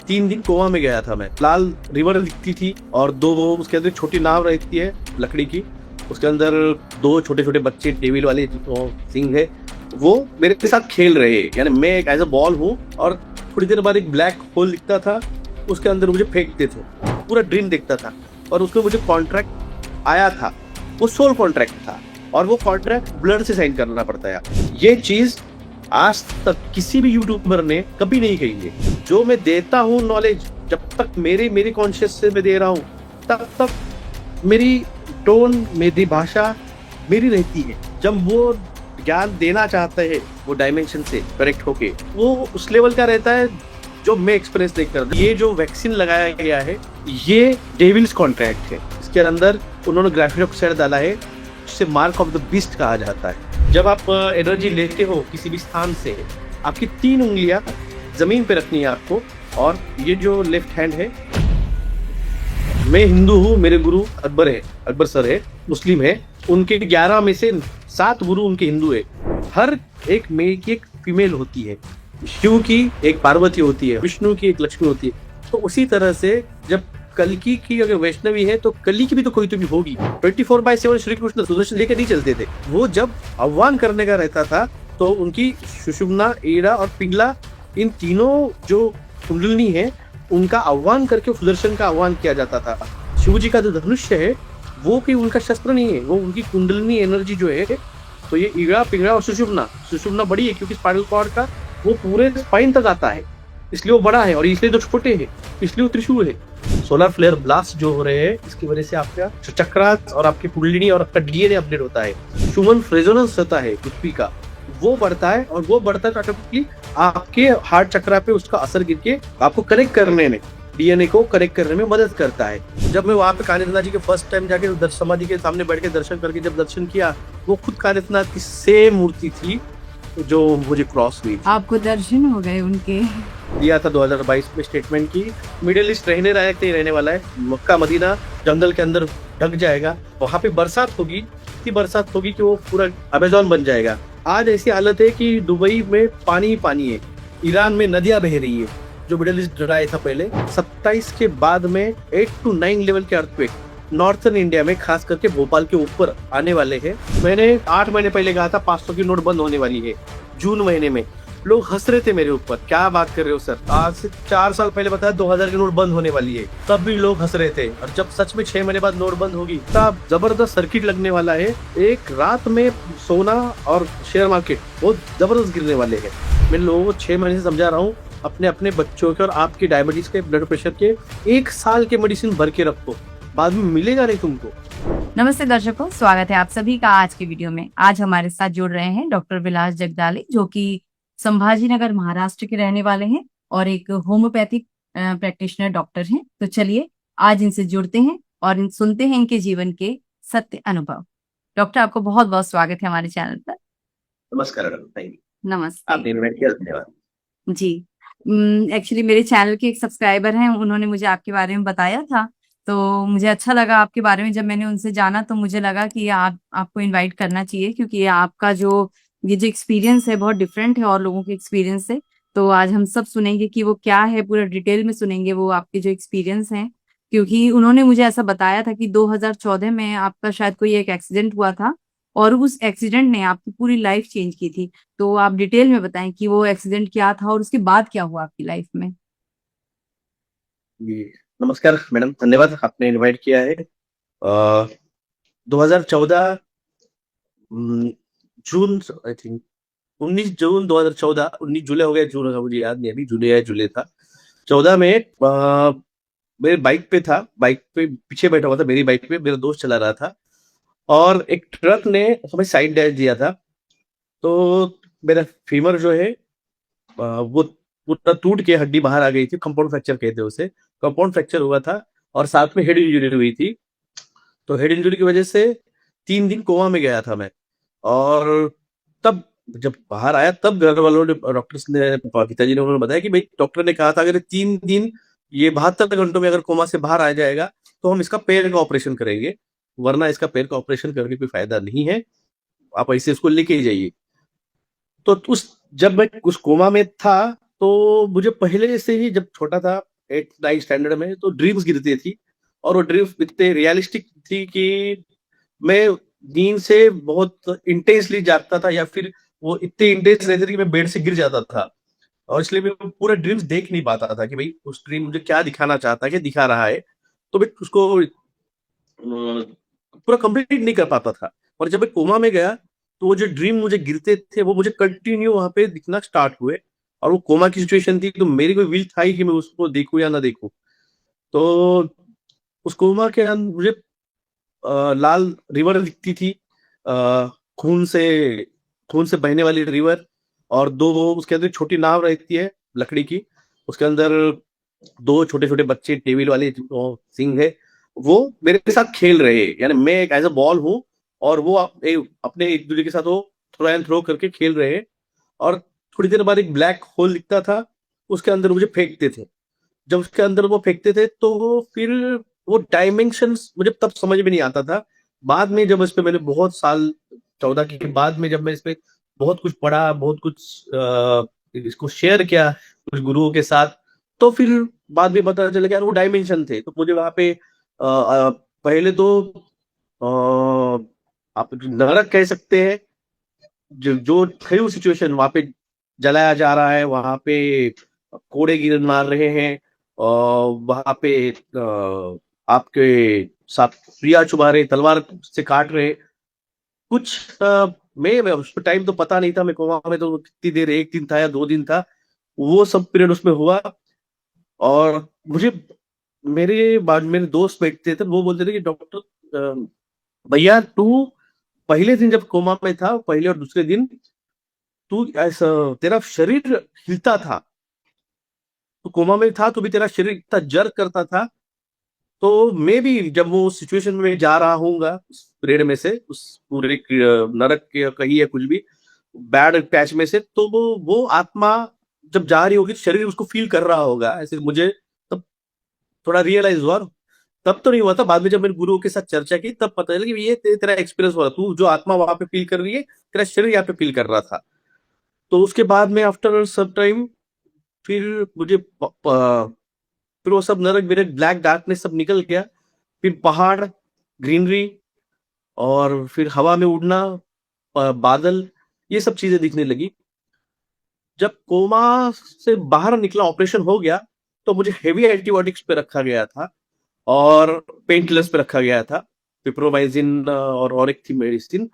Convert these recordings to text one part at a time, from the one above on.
3 दिन कोमा में गया था मैं। लाल रिवर दिखती थी और दो वो उसके अंदर छोटी नाव रहती है लकड़ी की, उसके अंदर दो छोटे छोटे बच्चे टेबिल वाले जो सिंह है वो मेरे साथ खेल रहे हैं। यानी मैं एक एज अ बॉल हूँ और थोड़ी देर बाद एक ब्लैक होल दिखता था, उसके अंदर मुझे फेंकते थे। पूरा ड्रीम देखता था और उसमें मुझे कॉन्ट्रैक्ट आया था, वो सोल कॉन्ट्रैक्ट था और वो कॉन्ट्रैक्ट ब्लड से साइन करना पड़ता है। ये चीज आज तक किसी भी यूट्यूबर ने कभी नहीं कही है। जो मैं देता हूँ नॉलेज, जब तक मेरी कॉन्शियस से मैं दे रहा हूँ तब तक मेरी टोन, मेरी भाषा मेरी रहती है। जब वो ज्ञान देना चाहता है वो डायमेंशन से करेक्ट होके, वो उस लेवल का रहता है जो मैं एक्सपीरियंस देखकर। ये जो वैक्सीन लगाया गया है ये डेविल्स कॉन्ट्रैक्ट है। इसके अंदर उन्होंने ग्रेफेट ऑक्साइड डाला है जिसे मार्क ऑफ द बीस्ट कहा जाता है। जब आप एनर्जी लेते हो किसी भी स्थान से, आपकी 3 उंगलियां जमीन पे रखनी है आपको, और ये जो लेफ्ट हैंड है, मैं हिंदू हूँ, मेरे गुरु अकबर है, अकबर सर है, मुस्लिम है, उनके 11 में से 7 गुरु उनके हिंदू है। हर एक मेल की एक फीमेल होती है, शिव की एक पार्वती होती है, विष्णु की एक लक्ष्मी होती है। तो उसी तरह से जब कल्कि की अगर वैष्णवी है तो कली की भी तो कोई तो भी होगी। 24/7 श्री कृष्ण सुदर्शन लेकर नहीं चलते थे। वो जब आह्वान करने का रहता था तो उनकी सुषुम्ना, ईड़ा और पिंगला, इन तीनों जो कुंडलिनी है उनका आह्वान करके सुदर्शन का आह्वान किया जाता था। शिव जी का जो धनुष्य है वो कि उनका शस्त्र नहीं है, वो उनकी कुंडलिनी एनर्जी जो है। तो ये ईड़ा, पिंगला और सुषुम्ना बड़ी है क्योंकि स्पाइनल कॉर्ड का वो पूरे स्पाइन तक आता है, इसलिए वो बड़ा है, और इसलिए जो छोटे है इसलिए वो त्रिशूल है। सोलर फ्लेयर ब्लास्ट जो हो रहे हैं इसकी वजह से आपका चक्रास और आपकी कुंडलिनी और आपका डीएनए अपडेट होता है। ह्यूमन रेजोनेंस होता है पृथ्वी का, वो बढ़ता है, और वो बढ़ता है ऑटोमेटिकली आपके हार्ट चक्रा पे उसका असर गिर के आपको करेक्ट करने में, डीएनए को करेक्ट करने में मदद करता है। जब मैं वहां पे कानितनाथ जी के फर्स्ट टाइम जाके समाधि के सामने बैठ के दर्शन करके जब दर्शन किया, वो खुद कानितनाथ की सेम मूर्ति थी जो मुझे क्रॉस हुई। आपको दर्शन हो गए उनके? दिया था 2022 में स्टेटमेंट की मिडिल ईस्ट रहने लायक नहीं रहने वाला है। मक्का मदीना जंगल के अंदर ढक जाएगा, वहां पे बरसात होगी, इतनी बरसात होगी कि वो पूरा अमेज़न बन जाएगा। आज ऐसी हालत है कि दुबई में पानी ही पानी है, ईरान में नदियां बह रही है, जो मिडिल ईस्ट ड्राई था पहले। 27 के बाद में 8 to 9 लेवल के अर्थक्वेक नॉर्थन इंडिया में, खास करके भोपाल के ऊपर आने वाले हैं। मैंने 8 महीने पहले कहा था 500 की नोट बंद होने वाली है जून महीने में। लोग हंस रहे थे मेरे ऊपर, क्या बात कर रहे हो सर, आज से 4 साल पहले बताया 2000 की नोट बंद होने वाली है, तब भी लोग हंस रहे थे। और जब सच में 6 महीने बाद नोट बंद होगी तब जबरदस्त सर्किट लगने वाला है। एक रात में सोना और शेयर मार्केट बहुत जबरदस्त गिरने वाले हैं। मैं लोगों को 6 महीने से समझा रहा हूँ, अपने अपने बच्चों के और आपके डायबिटीज के, ब्लड प्रेशर के 1 साल के मेडिसिन भर के रखो, बाद में मिलेगा नहीं तुमको। नमस्ते दर्शकों, स्वागत है आप सभी का आज के वीडियो में। आज हमारे साथ जुड़ रहे हैं डॉक्टर विलास जगदाले, जो कि संभाजीनगर महाराष्ट्र के रहने वाले हैं और एक होम्योपैथिक प्रैक्टिशनर डॉक्टर हैं। तो चलिए आज इनसे जुड़ते हैं और सुनते हैं इनके जीवन के सत्य अनुभव। डॉक्टर, आपको बहुत बहुत स्वागत है हमारे चैनल पर। नमस्कार। नमस्ते। आपने इन्वाइट किया, धन्यवाद जी, एक्चुअली मेरे चैनल के एक सब्सक्राइबर हैं, उन्होंने मुझे आपके बारे में बताया था, तो मुझे अच्छा लगा आपके बारे में। जब मैंने उनसे जाना तो मुझे लगा कि आपको इनवाइट करना चाहिए, क्योंकि आपका ये जो एक्सपीरियंस है बहुत डिफरेंट है और लोगों के एक्सपीरियंस से। तो आज हम सब सुनेंगे कि वो क्या है, पूरा डिटेल में सुनेंगे वो आपके जो एक्सपीरियंस हैं। क्योंकि उन्होंने मुझे ऐसा बताया था कि 2014 में आपका शायद कोई एक एक्सीडेंट हुआ था और उस एक्सीडेंट ने आपकी पूरी लाइफ चेंज की थी। तो आप डिटेल में बताएं कि वो एक्सीडेंट क्या था और उसके बाद क्या हुआ आपकी लाइफ में। जी। नमस्कार मैडम, धन्यवाद आपने इनवाइट किया है। 2014 जून, आई थिंक 19 जून 2014, 19 जुलाई हो गया, जून होगा मुझे याद नहीं, अभी जुलाई है, जुलाई था 14 में। मेरे बाइक पे था, बाइक पे पीछे बैठा हुआ था, मेरी बाइक पे मेरा दोस्त चला रहा था और एक ट्रक ने हमें साइड डैश दिया था। तो मेरा फीमर जो है वो पूरा टूट के हड्डी बाहर आ गई थी, कंपाउंड फ्रैक्चर कहते हैं उसे। कंपाउंड फ्रैक्चर हुआ था और साथ में हेड इंजरी हुई थी। तो हेड इंजरी की वजह से 3 दिन कोमा में गया था मैं। और तब जब बाहर आया तब घर वालों ने, डॉक्टर्स ने, पिताजी ने, उन्होंने बताया कि भाई डॉक्टर ने कहा था अगर 3 दिन ये 72 घंटों में अगर कोमा से बाहर आ जाएगा तो हम इसका पैर का ऑपरेशन करेंगे, वरना इसका पैर का ऑपरेशन करके कोई फायदा नहीं है, आप ऐसे इसको लेके ही जाइए। तो जब मैं उस कोमा में था तो मुझे पहले से ही, जब छोटा था एट नाइन्थ स्टैंडर्ड में, तो ड्रीम्स गिरती थी और वो ड्रीम्स इतने रियलिस्टिक थी कि मैं नींद से बहुत इंटेंसली जागता था, या फिर वो इतने इंटेंस रहते थे कि मैं बेड से गिर जाता था। और इसलिए मैं पूरा ड्रीम्स देख नहीं पाता था कि भाई उस ड्रीम मुझे क्या दिखाना चाहता है, क्या दिखा रहा है। तो मैं उसको पूरा कंप्लीट नहीं कर पाता था। और जब मैं कोमा में गया तो वो जो ड्रीम मुझे गिरते थे वो मुझे कंटिन्यू वहां पे दिखना स्टार्ट हुए। और वो कोमा की सिचुएशन थी, तो मेरी कोई विल था ही कि मैं उसको देखूं या ना देखूं। तो उस कोमा के अंदर मुझे लाल रिवर दिखती थी, खून से खून से बहने वाली रिवर। और दो वो उसके अंदर छोटी नाव रहती है लकड़ी की, उसके अंदर दो छोटे छोटे बच्चे टेबिल वाले जो सिंह है वो मेरे साथ खेल रहे हैं। यानी मैं एक एज अ बॉल हूँ और वो अपने एक दूसरे के साथ वो थ्रो एंड थ्रो करके खेल रहे हैं। और थोड़ी देर बाद एक ब्लैक होल दिखता था, उसके अंदर मुझे फेंकते थे। जब उसके अंदर वो फेंकते थे तो वो फिर वो डायमेंशंस मुझे तब समझ में नहीं आता था। बाद में जब इस पे मैंने बहुत साल 14 के बाद में जब मैं इस पे बहुत कुछ पढ़ा, बहुत कुछ इसको शेयर किया कुछ गुरुओं के साथ, तो फिर बाद में पता चला कि यार वो डायमेंशन थे। तो मुझे वहां पे पहले तो आप नरक कह सकते हैं, जो जो थे वो सिचुएशन, वहां पे जलाया जा रहा है, वहां पे कोड़े गिर मार रहे हैं, और वहां पे आपके साथ सुइया चुभा रहे, तलवार से काट रहे कुछ। मैं उस टाइम तो पता नहीं था, मैं कोमा में तो कितनी देर, एक दिन था या 2 दिन था, वो सब पीरियड उसमें हुआ। और मुझे मेरे बाद मेरे दोस्त बैठते थे, वो बोलते थे कि डॉक्टर भैया तू पहले दिन जब कोमा में था, पहले और दूसरे दिन तू ऐसा तेरा शरीर हिलता था, तो कोमा में था तो भी तेरा शरीर इतना जर्क करता था। तो मैं भी जब वो सिचुएशन में जा रहा हूँगा उस पीरियड में से, उस पूरे नरक के कहिए कुछ भी बैड पैच में से, तो वो आत्मा जब जा रही होगी तो शरीर उसको फील कर रहा होगा ऐसे। मुझे तब थोड़ा रियलाइज हुआ। तब तो नहीं हुआ था, बाद में जब मैंने गुरुओं के साथ चर्चा की तब पता चला कि ये तेरा एक्सपीरियंस हुआ, तू जो आत्मा वहां पे फील कर रही है तेरा शरीर यहाँ पे फील कर रहा था। तो उसके बाद में आफ्टर सब टाइम फिर मुझे फिर वो सब नरक बिरक ब्लैक डार्कनेस सब निकल गया। फिर पहाड़, ग्रीनरी, और फिर हवा में उड़ना, बादल, ये सब चीजें दिखने लगी। जब कोमा से बाहर निकला, ऑपरेशन हो गया, तो मुझे हेवी एंटीबायोटिक्स पे रखा गया था और पेन किलर्स पे रखा गया था, पिप्रोमाइजिन और एक थी मेडिसिन।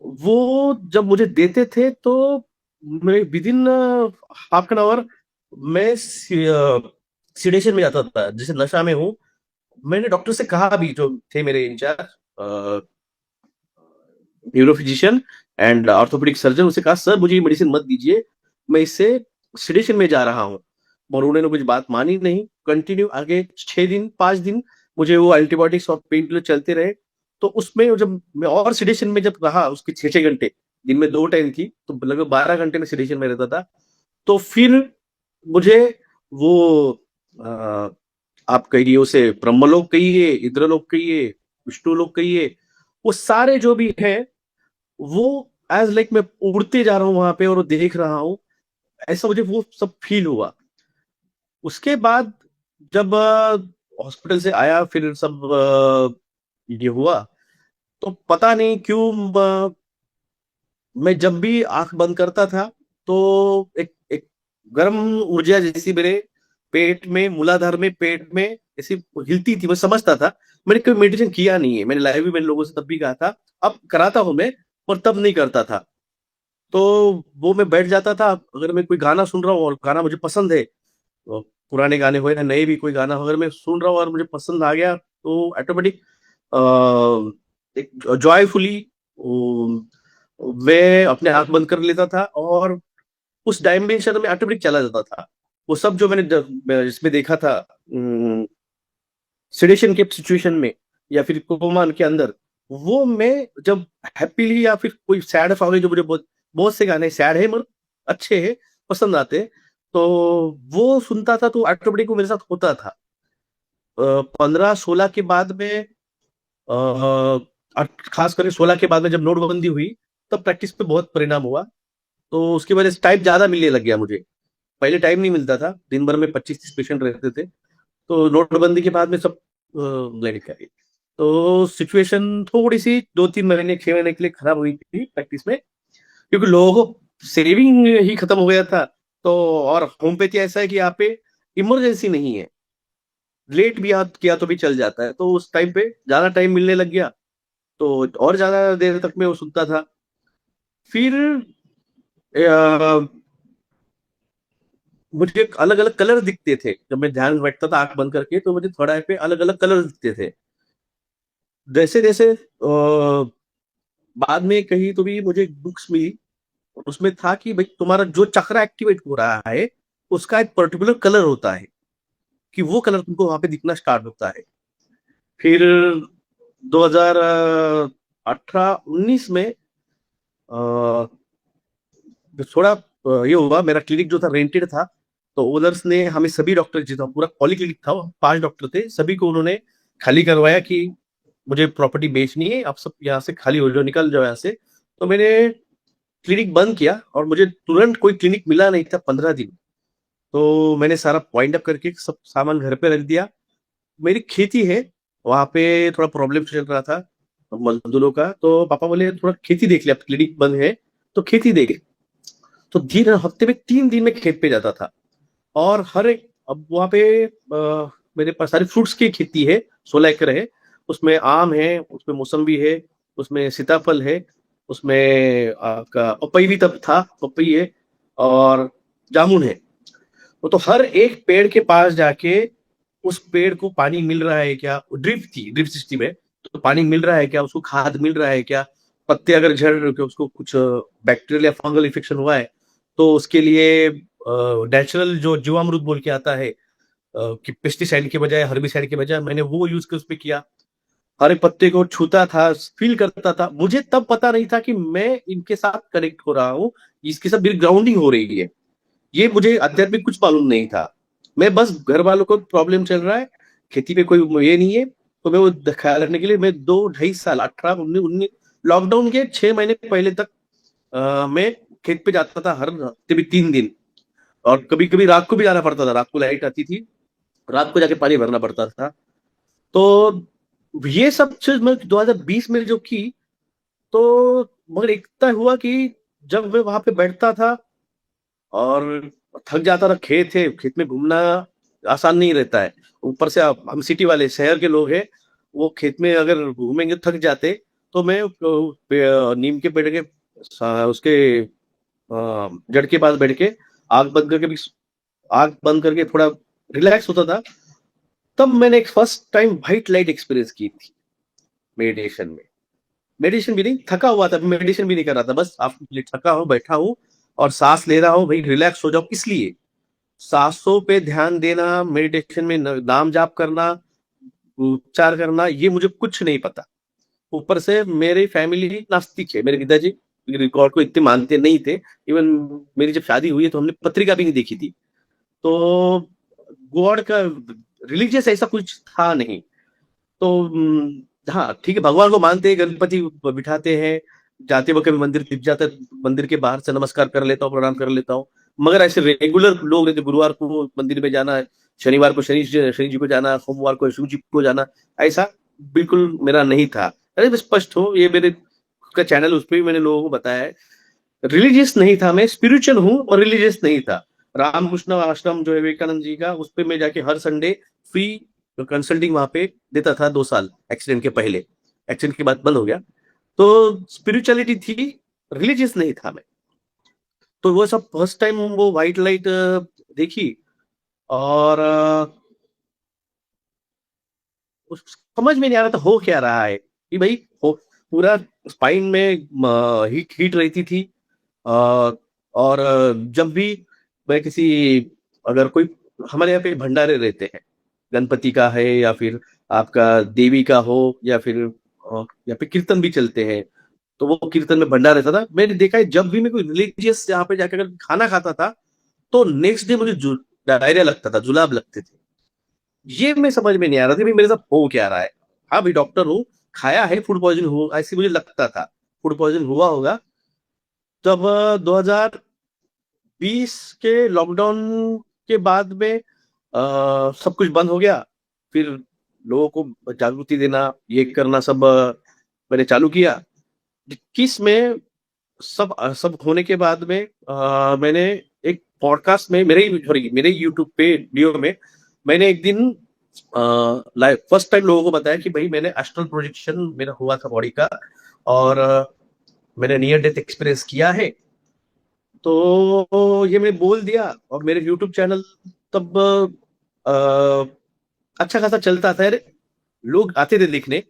वो जब मुझे देते थे तो मैं with in half an hour मैं सिडेशन में जाता था, जैसे नशा में हूँ। मैंने डॉक्टर से कहा भी, जो थे मेरे incharge neuro physician and orthopaedic surgeon, उसे कहा सर मुझे ये मेडिसिन मत दीजिए, मैं इससे सिडेशन में जा रहा हूँ। और उन्होंने मुझे बात मानी नहीं, कंटिन्यू आगे 6 दिन 5 दिन मुझे वो एंटीबायोटिक्स और पेन किलर चलते रहे। तो उसमें जब मैं और सिडेशन में जब रहा, उसके 6-6 घंटे, दिन में 2 टाइम थी तो लगभग 12 घंटे में सिडेशन में रहता था। तो फिर मुझे वो अ, आप कहिए उसे ब्रह्मलोक कहिए, इंद्रलोक कहिए, विष्णु लोक कहिए, वो सारे जो भी है वो एज लाइक मैं उड़ते जा रहा हूँ वहां पे और देख रहा हूँ, ऐसा मुझे वो सब फील हुआ। उसके बाद जब हॉस्पिटल से आया, फिर सब ये हुआ, तो पता नहीं क्यों मैं जब भी आंख बंद करता था तो एक एक गर्म ऊर्जा जैसी मेरे पेट में, मूलाधार में, पेट में ऐसी हिलती थी। मैं समझता था, मैंने कभी मेडिटेशन किया नहीं है, मैंने लाइव भी मैंने लोगों से तब भी कहा था, अब कराता हूं मैं, पर तब नहीं करता था। तो वो मैं बैठ जाता था, अगर मैं कोई गाना सुन रहा हूँ और गाना मुझे पसंद है, तो पुराने गाने हो या नए भी कोई गाना अगर मैं सुन रहा हूँ और मुझे पसंद आ गया, तो ऑटोमेटिक एक जॉयफुली मैं अपने आंख बंद कर लेता था और उस डायमेंशन में ऑटोमेटिक चला जाता था। वो सब जो मैंने इसमें देखा था सिडेशन के सिचुएशन में या फिर कोमान के अंदर, वो मैं जब हैप्पीली या फिर कोई सैड सॉन्ग है, जो मुझे बहुत बहुत से गाने सैड है मगर अच्छे हैं, पसंद आते हैं, तो वो सुनता था तो ऑटोमेटिक वो मेरे साथ होता था। 15-16 के बाद में खास करके 16 के बाद में जब नोटबंदी हुई, तब प्रैक्टिस पे बहुत परिणाम हुआ। तो उसकी वजह से टाइम ज्यादा मिलने लग गया मुझे। पहले टाइम नहीं मिलता था, दिन भर में 25-30 पेशेंट रहते थे, तो नोटबंदी के बाद में सब ब्लेंड कर गई। तो सिचुएशन थोड़ी सी 2-3 महीने 6 महीने के लिए खराब हुई थी प्रैक्टिस में, क्योंकि लोगों को सेविंग ही खत्म हो गया था। तो और होम्योपैथी ऐसा है कि यहाँ पे इमरजेंसी नहीं है, लेट भी याद किया तो भी चल जाता है। तो उस टाइम पे ज्यादा टाइम मिलने लग गया, तो और ज्यादा देर तक मैं वो सुनता था। फिर मुझे अलग अलग कलर दिखते थे जब मैं ध्यान बैठता था आंख बंद करके, तो मुझे थोड़ा पे अलग अलग कलर दिखते थे। जैसे जैसे बाद में कहीं तो भी मुझे बुक्स मिली, उसमें था कि भाई तुम्हारा जो चक्र एक्टिवेट हो रहा है उसका एक पर्टिकुलर कलर होता है, कि वो कलर तुमको वहां पे दिखना स्टार्ट होता है। फिर 2018-19 में थोड़ा ये हुआ, मेरा क्लिनिक जो था रेंटेड था। तो ओनर्स ने हमें सभी डॉक्टर, जितना पूरा पॉली क्लिनिक था, 5 डॉक्टर थे, सभी को उन्होंने खाली करवाया कि मुझे प्रॉपर्टी बेचनी है, आप सब यहाँ से खाली हो जाओ, निकल जाओ यहाँ से। तो मैंने क्लिनिक बंद किया और मुझे तुरंत कोई क्लिनिक मिला नहीं था 15 दिन। तो मैंने सारा पॉइंट अप करके सब सामान घर पे रख दिया। मेरी खेती है, वहां पे थोड़ा प्रॉब्लम चल रहा था मजदूरों का। तो पापा बोले थोड़ा खेती देख ले, अब क्लिनिक बंद है तो खेती देख। तो दिन हफ्ते में 3 दिन में खेत पे जाता था। और हर एक, अब वहाँ पे मेरे पास सारी फ्रूट्स की खेती है, 16 एकड़ है। उसमें आम है, उसमें मौसम्बी है, उसमें सीताफल है, उसमें आपका पपई भी तब था, पपई है, और जामुन है। वो तो हर एक पेड़ के पास जाके उस पेड़ को पानी मिल रहा है क्या, ड्रिप थी, ड्रिप सिस्टम है, तो पानी मिल रहा है क्या, उसको खाद मिल रहा है क्या, पत्ते अगर झड़ रहे हो, उसको कुछ बैक्टीरियल या फंगल इन्फेक्शन हुआ है तो उसके लिए नेचुरल जो जीवामृत बोल के आता है, कि पेस्टिसाइड के बजाय, हर्बिसाइड के बजाय, मैंने वो यूज कर उस पे किया। हरे पत्ते को छूता था, फील करता था। मुझे तब पता नहीं था कि मैं इनके साथ कनेक्ट हो रहा हूँ, इसके साथ मेरी ग्राउंडिंग हो रही है। ये मुझे आध्यात्मिक कुछ मालूम नहीं था। मैं बस घर वालों को प्रॉब्लम चल रहा है, खेती पे कोई ये नहीं है, तो मैं वो ख्याल रखने के लिए मैं 2-2.5 साल, 18-19 लॉकडाउन के 6 महीने पहले तक मैं खेत पे जाता था हर हफ्ते भी 3 दिन। और कभी कभी रात को भी जाना पड़ता था, रात को लाइट आती थी, रात को जाके पानी भरना पड़ता था। तो ये सब चीज मैं 2020 में जो की, तो मगर एकता हुआ कि जब मैं वहां पे बैठता था और थक जाता था, खेत है, खेत में घूमना आसान नहीं रहता है। ऊपर से हम सिटी वाले, शहर के लोग हैं, वो खेत में अगर घूमेंगे थक जाते। तो मैं नीम के पेड़ के उसके जड़ के पास बैठ के आग बंद करके भी, आग बंद करके थोड़ा रिलैक्स होता था। तब मैंने एक first time white light experience की थी मेडिटेशन में। मेडिटेशन भी नहीं, थका हुआ था, मेडिटेशन भी नहीं कर रहा था, बस आप थका हूं, बैठा हूं और सांस ले रहा हूं, भाई रिलैक्स हो जाओ। इसलिए सांसों पे ध्यान देना, मेडिटेशन में नाम जाप करना, उपचार करना, ये मुझे कुछ नहीं पता। ऊपर से मेरी फैमिली नास्तिक है, मेरे पिताजी गॉड को इतने मानते नहीं थे। इवन मेरी जब शादी हुई है तो हमने पत्रिका भी नहीं देखी थी। तो गॉड का रिलीजियस ऐसा कुछ था नहीं। तो हाँ ठीक है, भगवान को मानते हैं, गणपति बिठाते हैं, जाते वक्त भी मंदिर दिख जाता है, मंदिर के बाहर से नमस्कार कर लेता हूँ, प्रणाम कर लेता हूँ। मगर ऐसे रेगुलर लोग रहते, गुरुवार को मंदिर में जाना, शनिवार को शनि जी को जाना, सोमवार को शिव जी को जाना, ऐसा बिल्कुल मेरा नहीं था। अरे स्पष्ट हो, ये मेरे का चैनल, उस पर भी मैंने लोगों को बताया है। रिलीजियस नहीं था मैं, स्पिरिचुअल हूँ और रिलीजियस नहीं था। रामकृष्ण आश्रम जो है विवेकानंद जी का, उस पे मैं जाके हर संडे फ्री कंसल्टिंग वहां पे देता था 2 साल, एक्सीडेंट के पहले। एक्सीडेंट के बाद बंद हो गया। तो स्पिरिचुअलिटी थी, रिलीजियस नहीं था मैं। तो वो सब फर्स्ट टाइम वो व्हाइट लाइट देखी। और समझ में नहीं आ रहा था हो क्या रहा है, कि भाई हो, पूरा स्पाइन में हीट हीट रहती थी। अ, और जब भी मैं किसी, अगर कोई, हमारे यहाँ पे भंडारे रहते हैं, गणपति का है या फिर आपका देवी का हो, या फिर यहाँ पे कीर्तन भी चलते हैं। तो वो कीर्तन में भंडारा रहता था। मैंने देखा है जब भी मैं कोई रिलीजियस यहाँ पे जाकर अगर खाना खाता था, तो नेक्स्ट डे मुझे डायरिया लगता था, जुलाब लगते थे। ये मैं समझ में नहीं आ रहा था भाई मेरे साथ हो क्या रहा है। हाँ भाई डॉक्टर हूँ, खाया है, फूड पॉइजन हुआ ऐसे मुझे लगता था, फूड पॉइजन हुआ होगा। तब 2020 के लॉकडाउन के बाद में सब कुछ बंद हो गया। फिर लोगों को जागृति देना, ये करना, सब मैंने चालू किया। 21 में सब होने के बाद में मैंने एक पॉडकास्ट में, मेरे यूट्यूब पे वीडियो में मैंने एक दिन लाइव फर्स्ट टाइम लोगों को बताया कि भाई मैंने एस्ट्रल प्रोजेक्शन मेरा हुआ था बॉडी का, और मैंने नियर डेथ एक्सपीरियंस किया है। तो ये मैंने बोल दिया, और मेरे यूट्यूब चैनल तब अच्छा खासा चलता था। अरे लोग आते थे देखने।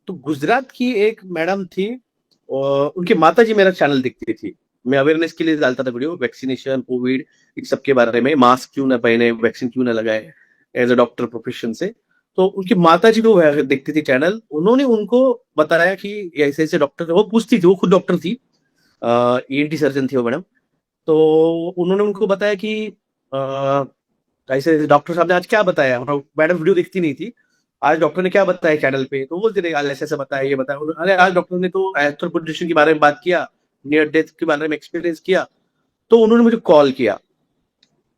तो गुजरात की एक मैडम थी, और उनकी माता जी मेरा चैनल देखती थी। मैं अवेयरनेस के लिए डालता था वीडियो, वैक्सीनेशन, कोविड, इन सब के बारे में, मास्क क्यों ना पहने, वैक्सीन क्यों ना लगाए, एज अ डॉक्टर प्रोफेशन से। तो उनकी माता जी को देखती थी चैनल, उन्होंने उनको बताया कि ऐसे ऐसे डॉक्टर, वो पूछती थी, वो खुद डॉक्टर थी, ईएनटी सर्जन थी वो मैडम। तो उन्होंने उनको बताया कि ऐसे डॉक्टर साहब ने आज क्या बताया। मैडम वीडियो देखती नहीं थी। आज डॉक्टर ने क्या बताया चैनल पे, तो बोलते थे आज ऐसे ऐसे बताया, ये बताया। अरे आज डॉक्टर ने तो एस्ट्रल प्रोजेक्शन के बारे में बात किया, नियर डेथ के बारे में एक्सपीरियंस किया। तो उन्होंने मुझे कॉल किया,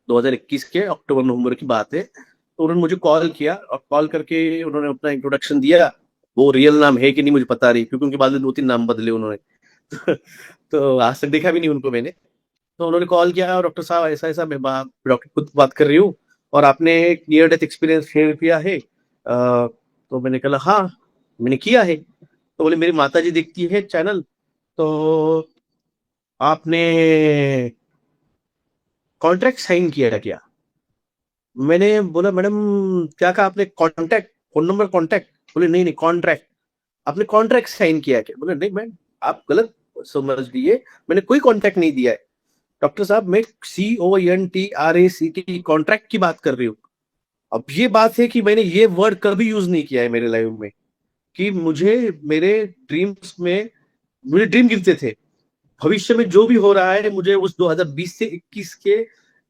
2021 के अक्टूबर नवंबर की बात है। तो उन्होंने मुझे कॉल किया, और कॉल करके उन्होंने अपना इंट्रोडक्शन दिया। वो रियल नाम है कि नहीं मुझे पता नहीं, क्योंकि उनके बाद में 2-3 नाम बदले उन्होंने। तो आज तक देखा भी नहीं उनको मैंने। तो उन्होंने कॉल किया, डॉक्टर साहब ऐसा ऐसा, मैं डॉक्टर खुद बात कर रही हूँ, और आपने एक नियर डेथ एक्सपीरियंस शेयर किया है। तो मैंने कहा हाँ मैंने किया है। तो बोले मेरी माता जी देखती है चैनल, तो आपने कॉन्ट्रैक्ट साइन किया था क्या। मैंने बोला मैडम क्या कहा आपने, कॉन्टैक्ट, फोन नंबर कॉन्टैक्ट। बोले नहीं नहीं कॉन्ट्रैक्ट, आपने कॉन्ट्रैक्ट साइन किया है क्या। बोले नहीं मैम आप गलत समझ लिए, मैंने कोई कॉन्ट्रैक्ट नहीं दिया है। डॉक्टर साहब मैं CONTRACT कॉन्ट्रैक्ट की बात कर रही हूँ। अब ये बात है कि मैंने ये वर्ड कभी यूज नहीं किया है मेरे लाइफ में, कि मुझे मेरे ड्रीम्स में मुझे ड्रीम गिरते थे। भविष्य में जो भी हो रहा है, मुझे उस 2020 से 21 के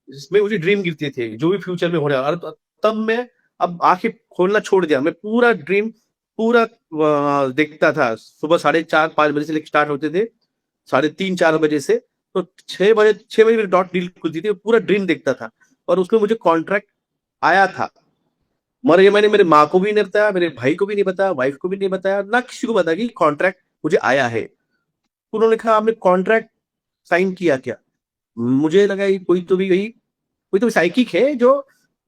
इसमें मुझे ड्रीम गिरते थे, जो भी फ्यूचर में हो रहा है। और तब मैं अब आंखें खोलना छोड़ दिया, मैं पूरा ड्रीम पूरा देखता था। सुबह 4:30-5 बजे से लेकर स्टार्ट होते थे, 3:30-4 बजे से। तो 6 बजे मेरी डॉट डील खुलती थी, पूरा ड्रीम देखता था। और उसमें मुझे कॉन्ट्रैक्ट आया था। मगर ये मैंने मेरे माँ को भी नहीं बताया, मेरे भाई को भी नहीं बताया, वाइफ को भी नहीं बताया, ना किसी को बताया कि कॉन्ट्रैक्ट मुझे आया है। उन्होंने कहा आपने कॉन्ट्रैक्ट साइन किया क्या। मुझे लगा ये कोई तो साइकिक है जो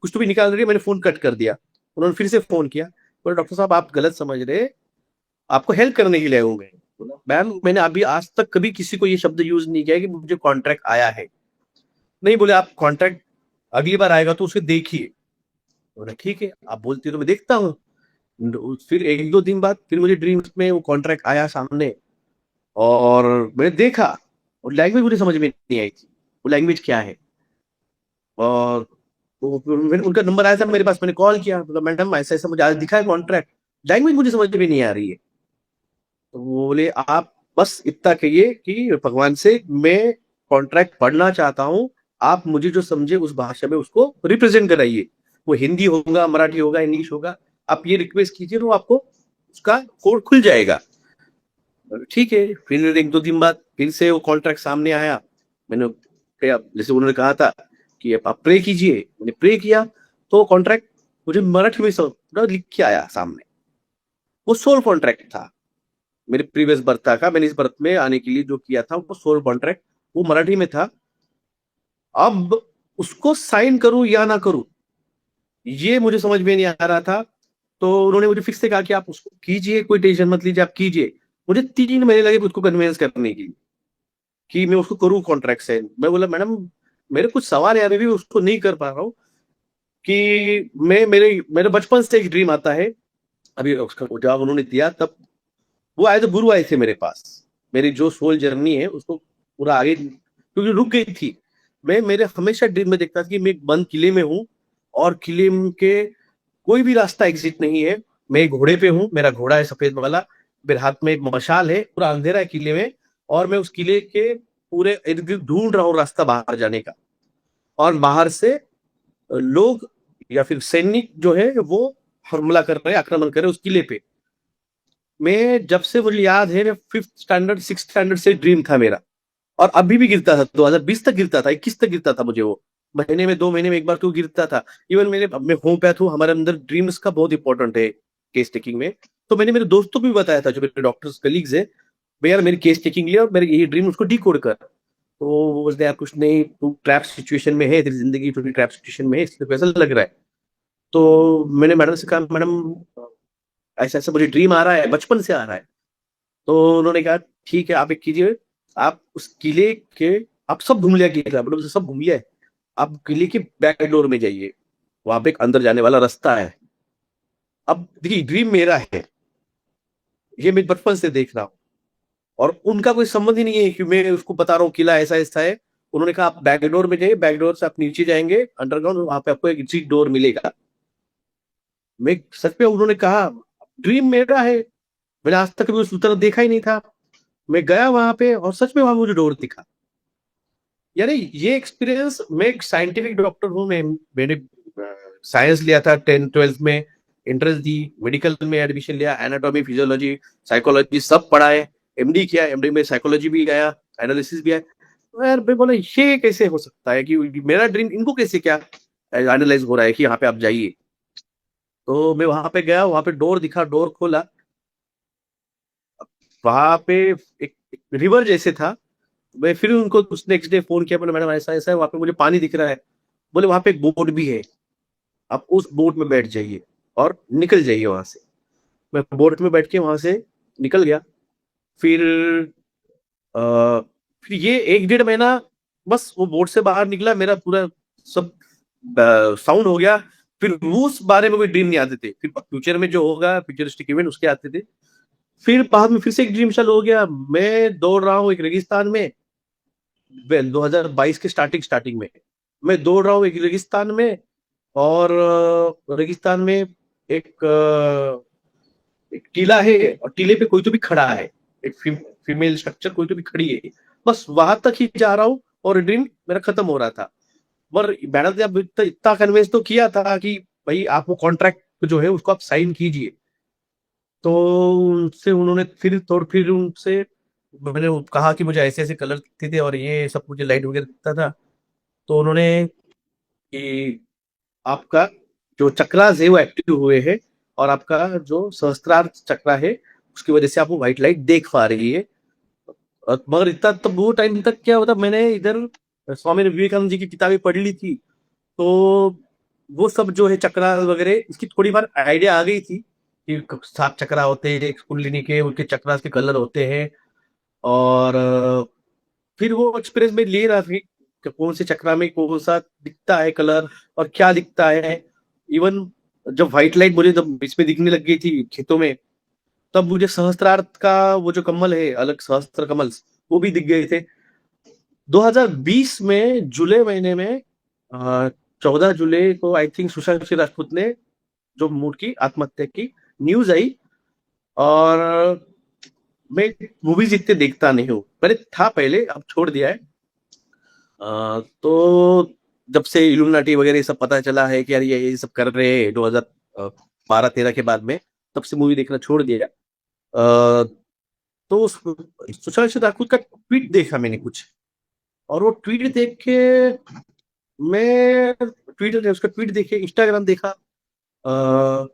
कुछ तो भी निकाल रही है। मैंने फोन कट कर दिया। उन्होंने फिर से फोन किया, बोले डॉक्टर साहब आप गलत समझ रहे, आपको हेल्प करने के लिए आया हूं मैं। बोला मैम मैंने अभी आज तक कभी किसी को ये शब्द यूज नहीं किया कि मुझे कॉन्ट्रैक्ट आया है। नहीं, बोले आप कॉन्ट्रैक्ट अगली बार आएगा तो उसे देखिए। बोला ठीक है आप बोलती हो तो मैं देखता हूँ। फिर 1-2 दिन बाद फिर मुझे ड्रीम्स में वो कॉन्ट्रैक्ट आया सामने, और मैंने देखा, और लैंग्वेज मुझे समझ में नहीं आई थी, वो लैंग्वेज क्या है। और उनका नंबर आया था मेरे पास, मैंने कॉल किया, मतलब मैडम ऐसा ऐसा मुझे आज दिखा है कॉन्ट्रैक्ट, लैंग्वेज मुझे समझ में नहीं आ रही है। तो वो बोले आप बस इतना कहिए कि भगवान से मैं कॉन्ट्रैक्ट पढ़ना चाहता हूँ, आप मुझे जो समझे उस भाषा में उसको रिप्रेजेंट कराइए। वो हिंदी होगा, मराठी होगा, इंग्लिश होगा, आप ये रिक्वेस्ट कीजिए तो आपको उसका कोड खुल जाएगा। ठीक है। फिर 1-2 दिन बाद फिर से वो कॉन्ट्रैक्ट सामने आया। मैंने क्या, जैसे उन्होंने कहा था कि आप प्रे कीजिए, मैंने प्रे किया, तो कॉन्ट्रैक्ट मुझे मराठी में पूरा लिख के आया सामने। वो सोल कॉन्ट्रैक्ट था मेरे प्रीवियस बर्थ का, मैंने इस बर्थ में आने के लिए जो किया था वो सोल कॉन्ट्रैक्ट, वो मराठी में था। अब उसको साइन करूं या ना करूं, ये मुझे समझ में नहीं आ रहा था। तो उन्होंने मुझे फिक्स से कहा कि आप उसको कीजिए, कोई टेंशन मत लीजिए, आप कीजिए। मुझे 3 महीने लगे उसको कन्विंस करने की कि मैं उसको करूं कॉन्ट्रैक्ट साइन। मैं बोला मैडम मेरे कुछ सवाल है, अभी भी उसको नहीं कर पा रहा हूँ। कि मेरे बचपन से एक ड्रीम आता है। अभी उसका जवाब उन्होंने दिया तब, वो आए थे गुरु आए थे मेरे पास, मेरी जो सोल जर्नी है उसको पूरा आगे, क्योंकि रुक गई थी। मैं मेरे हमेशा ड्रीम में देखता था कि मैं एक बंद किले में हूँ, और किले के कोई भी रास्ता एग्जिट नहीं है। मैं एक घोड़े पे हूँ, मेरा घोड़ा है सफेद वाला, मेरे हाथ में एक मशाल है, पूरा अंधेरा है किले में, और मैं उस किले के पूरे इर्द गिर्द ढूंढ रहा हूँ रास्ता बाहर जाने का। और बाहर से लोग या फिर सैनिक जो है वो हमला कर रहे हैं, आक्रमण कर रहे हैं उस किले पे। मैं जब से मुझे याद है, मैं 5th स्टैंडर्ड 6th स्टैंडर्ड से ड्रीम था मेरा, और अभी भी गिरता था, 2020 तक गिरता था, 21 तक गिरता था मुझे वो। महीने में 2 महीने में एक बार क्यों गिरता था। इवन मेरे मैं होम्योपैथ हूँ, हमारे अंदर ड्रीम्स का बहुत इंपॉर्टेंट है केस टेकिंग में। तो मैंने मेरे दोस्तों को भी बताया था, जो मेरे डॉक्टर्स कलीग्स है, भाई यार मेरी केस टेकिंग लिया और मेरे ये ड्रीम उसको डिकोड कर। तो वो बोलते यार कुछ नहीं, तू ट्रैप सिचुएशन में है, तेरी जिंदगी थोड़ी ट्रैप सिचुएशन में है, इसलिए तो ऐसा लग रहा है। तो मैंने मैडम से कहा, मैडम ऐसा ऐसा मुझे ड्रीम आ रहा है, बचपन से आ रहा है। तो उन्होंने कहा ठीक है, आप एक कीजिए, आप उस किले के, आप सब घूम लिया किला, मतलब उसे सब घूम लिया है, आप किले के बैक डोर में जाइए, वहां पे एक अंदर जाने वाला रास्ता है। अब देखिए ड्रीम मेरा है, ये मैं बचपन से देख रहा हूँ, और उनका कोई संबंध ही नहीं है कि मैं उसको बता रहा हूँ किला ऐसा ऐसा है। उन्होंने कहा आप बैक डोर में जाइए, बैक डोर से आप नीचे जाएंगे अंडरग्राउंड, वहां पे आपको एक एग्जिट डोर मिलेगा। मैं सच में, उन्होंने कहा ड्रीम मेरा है, मैंने आज तक कभी उस तरह देखा ही नहीं था। मैं गया वहां पे और सच में वहां मुझे डोर दिखा। यानी ये एक्सपीरियंस, मैं एक साइंटिफिक डॉक्टर हूँ, मैंने साइंस लिया था 10th 12th में, इंटरेस्ट दी, मेडिकल में एडमिशन लिया, एनाटॉमी फिजियोलॉजी साइकोलॉजी सब पढ़ा है, एमडी किया, एमडी में साइकोलॉजी भी गया, एनालिसिस भी है। तो यार मैं बोला ये कैसे हो सकता है कि मेरा ड्रीम इनको कैसे क्या एनालाइज हो रहा है कि यहाँ पे आप जाइए। तो मैं वहां पे गया, वहां पे डोर दिखा, डोर खोला, वहां पे एक रिवर जैसे था। मैं फिर उनको उस नेक्स्ट डे फोन किया, बोले मैडम ऐसा ऐसा है, वहां पे मुझे पानी दिख रहा है। बोले वहां पे एक बोट भी है, आप उस बोट में बैठ जाइए और निकल जाइए वहां से। मैं बोट में बैठ के वहां से निकल गया। फिर आ, फिर ये 1 डेढ़ महीना बस वो बोट से बाहर निकला, मेरा पूरा सब साउंड हो गया। फिर उस बारे में कोई ड्रीम नहीं आते थे, फिर फ्यूचर में जो होगा फ्यूचरिस्टिक इवेंट उसके आते थे। फिर बाद में फिर से एक ड्रीम चालू हो गया, मैं दौड़ रहा हूँ एक रेगिस्तान में, 2022 के स्टार्टिंग स्टार्टिंग में मैं दौड़ रहा हूँ एक रेगिस्तान में। और रेगिस्तान में एक टीला है, और टीले पे कोई तो भी खड़ा है, एक फीमेल स्ट्रक्चर कोई तो भी खड़ी है। बस वहां तक ही जा रहा हूँ और ड्रीम मेरा खत्म हो रहा था। पर मैडम ने अब इतना कन्विंस तो किया था कि भाई आप वो कॉन्ट्रैक्ट जो है उसको आप साइन कीजिए। तो उनसे उन्होंने फिर उनसे मैंने कहा कि मुझे ऐसे ऐसे कलर दिखते थे और ये सब मुझे लाइट वगैरह दिखता था। तो उन्होंने कि आपका जो चक्रास है वो एक्टिव हुए हैं, और आपका जो सहस्त्रार चक्रा है उसकी वजह से आप वो व्हाइट लाइट देख पा रही है। मगर इतना तब वो टाइम तक क्या होता, मैंने इधर स्वामी विवेकानंद जी की किताबें पढ़ ली थी। तो वो सब जो है चक्रा वगैरह इसकी थोड़ी बार आइडिया आ गई थी कि 7 चक्रा होते हैं एक कुंडलिनी के, उनके चक्रास के कलर होते हैं। और फिर वो एक्सपीरियंस में ले रहा था कि कौन से चक्रा में कौन सा दिखता है कलर और क्या दिखता है। इवन जब व्हाइट लाइट मुझे जब इसमें दिखने लग गई थी खेतों में, तब मुझे सहस्त्रार्थ का वो जो कमल है, अलग सहस्त्र कमल, वो भी दिख गए थे। 2020 में जुलाई महीने में 14 जुलाई को आई थिंक सुशांत सिंह राजपूत ने जो मूड की आत्महत्या की न्यूज आई। और मैं मूवीज इतने देखता नहीं हूँ, पहले था, पहले अब छोड़ दिया है। तो जब से इल्यूमिनाटी वगैरह ये सब पता चला है कि यार ये सब कर रहे हैं 2012-13 के बाद में, तब से मूवी देखना छोड़ दिया। तो सुशांत सिंह राजपूत का ट्वीट देखा मैंने कुछ, और वो ट्वीट देख के मैं ट्विटर उसका ट्वीट देखे, इंस्टाग्राम देखा। अ,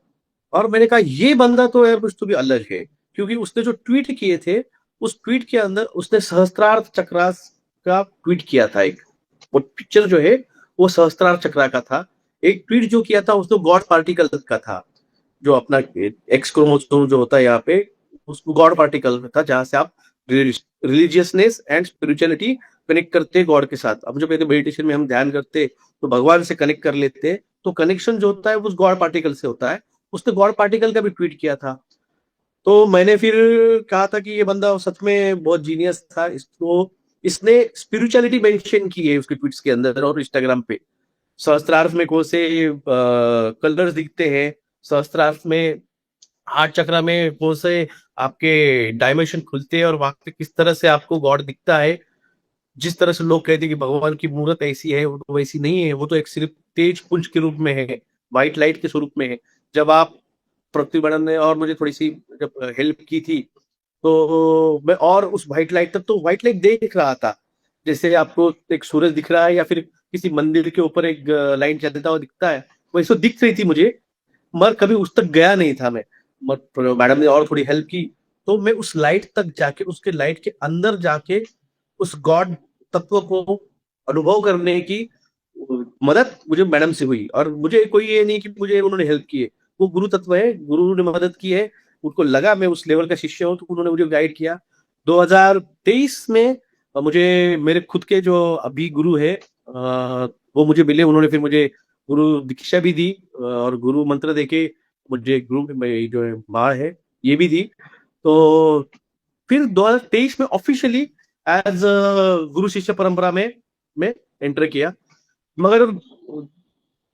और मैंने कहा ये बंदा तो यार कुछ तो भी अलग है, क्योंकि उसने जो ट्वीट किए थे उस ट्वीट के अंदर उसने सहस्त्रार्थ चक्रास का ट्वीट किया था एक, वो पिक्चर जो है वो सहस्त्रार्थ चक्रा का था। एक ट्वीट जो किया था उसने गॉड पार्टिकल का था, जो अपना एक्स क्रोमोसोम जो होता है यहाँ पे, उसको गॉड पार्टिकल में था, जहां से आप रिलीजियसनेस एंड स्पिरिचुअलिटी कनेक्ट करते हैं गॉड के साथ। अब जो कहते मेडिटेशन में हम ध्यान करते तो भगवान से कनेक्ट कर लेते हैं, तो कनेक्शन जो होता है वो उस गॉड पार्टिकल से होता है। उसने गॉड पार्टिकल का भी ट्वीट किया था। तो मैंने फिर कहा था कि ये बंदा सच में बहुत जीनियस था, इसको इसने स्पिरिचुअलिटी मेंशन की है उसके ट्वीट्स के अंदर और इंस्टाग्राम पे। सहस्त्रार्थ में कौन से कलर्स दिखते हैं, सहस्त्रार्थ में 8 चक्रा में कौन से आपके डायमेंशन खुलते हैं, और वहां पे किस तरह से आपको गॉड दिखता है। जिस तरह से लोग कहते हैं कि भगवान की मूर्त ऐसी है, वो तो वैसी नहीं है, वो तो एक सिर्फ तेज पुंज के रूप में है, व्हाइट लाइट के स्वरूप में है। जब आप प्रतिबंधन ने और मुझे थोड़ी सी जब हेल्प की थी, तो मैं और उस व्हाइट लाइट तक तो व्हाइट लाइट देख रहा था, जैसे आपको एक सूरज दिख रहा है या फिर किसी मंदिर के ऊपर एक लाइन चलता हुआ दिखता है, वैसे दिख रही थी मुझे, मगर कभी उस तक गया नहीं था मैं। मैडम ने और थोड़ी हेल्प की, तो मैं उस लाइट तक जाके, उसके लाइट के अंदर जाके उस गॉड तत्व को अनुभव करने की मदद मुझे मैडम से हुई। और मुझे कोई ये नहीं कि मुझे उन्होंने हेल्प की है, वो गुरु तत्व है, गुरु ने मदद की है, उनको लगा मैं उस लेवल का शिष्य हूँ तो उन्होंने मुझे गाइड किया। 2023 में मुझे मेरे खुद के जो अभी गुरु है वो मुझे मिले, उन्होंने फिर मुझे गुरु दीक्षा भी दी और गुरु मंत्र देके मुझे गुरु में जो माँ है ये भी दी। तो फिर 2023 में ऑफिशियली एज गुरु शिष्य परंपरा में मैं एंटर किया। मगर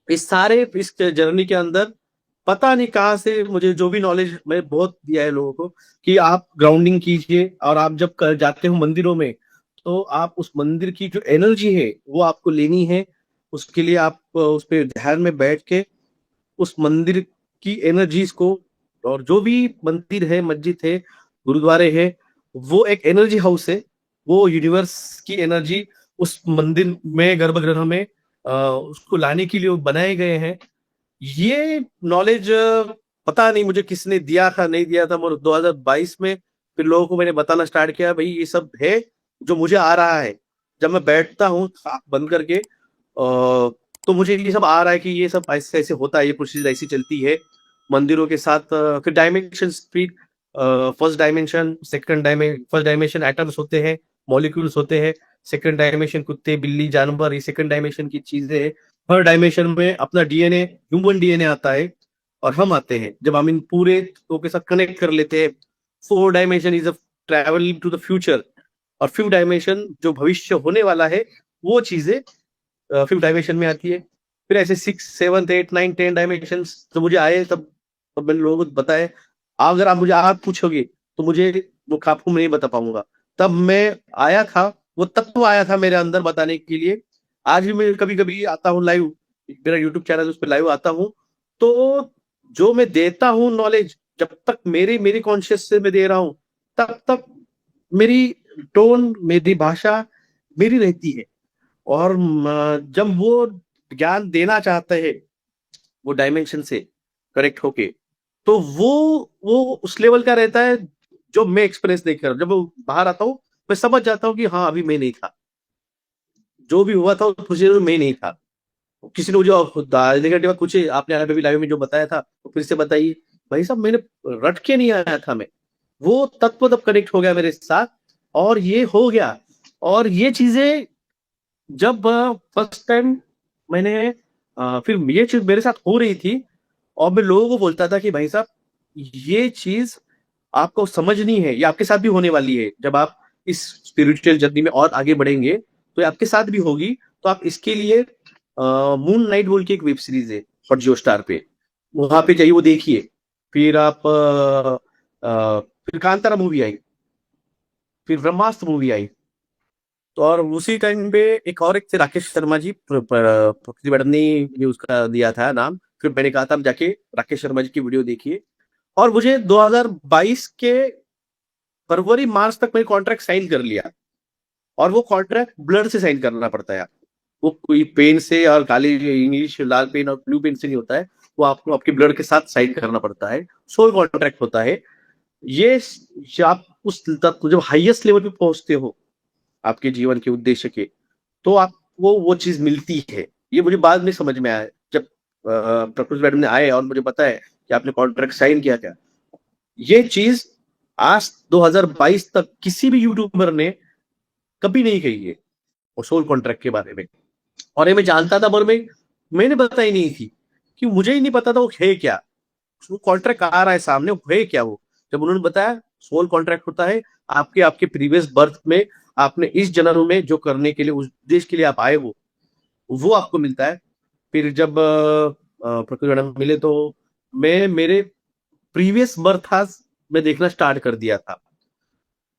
इस जर्नी के अंदर पता नहीं कहाँ से मुझे जो भी नॉलेज मैं बहुत दिया है लोगों को कि आप ग्राउंडिंग कीजिए, और आप जब जाते हो मंदिरों में तो आप उस मंदिर की जो एनर्जी है वो आपको लेनी है। उसके लिए आप उस पे ध्यान में बैठ के उस मंदिर की एनर्जीज को, और जो भी मंदिर है, मस्जिद है, गुरुद्वारे है, वो एक एनर्जी हाउस है, वो यूनिवर्स की एनर्जी उस मंदिर में, गर्भगृह में उसको लाने के लिए वो बनाए गए हैं। ये नॉलेज पता नहीं मुझे किसने दिया था नहीं दिया था, मगर 2022 में फिर लोगों को मैंने बताना स्टार्ट किया, भाई ये सब है जो मुझे आ रहा है। जब मैं बैठता हूँ आँख बंद करके तो मुझे ये सब आ रहा है कि ये सब ऐसे ऐसे होता है, ये प्रोसीजर ऐसी चलती है मंदिरों के साथ। फिर dimension speed, first dimension, first dimension atoms होते हैं, मॉलिक्यूल्स होते हैं। सेकंड डायमेंशन कुत्ते बिल्ली जानवर, ये सेकंड डायमेंशन की चीजें हैं। हर डायमेंशन में अपना डीएनए, ह्यूमन डीएनए आता है और हम आते हैं जब हम इन पूरे तो के साथ कनेक्ट कर लेते हैं। Four dimension is a travel to the future, और फिफ्थ डायमेंशन जो भविष्य होने वाला है वो चीजें फिफ्थ डायमेंशन में आती है। फिर ऐसे 6, 7, 8, 9, 10 डायमेंशन जो मुझे आए, तब मैंने लोगों को बताए। अगर आप मुझे आप पूछोगे तो मुझे वो आपको मैं नहीं बता पाऊंगा। तब मैं आया था, वो तत्व आया था मेरे अंदर बताने के लिए। आज भी मैं कभी कभी आता हूँ लाइव, मेरा यूट्यूब चैनल उस पर लाइव आता हूँ, तो जो मैं देता हूँ नॉलेज, जब तक मेरी मेरी कॉन्शियस से मैं दे रहा हूँ तब तक मेरी टोन, मेरी भाषा मेरी रहती है। और जब वो ज्ञान देना चाहते हैं वो डायमेंशन से करेक्ट होके, तो वो उस लेवल का रहता है जो मैं एक्सपीरियंस नहीं कर रहा। जब वो बाहर आता हूँ मैं समझ जाता हूँ कि हाँ अभी मैं नहीं था, जो भी हुआ था उस मैं नहीं था। किसी ने मुझे नेगेटिव कुछ आपने अभी लाइव में जो बताया था तो फिर से बताइए। भाई साहब मैंने रट के नहीं आया था, मैं वो तत्व तब कनेक्ट हो गया मेरे साथ और ये हो गया। और ये चीजें जब फर्स्ट टाइम मैंने फिर ये चीज मेरे साथ हो रही थी और मैं लोगों को बोलता था कि भाई साहब ये चीज आपको समझनी है, ये आपके साथ भी होने वाली है। जब आप इस स्पिरिचुअल जर्नी में और आगे बढ़ेंगे तो ये आपके साथ भी होगी। तो आप इसके लिए मून नाइट बोल के एक वेब सीरीज है हॉट जियो स्टार पे, वहां पे जाइए वो देखिए। फिर आप फिर कांतारा मूवी आई, फिर ब्रह्मास्त्र मूवी आई। तो और उसी टाइम पे एक थे राकेश शर्मा जी, प्रकृति मैडम ने ये उसका दिया था नाम। फिर मैंने कहा था आप जाके राकेश शर्मा जी की वीडियो देखिए। और मुझे 2022 के फरवरी मार्च तक मैंने कॉन्ट्रैक्ट साइन कर लिया। और वो कॉन्ट्रैक्ट ब्लड से साइन करना पड़ता है, वो कोई पेन से और काली इंग्लिश लाल पेन और ब्लू पेन से नहीं होता है, वो आपको आपके ब्लड के साथ साइन करना पड़ता है। सोल कॉन्ट्रैक्ट होता है ये। आप उस जब हाईएस्ट लेवल पे पहुंचते हो आपके जीवन के उद्देश्य के, तो आपको वो चीज मिलती है। ये मुझे बाद में समझ में आया जब प्रकृति मैडम ने आए और मुझे बताया कि आपने कॉन्ट्रैक्ट साइन किया क्या। ये चीज आज 2022 तक किसी भी यूट्यूबर ने कभी नहीं कही है और सोल कॉन्ट्रैक्ट के बारे में। और ये मैं जानता था, पर मैंने बताई नहीं थी कि मुझे ही नहीं पता था वो है क्या। वो कॉन्ट्रैक्ट आ रहा है सामने, वो है क्या वो। जब उन्होंने बताया सोल कॉन्ट्रैक्ट होता है आपके आपके प्रीवियस बर्थ में आपने इस जन्म में जो करने के लिए, उस देश के लिए आप आए हो, वो आपको मिलता है। फिर जब प्रकृति मैडम मिले तो मैं मेरे प्रीवियस बर्थ में देखना स्टार्ट कर दिया था।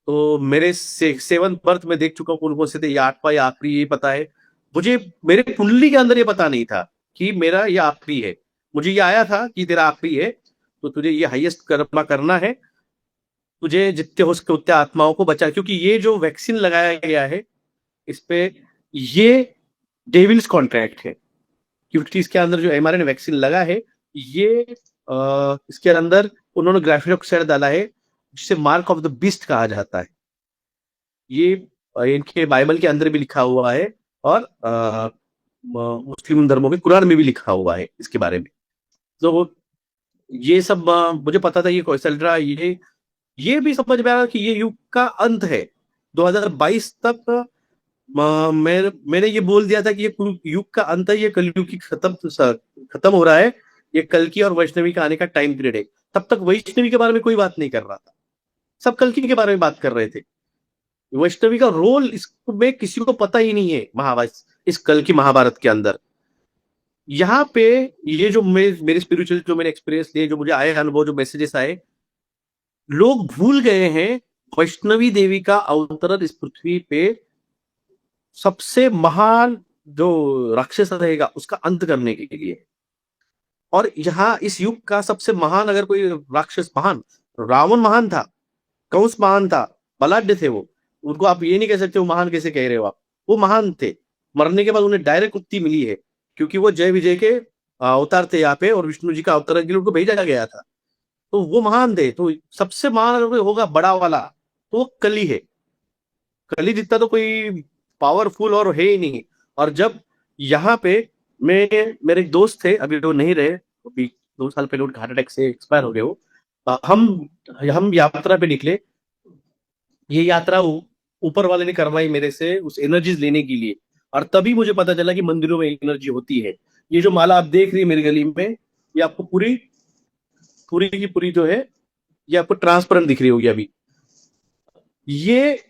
तो मेरे सेवन बर्थ में देख चुका हूँ कौन कौन से थे, ये आठवां या आखिरी ये पता है मुझे। मेरे कुंडली के अंदर ये पता नहीं था कि मेरा ये आखिरी है। मुझे ये आया था कि तेरा आखिरी है तो तुझे ये हाईएस्ट कर्मा करना है, तुझे जितने हो सके उतने आत्माओं को बचा। क्योंकि ये जो वैक्सीन लगाया गया है इस पे ये डेविल्स कॉन्ट्रैक्ट है, क्योंकि इसके अंदर जो mRNA वैक्सीन लगा है ये इसके अंदर उन्होंने ग्राफीन ऑक्साइड डाला है जिसे मार्क ऑफ द बीस्ट कहा जाता है। ये इनके बाइबल के अंदर भी लिखा हुआ है और मुस्लिम धर्मों के कुरान में भी लिखा हुआ है इसके बारे में। तो ये सब मुझे पता था ये कोई चल रहा है, ये भी समझ में आया कि ये युग का अंत है। 2022 तक मैंने ये बोल दिया था कि ये युग का अंत है, ये कलयुग की खत्म हो रहा है, ये कल्कि और वैष्णवी का आने का टाइम पीरियड है। तब तक वैष्णवी के बारे में कोई बात नहीं कर रहा था, सब कल्कि के बारे में बात कर रहे थे। वैष्णवी का रोल इसमें किसी को पता ही नहीं है महाभारत, इस कल्कि महाभारत के अंदर। यहाँ पे ये जो मेरे स्पिरिचुअल जो मैंने एक्सपीरियंस लिए, जो मुझे आए अनुभव, जो मैसेजेस आए, लोग भूल गए हैं वैष्णवी देवी का अवतरण इस पृथ्वी पे सबसे महान जो राक्षस रहेगा उसका अंत करने के लिए। और यहाँ इस युग का सबसे महान अगर कोई राक्षस, महान रावण महान था, कंस महान था, बलाढ्य थे वो, उनको आप ये नहीं कह सकते वो महान कैसे कह रहे हो आप, वो महान थे। मरने के बाद उन्हें डायरेक्ट मुक्ति मिली है क्योंकि वो जय विजय के अवतार थे यहाँ पे और विष्णु जी का अवतरण के लिए उनको भेजा गया था, तो वो महान थे। तो सबसे महान अगर कोई होगा बड़ा वाला तो वो कली है। कली जितना तो कोई पावरफुल और है ही नहीं। और जब यहाँ पे मेरे एक दोस्त थे, अभी वो नहीं रहे, अभी 2 साल पहले उनका हार्ट अटैक से एक्सपायर हो गए वो। हम यात्रा पे निकले, ये यात्रा ऊपर वाले ने करवाई मेरे से उस एनर्जीज लेने के लिए। और तभी मुझे पता चला कि मंदिरों में एनर्जी होती है। ये जो माला आप देख रही है मेरी गली में, ये आपको पूरी पूरी की पूरी जो है ये आपको ट्रांसपेरेंट दिख रही होगी अभी। ये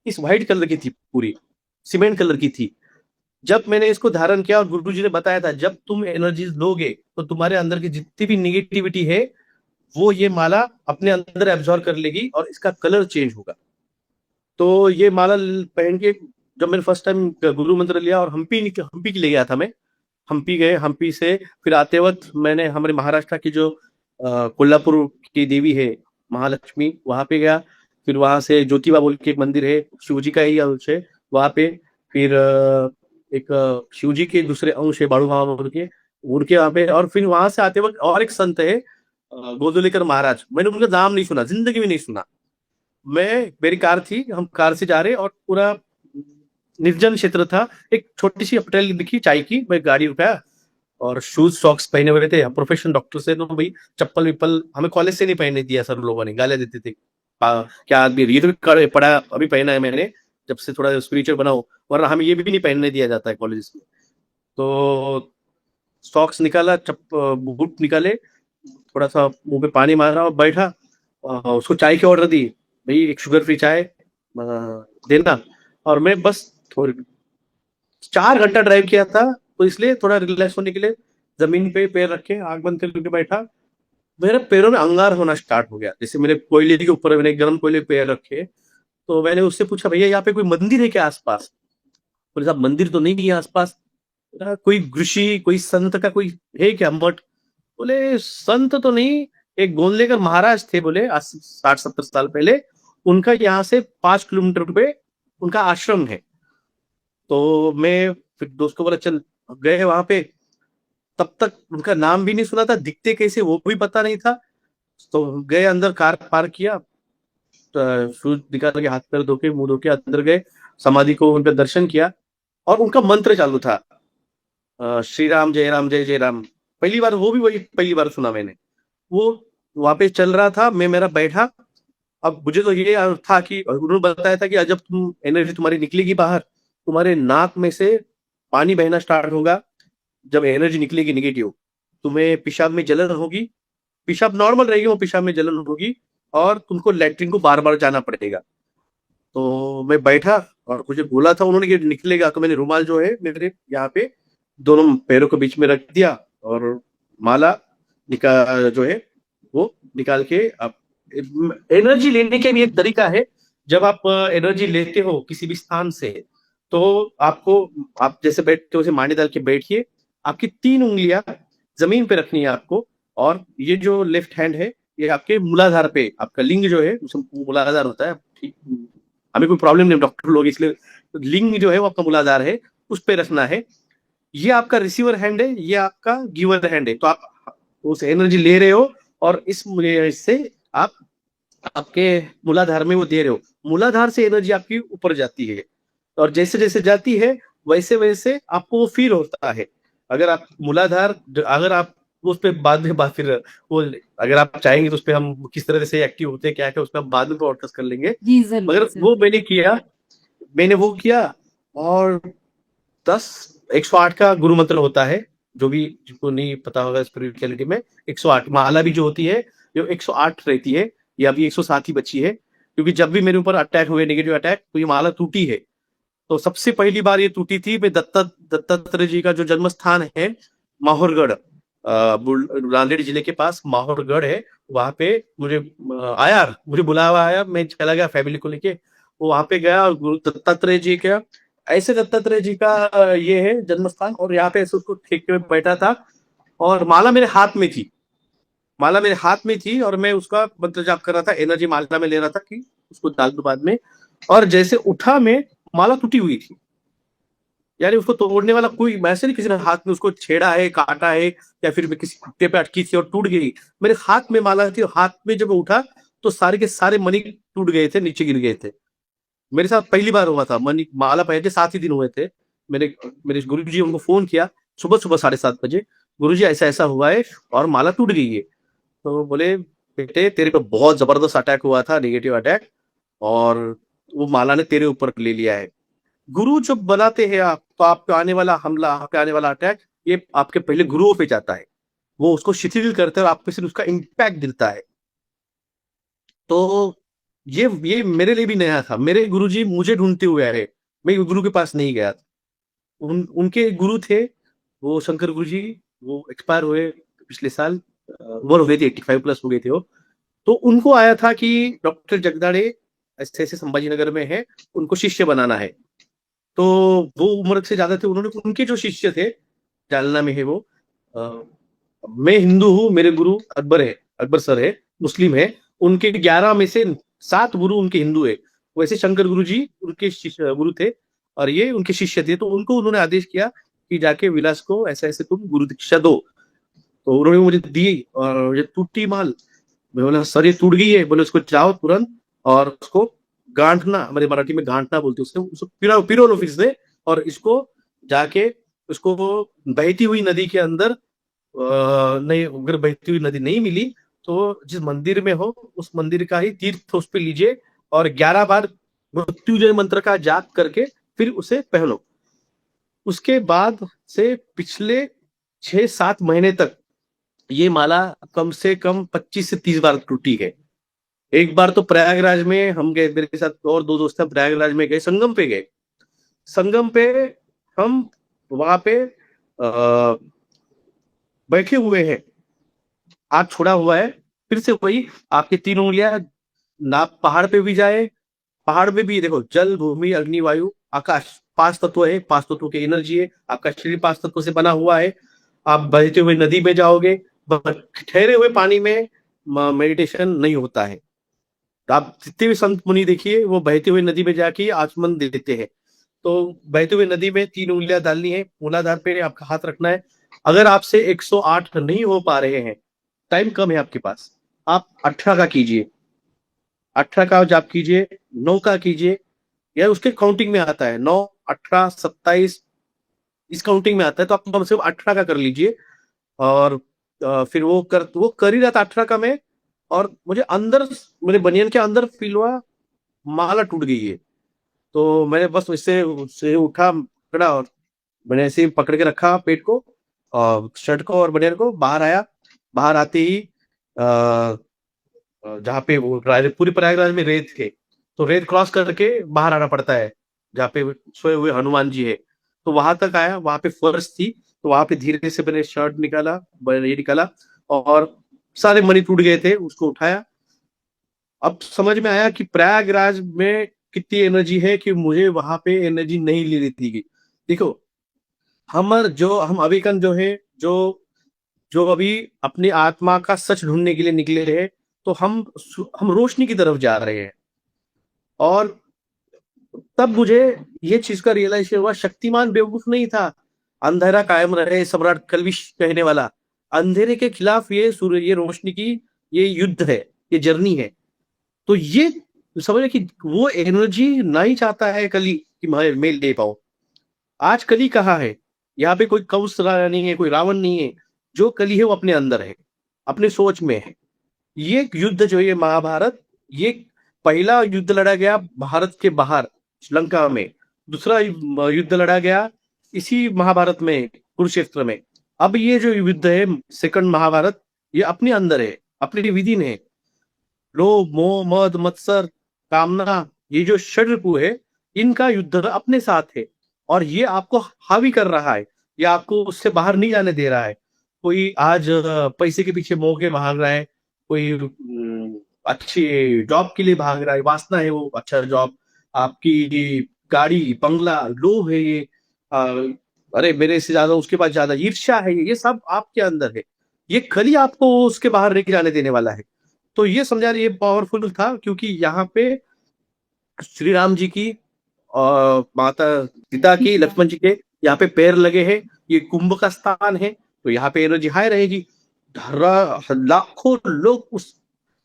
इस व्हाइट कलर की थी, पूरी सीमेंट कलर की थी। जब मैंने इसको धारण किया और गुरु जी ने बताया था जब तुम एनर्जीज लोगे तो तुम्हारे अंदर की जितनी भी निगेटिविटी है वो ये माला अपने अंदर एब्जॉर्ब कर लेगी और इसका कलर चेंज होगा। तो ये माला पहन के जब मैंने फर्स्ट टाइम गुरु मंत्र लिया और हम्पी की ले गया था मैं, हम्पी गए, हम्पी से फिर आते वक्त मैंने हमारे महाराष्ट्र की जो कोल्हापुर की देवी है महालक्ष्मी, वहां पे गया। फिर वहां से ज्योतिबा बोल के एक मंदिर है, शिव जी का ही अंश है वहां पे। फिर एक शिव जी के दूसरे अंश है बाड़ू बाबा बोल के, उनके वहां पे। और फिर वहां से आते वक्त और एक संत है गोदुलेकर महाराज, मैंने उनका नाम नहीं सुना, जिंदगी में नहीं सुना। मेरी कार थी, हम कार से जा रहे और पूरा निर्जन क्षेत्र था, एक छोटी सी होटल दिखी चाय की, मैं गाड़ी रुकाया और शूज सॉक्स पहने हुए थे। हम प्रोफेशनल डॉक्टर से, तो भाई चप्पल विप्पल हमें कॉलेज से नहीं पहनने दिया सर, लोगों ने गालियां देते थे। क्या आदमी, ये तो पड़ा अभी पहना है मैंने जब से थोड़ा स्पिरिचुअल बनाओ, वरना हमें ये भी नहीं पहनने दिया जाता है कॉलेज में। तो सॉक्स निकाला, बूट निकाले, थोड़ा सा मुंह पे पानी मारा और बैठा। उसको चाय की ऑर्डर दी, भाई एक शुगर फ्री चाय देना। और मैं बस थोड़ी 4 घंटा ड्राइव किया था, तो इसलिए थोड़ा रिलैक्स होने के लिए जमीन पे पैर रखे, आंख बंद करके बैठा। मेरे पैरों में अंगार होना स्टार्ट हो गया, जैसे मेरे कोयले के ऊपर मैंने गर्म कोयले पैर रखे। तो मैंने उससे पूछा, भैया यहाँ पे कोई मंदिर है क्या आसपास? बोले साहब मंदिर तो नहीं है आसपास। कोई ऋषि, कोई संत का कोई है क्या मठ? बोले संत तो नहीं, एक गोंदलेकर महाराज थे, बोले आज 60-70 साल पहले, उनका यहाँ से 5 किलोमीटर पे उनका आश्रम है। तो मैं फिर दोस्त को बोला चल, गए वहां पे। तब तक उनका नाम भी नहीं सुना था, दिखते कैसे वो भी पता नहीं था। तो गए अंदर, कार पार्क किया, शूज निकाल के हाथ पैर धो के मुंह धो के अंदर गए, समाधि को उनका दर्शन किया और उनका मंत्र चालू था, श्री राम जय राम जय जय राम। पहली बार, वो भी वही पहली बार सुना मैंने, वो वहां पे चल रहा था। मैं मेरा बैठा। अब मुझे तो ये था कि उन्होंने बताया था कि जब तुम एनर्जी तुम्हारी निकलेगी बाहर, तुम्हारे नाक में से पानी बहना स्टार्ट होगा। जब एनर्जी निकलेगी निगेटिव, तुम्हें पेशाब में जलन होगी, पेशाब नॉर्मल रहेगी, वो पेशाब में जलन होगी और तुमको लैट्रिन को बार बार जाना पड़ेगा। तो मैं बैठा और मुझे बोला था उन्होंने कि निकलेगा, तो मैंने रुमाल जो है मेरे यहाँ पे दोनों पैरों के बीच में रख दिया और माला जो है वो निकाल के। आप एनर्जी लेने के भी एक तरीका है, जब आप एनर्जी लेते हो किसी भी स्थान से, तो आप जैसे बैठते हो, उसे मांडी डाल के बैठिए, आपकी 3 उंगलियां जमीन पे रखनी है आपको, और ये जो लेफ्ट हैंड है ये आपके मूलाधार पे, आपका लिंग जो है मूलाधार होता है। ठीक, हमें कोई प्रॉब्लम नहीं, डॉक्टर लोग इसलिए लिंग जो है वो आपका मूलाधार है, उस पे रखना है। ये आपका रिसीवर हैंड है, ये आपका गिवर हैंड है। तो आप उस एनर्जी ले रहे हो और इससे आप आपके मूलाधार में वो दे रहे हो। मूलाधार से एनर्जी आपकी ऊपर जाती है और जैसे जैसे जाती है वैसे वैसे आपको वो फील होता है। अगर आप मूलाधार, अगर आप उस पे बाद में बात, फिर वो अगर आप चाहेंगे तो उस पे हम किस तरह से एक्टिव होते हैं क्या क्या, उस पर हम बाद में पॉडकास्ट कर लेंगे। जी जरूर मगर जरूर। वो मैंने किया, मैंने वो किया। और 108 का गुरु मंत्र होता है, जो भी जिनको नहीं पता होगा स्पिरिचुअलिटी में, 108 माला भी जो होती है जो 108 रहती है, ये अभी 107 ही बची है। क्योंकि जब भी मेरे ऊपर अटैक हुए, नेगेटिव अटैक, तो ये माला टूटी है। तो सबसे पहली बार ये टूटी थी, मैं दत्तात्रेय जी का जो जन्म स्थान है माहौरगढ़, नांदेड़ जिले के पास माहौरगढ़ है, वहां पे मुझे मुझे बुलावा आया, मैं चला गया फैमिली को लेके। वो वहां पे गया और दत्तात्रेय जी का, ऐसे दत्तात्रेय जी का ये है जन्म स्थान, और यहाँ पे ऐसे उसको ठेके में बैठा था और माला मेरे हाथ में थी। माला मेरे हाथ में थी और मैं उसका मंत्र जाप कर रहा था, एनर्जी माला में ले रहा था कि उसको डाल दो बाद में। और जैसे उठा मैं, माला टूटी हुई थी। यानी उसको तोड़ने वाला कोई, वैसे नहीं किसी ने हाथ में उसको छेड़ा है, काटा है, या फिर किसी कुत्ते पे अटकी थी और टूट गई। मेरे हाथ में माला थी और हाथ में जब उठा तो सारे के सारे मणि टूट गए थे, नीचे गिर गए थे। मेरे साथ पहली बार हुआ था। मणि माला पहले थे, 7 ही दिन हुए थे। मेरे मेरे गुरु जी, उनको फोन किया सुबह सुबह 7:30 बजे, गुरु जी ऐसा ऐसा हुआ है और माला टूट गई है। तो बोले बेटे तेरे पे बहुत जबरदस्त अटैक हुआ था, नेगेटिव अटैक, और वो माला ने तेरे ऊपर ले लिया है। गुरु जब बनाते हैं आप, तो आप पे आने वाला हमला, आप पे आने वाला अटैक, ये आपके पहले गुरुओं पे जाता है। वो उसको शिथिल करते हैं और आप पे सिर्फ उसका इम्पैक्ट दिखता है। तो ये मेरे लिए भी नया था। मेरे गुरुजी मुझे ढूंढते हुए आए, मैं गुरु के पास नहीं गया था। उनके गुरु थे वो शंकर गुरु जी, वो एक्सपायर हुए पिछले साल। उम्र हो गई थी, 85+ हो गए थे वो। तो उनको आया था कि डॉक्टर जगदाड़े ऐसे ऐसे संभाजी नगर में है, उनको शिष्य बनाना है। तो वो उम्र से ज्यादा थे, उन्होंने, उनके जो शिष्य थे, जालना में है वो। अ, मैं हिंदू हूँ, मेरे गुरु अकबर है, अकबर सर है, मुस्लिम है। उनके 11 में से 7 गुरु उनके हिंदू है। वैसे शंकर गुरु जी उनके शिष्य गुरु थे और ये उनके शिष्य थे। तो उनको उन्होंने आदेश किया कि जाके विलास को ऐसे ऐसे तुम गुरु दीक्षा दो। तो उन्होंने मुझे दी और ये टूटी माल। मैं बोला सर ये टूट गई है। बोले उसको जाओ तुरंत और उसको गांठना, हमारे मराठी में गांठना बोलते हैं, उसको पिरो पिरो लो फिर से। और इसको जाके उसको बहती हुई नदी के अंदर, नहीं, अगर बहती हुई नदी नहीं मिली तो जिस मंदिर में हो उस मंदिर का ही तीर्थ उस पे लीजिए और 11 बार मृत्युंजय मंत्र का जाप करके फिर उसे पहनो। उसके बाद से पिछले 6-7 महीने तक ये माला कम से कम 25 से 30 बार टूटी है। एक बार तो प्रयागराज में हम गए, मेरे साथ और 2 दोस्त हैं, प्रयागराज में गए, संगम पे गए। संगम पे हम वहां पे बैठे हुए हैं, हाथ छोड़ा हुआ है, फिर से वही आपकी 3 उंगलियां, ना पहाड़ पे भी जाए, पहाड़ में भी देखो, जल भूमि अग्नि वायु आकाश, 5 तत्व है, 5 तत्वों की एनर्जी है, आपका शरीर 5 तत्वों से बना हुआ है। आप बहते हुए नदी में जाओगे, ठहरे हुए पानी में मेडिटेशन नहीं होता है। तो आप जितने भी संत मुनि देखिए, वो बहती हुई नदी में जाके आचमन दे देते हैं। तो बहती हुई नदी में 3 उंगलियां डालनी है, मूलाधार पे आपका हाथ रखना है। अगर आपसे 108 नहीं हो पा रहे हैं, टाइम कम है आपके पास, आप 18 का कीजिए, 18 का जाप कीजिए, 9 का कीजिए, या उसके काउंटिंग में आता है 9, 18, 27, इस काउंटिंग में आता है। तो आप कम से कम 18 का कर लीजिए। और फिर वो कर ही रहा था 18 का मैं, और मुझे अंदर, मेरे बनियान के अंदर फील हुआ माला टूट गई है। तो मैंने बस उससे उससे उठा, पकड़ा, और मैंने ऐसे ही पकड़ के रखा पेट को और शर्ट को और बनियान को, बाहर आया। बाहर आते ही जहाँ पे वो पूरी प्रयागराज में रेत थे, तो रेत क्रॉस करके बाहर आना पड़ता है, जहाँ पे सोए हुए हनुमान जी है। तो वहां तक आया, वहां पे फर्श थी। तो वहां पे धीरे से मैंने शर्ट निकाला, ये निकाला, और सारे मणि टूट गए थे, उसको उठाया। अब समझ में आया कि प्रयागराज में कितनी एनर्जी है, कि मुझे वहां पे एनर्जी नहीं ले रही थी। देखो, हम अभिकन जो है, जो जो अभी अपनी आत्मा का सच ढूंढने के लिए निकले हैं, तो हम रोशनी की तरफ जा रहे हैं। और तब मुझे ये चीज का रियलाइजेशन हुआ, शक्तिमान बेवकूफ नहीं था, अंधेरा कायम रहे सम्राट कल्विश कहने वाला। अंधेरे के खिलाफ ये सूर्य, ये रोशनी की ये युद्ध है, ये जर्नी है। तो ये समझ कि वो एनर्जी नहीं चाहता है कली कि मैं ले पाऊं। आज कली कहाँ है? यहाँ पे कोई कंस नहीं है, कोई रावण नहीं है। जो कली है वो अपने अंदर है, अपने सोच में है। ये युद्ध जो ये महाभारत, ये पहला युद्ध लड़ा गया भारत के बाहर श्रीलंका में, दूसरा युद्ध लड़ा गया इसी महाभारत में कुरुक्षेत्र में। अब ये जो युद्ध है सेकंड महाभारत, ये अपने अंदर है, अपने विदिन है। लोभ मोह मद मत्सर कामना, ये जो षड्रिपु है, इनका युद्ध अपने साथ है। और ये आपको हावी कर रहा है, ये आपको उससे बाहर नहीं जाने दे रहा है। कोई आज पैसे के पीछे मोह के भाग रहा है, कोई अच्छी जॉब के लिए भाग रहा है, वासना है वो अच्छा जॉब, आपकी गाड़ी बंगला, लोभ है ये, अ, अरे मेरे से ज्यादा उसके पास ज्यादा, ईर्ष्या है, ये सब आपके अंदर है। ये कली आपको उसके बाहर लेके जाने देने वाला है। तो ये समझा, ये पावरफुल था क्योंकि यहाँ पे श्री राम जी की और माता सीता की, लक्ष्मण जी के यहाँ पे पैर लगे हैं। ये कुंभ का स्थान है, तो यहाँ पे एनर्जी हाई रहेगी। लाखों लोग उस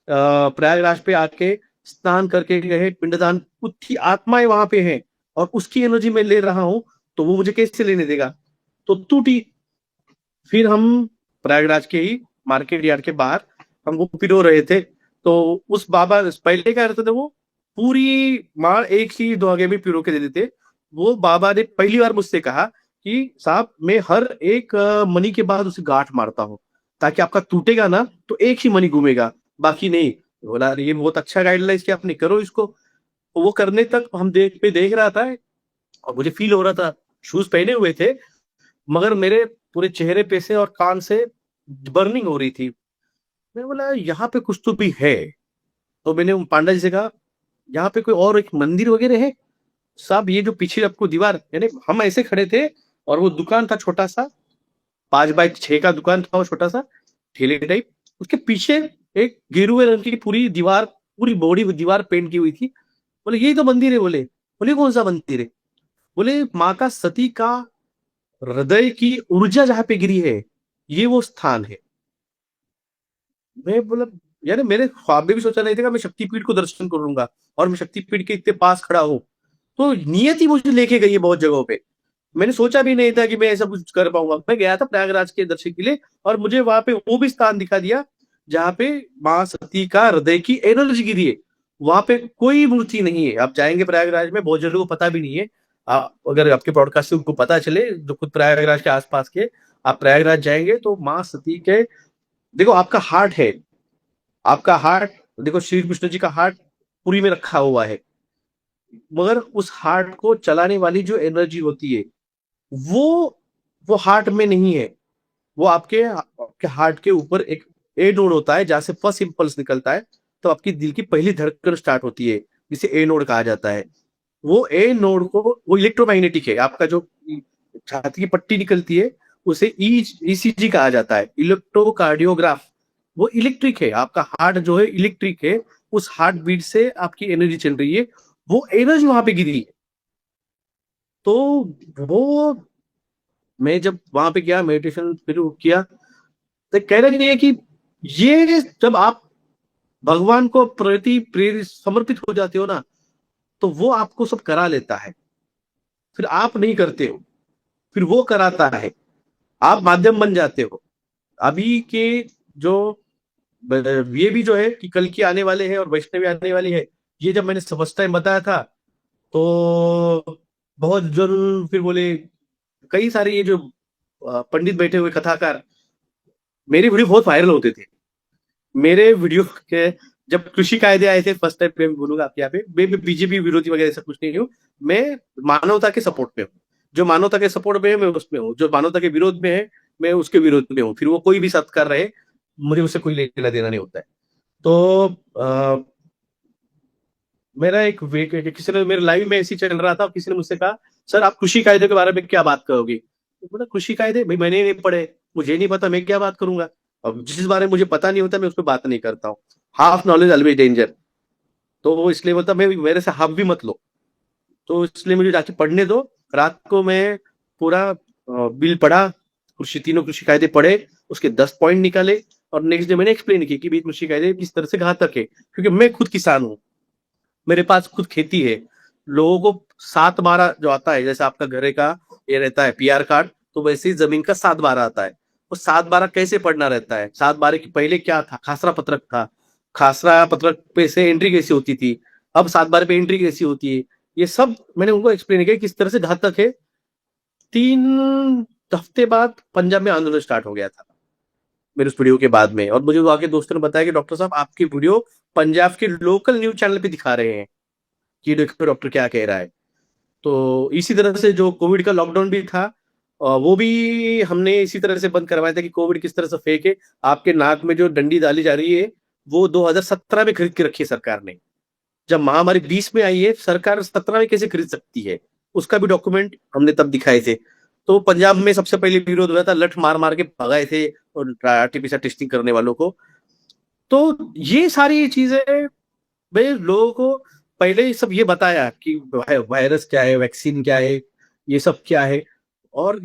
प्रयागराज पे आके स्नान करके गए, पिंडदान, उतनी आत्माएं वहां पे हैं, और उसकी एनर्जी मैं ले रहा हूं, तो वो मुझे कैसे लेने देगा? तो टूटी। फिर हम प्रयागराज के ही मार्केट यार्ड के बाहर हम वो पिरो रहे थे। तो उस बाबा पहले क्या करते थे, वो पूरी मार एक ही धागे में पिरो के दे देते। वो बाबा ने पहली बार मुझसे कहा कि साहब मैं हर एक मनी के बाद उसे गांठ मारता हूँ, ताकि आपका टूटेगा ना तो एक ही मनी घूमेगा, बाकी नहीं। बोला ये बहुत अच्छा गाइडलाइंस किया आपने, करो इसको। तो वो करने तक हम देख रहा था, और मुझे फील हो रहा था। शूज पहने हुए थे, मगर मेरे पूरे चेहरे पे से और कान से बर्निंग हो रही थी। मैं बोला यहाँ पे कुछ तो भी है। तो मैंने पांडा जी से कहा, यहाँ पे कोई और एक मंदिर वगैरह है? साहब ये जो पीछे आपको दीवार, यानी हम ऐसे खड़े थे, और वो दुकान था छोटा सा, 5x6 का दुकान था वो, छोटा सा ठेले टाइप। उसके पीछे एक गेरुए रंग की पूरी दीवार, पूरी बॉडी दीवार पेंट की हुई थी। बोले यही तो मंदिर है। बोले कौन सा मंदिर है? बोले माँ का सती का हृदय की ऊर्जा जहां पे गिरी है, ये वो स्थान है। मैं बोला यार, मेरे ख्वाब में भी सोचा नहीं था कि मैं शक्तिपीठ को दर्शन करूंगा, और मैं शक्तिपीठ के इतने पास खड़ा हूं। तो नियत ही मुझे लेके गई है बहुत जगहों पे। मैंने सोचा भी नहीं था कि मैं ऐसा कुछ कर पाऊंगा। मैं गया था प्रयागराज के दर्शन के लिए, और मुझे वहां पे वो भी स्थान दिखा दिया जहाँ पे माँ सती का हृदय की एनर्जी गिरी है। वहां पे कोई मूर्ति नहीं है। आप जाएंगे प्रयागराज में, बहुत जनों को पता भी नहीं है। अगर आपके ब्रॉडकास्ट से उनको पता चले, जो खुद प्रयागराज के आसपास के, आप प्रयागराज जाएंगे तो माँ सती के, देखो आपका हार्ट है, आपका हार्ट, देखो श्री कृष्ण जी का हार्ट पुरी में रखा हुआ है, मगर उस हार्ट को चलाने वाली जो एनर्जी होती है, वो वो हार्ट में नहीं है। वो आपके हार्ट के ऊपर एक ए नोड होता है, जहां से फर्स्ट इंपल्स निकलता है, तो आपकी दिल की पहली धड़कन स्टार्ट होती है, जिसे ए नोड कहा जाता है। वो ए नोड को, वो इलेक्ट्रोमैग्नेटिक है। आपका जो छाती की पट्टी निकलती है, उसे ईसीजी कहा जाता है, इलेक्ट्रोकार्डियोग्राफ। वो इलेक्ट्रिक है, आपका हार्ट जो है इलेक्ट्रिक है। उस हार्ट बीट से आपकी एनर्जी चल रही है, वो एनर्जी वहां पे गिरी है। तो वो, मैं जब वहां पे गया, मेडिटेशन शुरू किया, तो कहना नहीं है कि ये जब आप भगवान को प्रति प्रेरित समर्पित हो जाते हो ना, तो वो आपको सब करा लेता है। फिर आप नहीं करते हो, फिर वो कराता है, आप माध्यम बन जाते हो। अभी के जो ये भी जो है कि कल की आने वाले हैं और वैष्णवी आने वाली है, ये जब मैंने फर्स्ट टाइम बताया था, तो बहुत जन फिर बोले, कई सारे ये जो पंडित बैठे हुए कथाकार, मेरे वीडियो बहुत वायरल होते थे। मेरे वीडियो के जब कृषि कायदे आए थे फर्स्ट टाइम पे, बोलूंगा आपके यहाँ पे, मैं बीजेपी विरोधी वगैरह ऐसा कुछ नहीं हूँ। मैं मानवता के सपोर्ट में हूँ। जो मानवता के सपोर्ट में है मैं उसमें हूँ, जो मानवता के विरोध में है मैं उसके विरोध में हूँ। फिर वो कोई भी सत्कार रहे, मुझे उससे कोई लेना देना नहीं होता है। तो मेरा एक किसी ने, मेरे लाइव में ऐसी चल रहा था, किसी ने मुझसे कहा सर आप कृषि कायदे के बारे में क्या बात करोगे? तो बोला कृषि कायदे भाई मैंने नहीं पढ़े, मुझे नहीं पता, मैं क्या बात करूंगा। अब जिस बारे में मुझे पता नहीं होता मैं उस पर बात नहीं करता हूँ। Half knowledge always danger. तो वो इसलिए बोलता मैं, मेरे से हाफ भी मत लो। तो इसलिए मुझे जाके पढ़ने दो। रात को मैं पूरा बिल पढ़ा, तीनों कृषि कायदे पढ़े, उसके 10 पॉइंट निकाले और नेक्स्ट डे मैंने एक्सप्लेन की कि भी कृषि कायदे किस तरह से घातक है, क्योंकि मैं खुद किसान हूँ, मेरे पास खुद खेती है। लोगों को 7/12 जो आता है, जैसे आपका घरे का ये रहता है पीआर कार्ड, तो वैसे ही जमीन का 7/12 आता है। वो 7/12 कैसे पढ़ना रहता है, 7/12 की पहले क्या था, खासरा पत्रक था, खासरा पत्रक पे से एंट्री कैसी होती थी, अब 7/12 पे एंट्री कैसी होती है, ये सब मैंने उनको एक्सप्लेन किया किस तरह से घातक है। 3 हफ्ते बाद पंजाब में आंदोलन स्टार्ट हो गया था मेरे उस वीडियो के बाद में, और मुझे वो आके दोस्तों ने बताया कि डॉक्टर साहब आपकी वीडियो पंजाब के लोकल न्यूज चैनल पे दिखा रहे हैं कि देखो डॉक्टर क्या कह रहा है। तो इसी तरह से जो कोविड का लॉकडाउन भी था, वो भी हमने इसी तरह से बंद करवाया था कि कोविड किस तरह से फेक है। आपके नाक में जो डंडी डाली जा रही है वो 2017 में खरीद के रखी है सरकार ने। जब महामारी 20 में आई है, सरकार 17 में कैसे खरीद सकती है, उसका भी डॉक्यूमेंट हमने तब दिखाए थे। तो पंजाब में सबसे पहले विरोध हुआ था, लठ मार मार के भगाए थे और आरटीपीसीआर टेस्टिंग करने वालों को। तो ये सारी चीजें भाई लोगों को पहले ही सब ये बताया कि वायरस क्या है, वैक्सीन क्या है, ये सब क्या है। और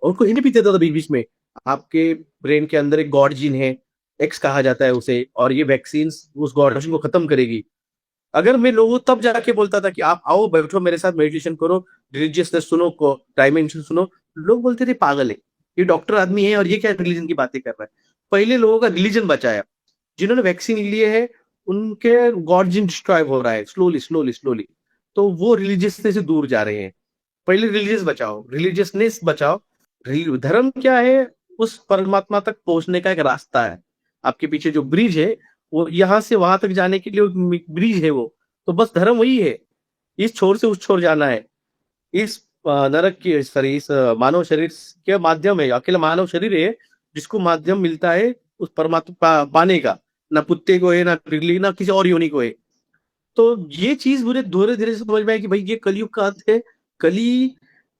कोई नहीं पीते था बीच बीच में। आपके ब्रेन के अंदर एक गॉड जीन है, एक्स कहा जाता है उसे, और ये वैक्सीन उस गॉड जीन को खत्म करेगी। अगर मैं लोगों तब जाके बोलता था कि आप आओ बैठो मेरे साथ मेडिटेशन करो, रिलीजियसनेस सुनो, डायमेंशन सुनो, लोग बोलते थे पागल है, ये डॉक्टर आदमी है और ये क्या रिलीजन की बातें कर रहा है। पहले लोगों का रिलीजन बचाया, जिन्होंने वैक्सीन लिए है उनके गॉर्जिन डिस्ट्रॉय हो रहा है स्लोली स्लोली स्लोली। तो वो रिलीजियसनेस से दूर जा रहे हैं। पहले रिलीजियस बचाओ, रिलीजियसनेस बचाओ। धर्म क्या है, उस परमात्मा तक पहुंचने का एक रास्ता है। आपके पीछे जो ब्रिज है वो यहाँ से वहां तक जाने के लिए ब्रिज है वो। तो बस धर्म वही है, इस छोर से उस छोर जाना है। इस नरक की सॉरी इस मानव शरीर के माध्यम है, अकेला मानव शरीर है जिसको माध्यम मिलता है उस परमात्मा पाने का। ना कुत्ते को है, ना बिल्ली, ना किसी और योनि को है। तो ये चीज मुझे धीरे धीरे से समझ में आया कि भाई ये कलयुग का अंत है, कली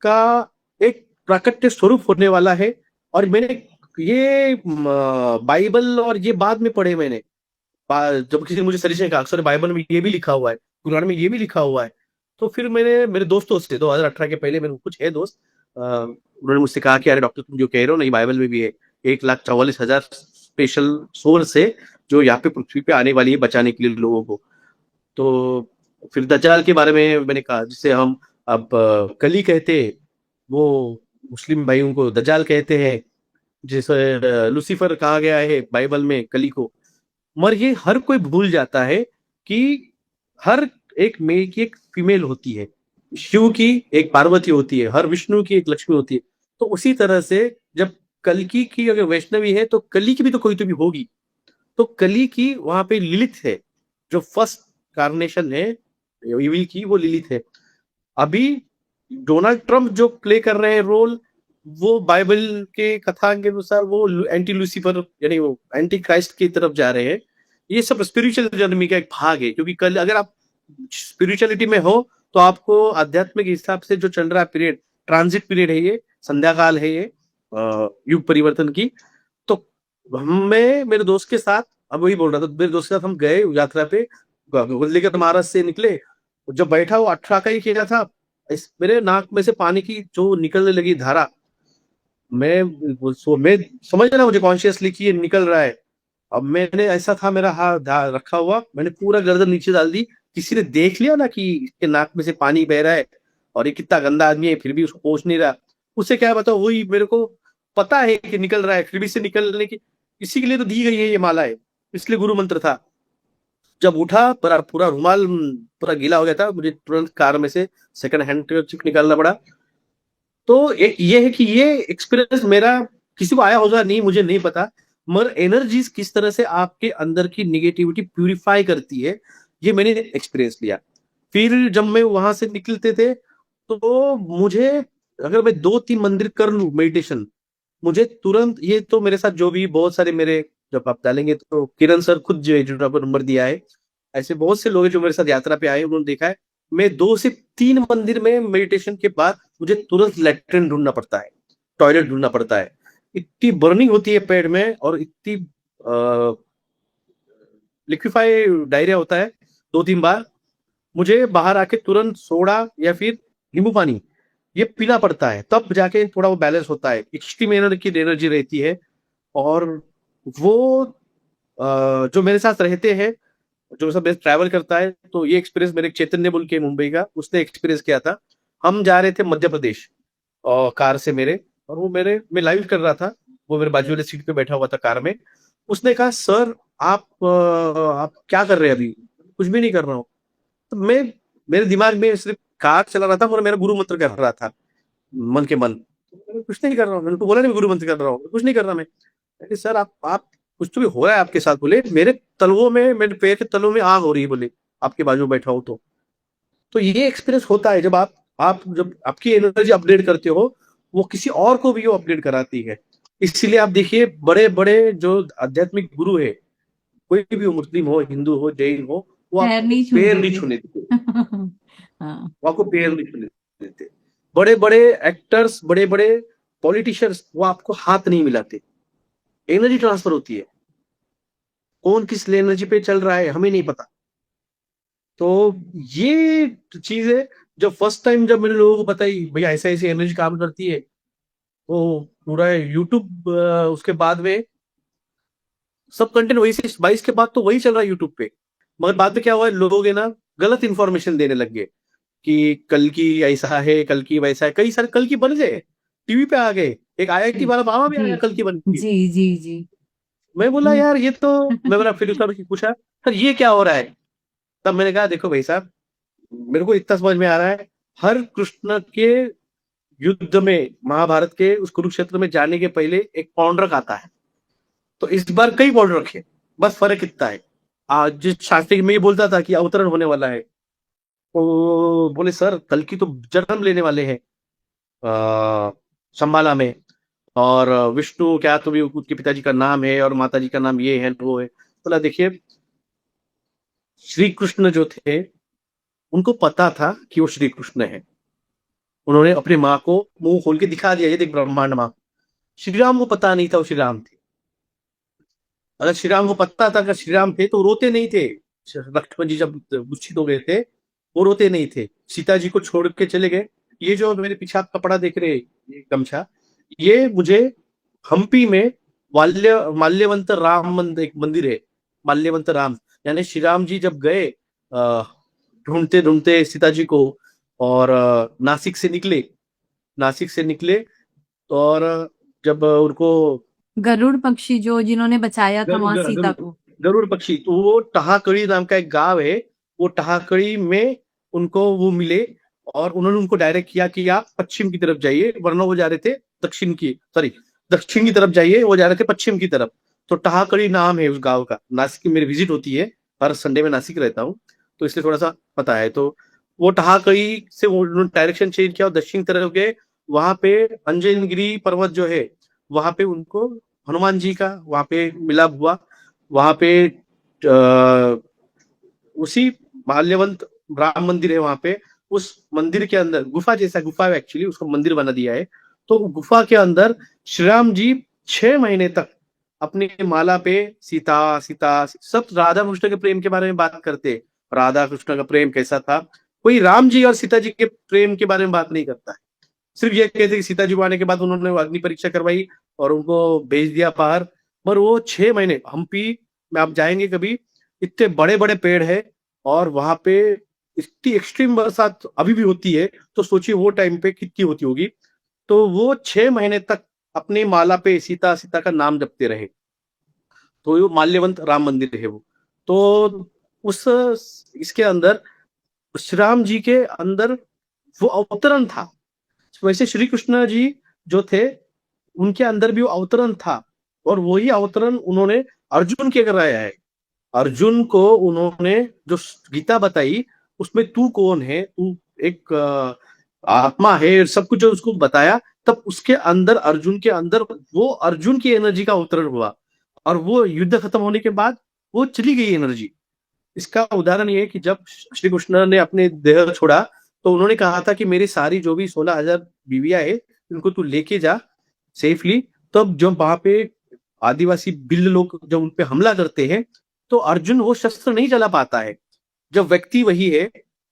का एक प्राकट्य स्वरूप होने वाला है। और मैंने ये बाइबल और ये बाद में पढ़े मैंने, जब किसी ने मुझे सजेशन कहा अक्सर बाइबल में ये भी लिखा हुआ है, कुरान में ये भी लिखा हुआ है। तो फिर मैंने मेरे दोस्तों से 2018 के पहले मेरे कुछ है दोस्त, उन्होंने मुझसे कहा कि अरे डॉक्टर तुम जो कह रहे हो ना ये बाइबल में भी है, 1,44,000 स्पेशल सोर्स है जो यहाँ पे पृथ्वी पे आने वाली है बचाने के लिए लोगों को। तो फिर दज्जाल के बारे में मैंने कहा, जिसे हम अब कली कहते हैं, वो मुस्लिम भाइयों को दज्जाल कहते हैं, जिसे लूसीफर कहा गया है बाइबल में कली को। मगर ये हर कोई भूल जाता है कि हर एक मेल की एक फीमेल होती है, शिव की एक पार्वती होती है, हर विष्णु की एक लक्ष्मी होती है। तो उसी तरह से जब कल्कि की अगर वैष्णवी है तो कली की भी तो कोई तो भी होगी। तो कली की वहां पे लिलित है, जो फर्स्ट कार्नेशन है इविल की, वो लिलित है। अभी डोनाल्ड ट्रंप जो प्ले कर रहे हैं रोल, वो बाइबल के कथा के अनुसार वो एंटी लूसीफर यानी वो एंटी क्राइस्ट की तरफ जा रहे हैं। ये सब स्पिरिचुअल जर्नी का एक भाग है, क्योंकि कल अगर आप स्पिरिचुअलिटी में हो तो आपको आध्यात्मिक हिसाब से जो चल रहा है पीरियड, ट्रांजिट पीरियड है ये, संध्या काल है ये, युग परिवर्तन की। तो मैं मेरे दोस्त के साथ, अब वही बोल रहा था, मेरे दोस्त के साथ हम गए यात्रा पे, लेकर महाराज से निकले। जब बैठा वो 18 का ही किया था, मेरे नाक में से पानी की जो निकलने लगी धारा, मैं समझ रहा मुझे कॉन्शियसली कि ये निकल रहा है। अब मैंने ऐसा था मेरा हाथ रखा हुआ, मैंने पूरा गर्दन नीचे डाल दी। किसी ने देख लिया ना कि इसके नाक में से पानी बह रहा है और ये कितना गंदा आदमी है फिर भी उसको पहुंच नहीं रहा, उससे क्या बताओ, वही मेरे को पता है कि निकल रहा है फिर भी से निकलने की, इसी के लिए तो दी गई है ये माला है, इसलिए गुरु मंत्र था। जब उठा पूरा पूरा रुमाल पूरा गीला हो गया था, मुझे तुरंत कार में से सेकंड हैंड निकालना पड़ा। तो एक ये है कि ये एक्सपीरियंस मेरा किसी को आया होगा नहीं मुझे नहीं पता, मगर एनर्जीज किस तरह से आपके अंदर की निगेटिविटी प्यूरिफाई करती है, ये मैंने एक्सपीरियंस लिया। फिर जब मैं वहां से निकलते थे तो मुझे, अगर मैं 2-3 मंदिर कर लूं मेडिटेशन, मुझे तुरंत, ये तो मेरे साथ जो भी बहुत सारे मेरे, जब आप डालेंगे तो किरण सर खुद जो है जो नंबर दिया है, ऐसे बहुत से लोग हैं जो मेरे साथ यात्रा पे आए, उन्होंने देखा है मैं 2 से 3 मंदिर में मेडिटेशन के बाद मुझे तुरंत लेटरिन ढूंढना पड़ता है, टॉयलेट ढूंढना पड़ता है। इतनी बर्निंग होती है पेट में और इतनी लिक्विफाई डायरिया होता है 2-3 बार। मुझे बाहर आके तुरंत सोडा या फिर नींबू पानी ये पीना पड़ता है, तब जाके थोड़ा वो बैलेंस होता है। एक्सट्रीम एनर्जी रहती है। और वो जो मेरे साथ रहते हैं, जो सब ट्रैवल करता है, तो ये एक्सपीरियंस मेरे चैतन्य बोल के मुंबई का, उसने एक्सपीरियंस किया था। हम जा रहे थे मध्य प्रदेश और कार से मेरे, और वो मैं लाइव कर रहा था, वो मेरे बाजू वाले सीट पे बैठा हुआ था कार में। उसने कहा, सर आप क्या कर रहे हैं अभी? कुछ भी नहीं कर रहा हूँ। तो मेरे दिमाग में सिर्फ कार चला रहा था और मेरा गुरु मंत्र कर रहा था मन के मन। मैं कुछ नहीं कर रहा हूँ, मैंने तो बोला नहीं गुरु मंत्र कर रहा हूँ, कुछ नहीं कर रहा मैं। अरे सर, आप कुछ तो भी हो रहा है आपके साथ। बोले, मेरे तलवों में, मेरे पैर के तलों में आग हो रही है, बोले आपके बाजू में बैठा हूं तो ये एक्सपीरियंस होता है जब आप जब आपकी एनर्जी अपडेट करते हो, वो किसी और को भी वो अपडेट कराती है। इसीलिए आप देखिए, बड़े बड़े जो आध्यात्मिक गुरु है, कोई भी हो, मुस्लिम हो, हिंदू हो, जैन हो, वो पैर आपको नहीं पैर छूने नहीं देते। छूने देते। हाँ। वो आपको पैर नहीं छूने देते। बड़े बड़े एक्टर्स, बड़े बड़े पॉलिटिशियंस, वो आपको हाथ नहीं मिलाते। एनर्जी ट्रांसफर होती है। कौन किस एनर्जी पे चल रहा है हमें नहीं पता। तो ये चीज है, जब फर्स्ट टाइम जब मैंने लोगों को बताई, भैया ऐसे ऐसे एनर्जी काम करती है, तो पूरा यूट्यूब, उसके बाद में सब कंटेंट वही से 22 के बाद तो वही चल रहा है यूट्यूब पे। मगर बाद में क्या हुआ है, लोग है ना गलत इंफॉर्मेशन देने लग गए कि कल की ऐसा है, कल की वैसा है। कई सारे कल की बन गए, टीवी पे आ गए। एक आईआईटी वाला मामा भी आया जी कल की बन के। जी जी जी। मैं बोला, यार ये तो, मैं बोला फिर उसका पूछा, सर ये क्या हो रहा है? तब मैंने कहा, देखो भाई साहब, मेरे को इतना समझ में आ रहा है, हर कृष्ण के युद्ध में, महाभारत के उस कुरुक्षेत्र में जाने के पहले एक पौंड्रक आता है। तो इस बार कई पौंड्रक है, बस फर्क इतना है। आज जिस शास्त्री में ये बोलता था कि अवतरण होने वाला है, तो बोले सर कल की तो जन्म लेने वाले हैं संबाला में। और विष्णु क्या, तो भी उसके पिताजी का नाम है और माताजी का नाम ये है वो है। बोला, देखिए, श्री कृष्ण जो थे, उनको पता था कि वो श्री कृष्ण है। उन्होंने अपनी माँ को मुंह खोल के दिखा दिया, ये देख ब्रह्मांड माँ। श्री राम को पता नहीं था वो श्री राम थे। अगर श्री राम को पता था कि श्री राम थे तो रोते नहीं थे। लक्ष्मण जी जब मूर्छित हो गए थे, वो रोते नहीं थे, सीता जी को छोड़ के चले गए। ये जो मेरे पीछे आप कपड़ा देख रहे हैं, ये गमछा, ये मुझे हम्पी में माल्यवंत राम मंदिर, एक मंदिर है माल्यवंत राम, यानी श्री राम जी जब गए ढूंढते ढूंढते सीता जी को, और नासिक से निकले, और जब उनको गरुड़ पक्षी जो जिन्होंने बचाया था वहां सीता गरुड़ को। गरुड़ पक्षी, तो वो टहाकड़ी नाम का एक गांव है, वो टहाकड़ी में उनको वो मिले। और उन्होंने उनको डायरेक्ट किया कि आप पश्चिम की तरफ जाइए, वरना वो जा रहे थे दक्षिण की तरफ जाइए, वो जा रहे थे पश्चिम की तरफ। तो टहाकड़ी नाम है उस गांव का। नासिक की मेरी विजिट होती है, हर संडे में नासिक रहता हूँ, तो इसलिए थोड़ा सा पता है। तो वो टहाकड़ी से उन्होंने डायरेक्शन चेंज किया और दक्षिण तरफ गए। वहां पे अंजनगिरी पर्वत जो है, वहां पे उनको हनुमान जी का वहां पे मिलाप हुआ। वहां पे उसी माल्यवंत राम मंदिर है वहां पे, उस मंदिर के अंदर गुफा जैसा, गुफा है एक्चुअली, उसको मंदिर बना दिया है। तो गुफा के अंदर श्री राम जी 6 महीने तक अपनी माला पे सीता सीता, सब राधा कृष्ण के प्रेम के बारे में बात करते। राधा कृष्ण का प्रेम कैसा था, कोई राम जी और सीता जी के प्रेम के बारे में बात नहीं करता है। सिर्फ ये कहते कि सीता जी को आने के बाद उन्होंने अग्नि परीक्षा करवाई और उनको भेज दिया बाहर। पर वो 6 महीने, हम्पी में आप जाएंगे कभी, इतने बड़े बड़े पेड़ है, और वहां पे इतनी एक्सट्रीम बरसात अभी भी होती है, तो सोचिए वो टाइम पे कितनी होती होगी। तो वो 6 महीने तक अपनी माला पे सीता सीता का नाम जपते रहे। तो वो माल्यवंत राम मंदिर है वो। तो उस इसके अंदर श्री राम जी के अंदर वो अवतरण था। वैसे श्री कृष्ण जी जो थे, उनके अंदर भी वो अवतरण था, और वही अवतरण उन्होंने अर्जुन के कराया है। अर्जुन को उन्होंने जो गीता बताई, उसमें तू कौन है, तू एक आत्मा है, सब कुछ जो उसको बताया, तब उसके अंदर, अर्जुन के अंदर, वो अर्जुन की एनर्जी का अवतरण हुआ। और वो युद्ध खत्म होने के बाद वो चली गई एनर्जी। इसका उदाहरण ये है कि जब श्री कृष्ण ने अपने देह छोड़ा, तो उन्होंने कहा था कि मेरी सारी जो भी 16,000 बीवियां है, इनको तू लेके जा सेफली। तब जब वहां पे आदिवासी बिल्ल लोग जब उन पे हमला करते हैं, तो अर्जुन वो शस्त्र नहीं चला पाता है। जब व्यक्ति वही है,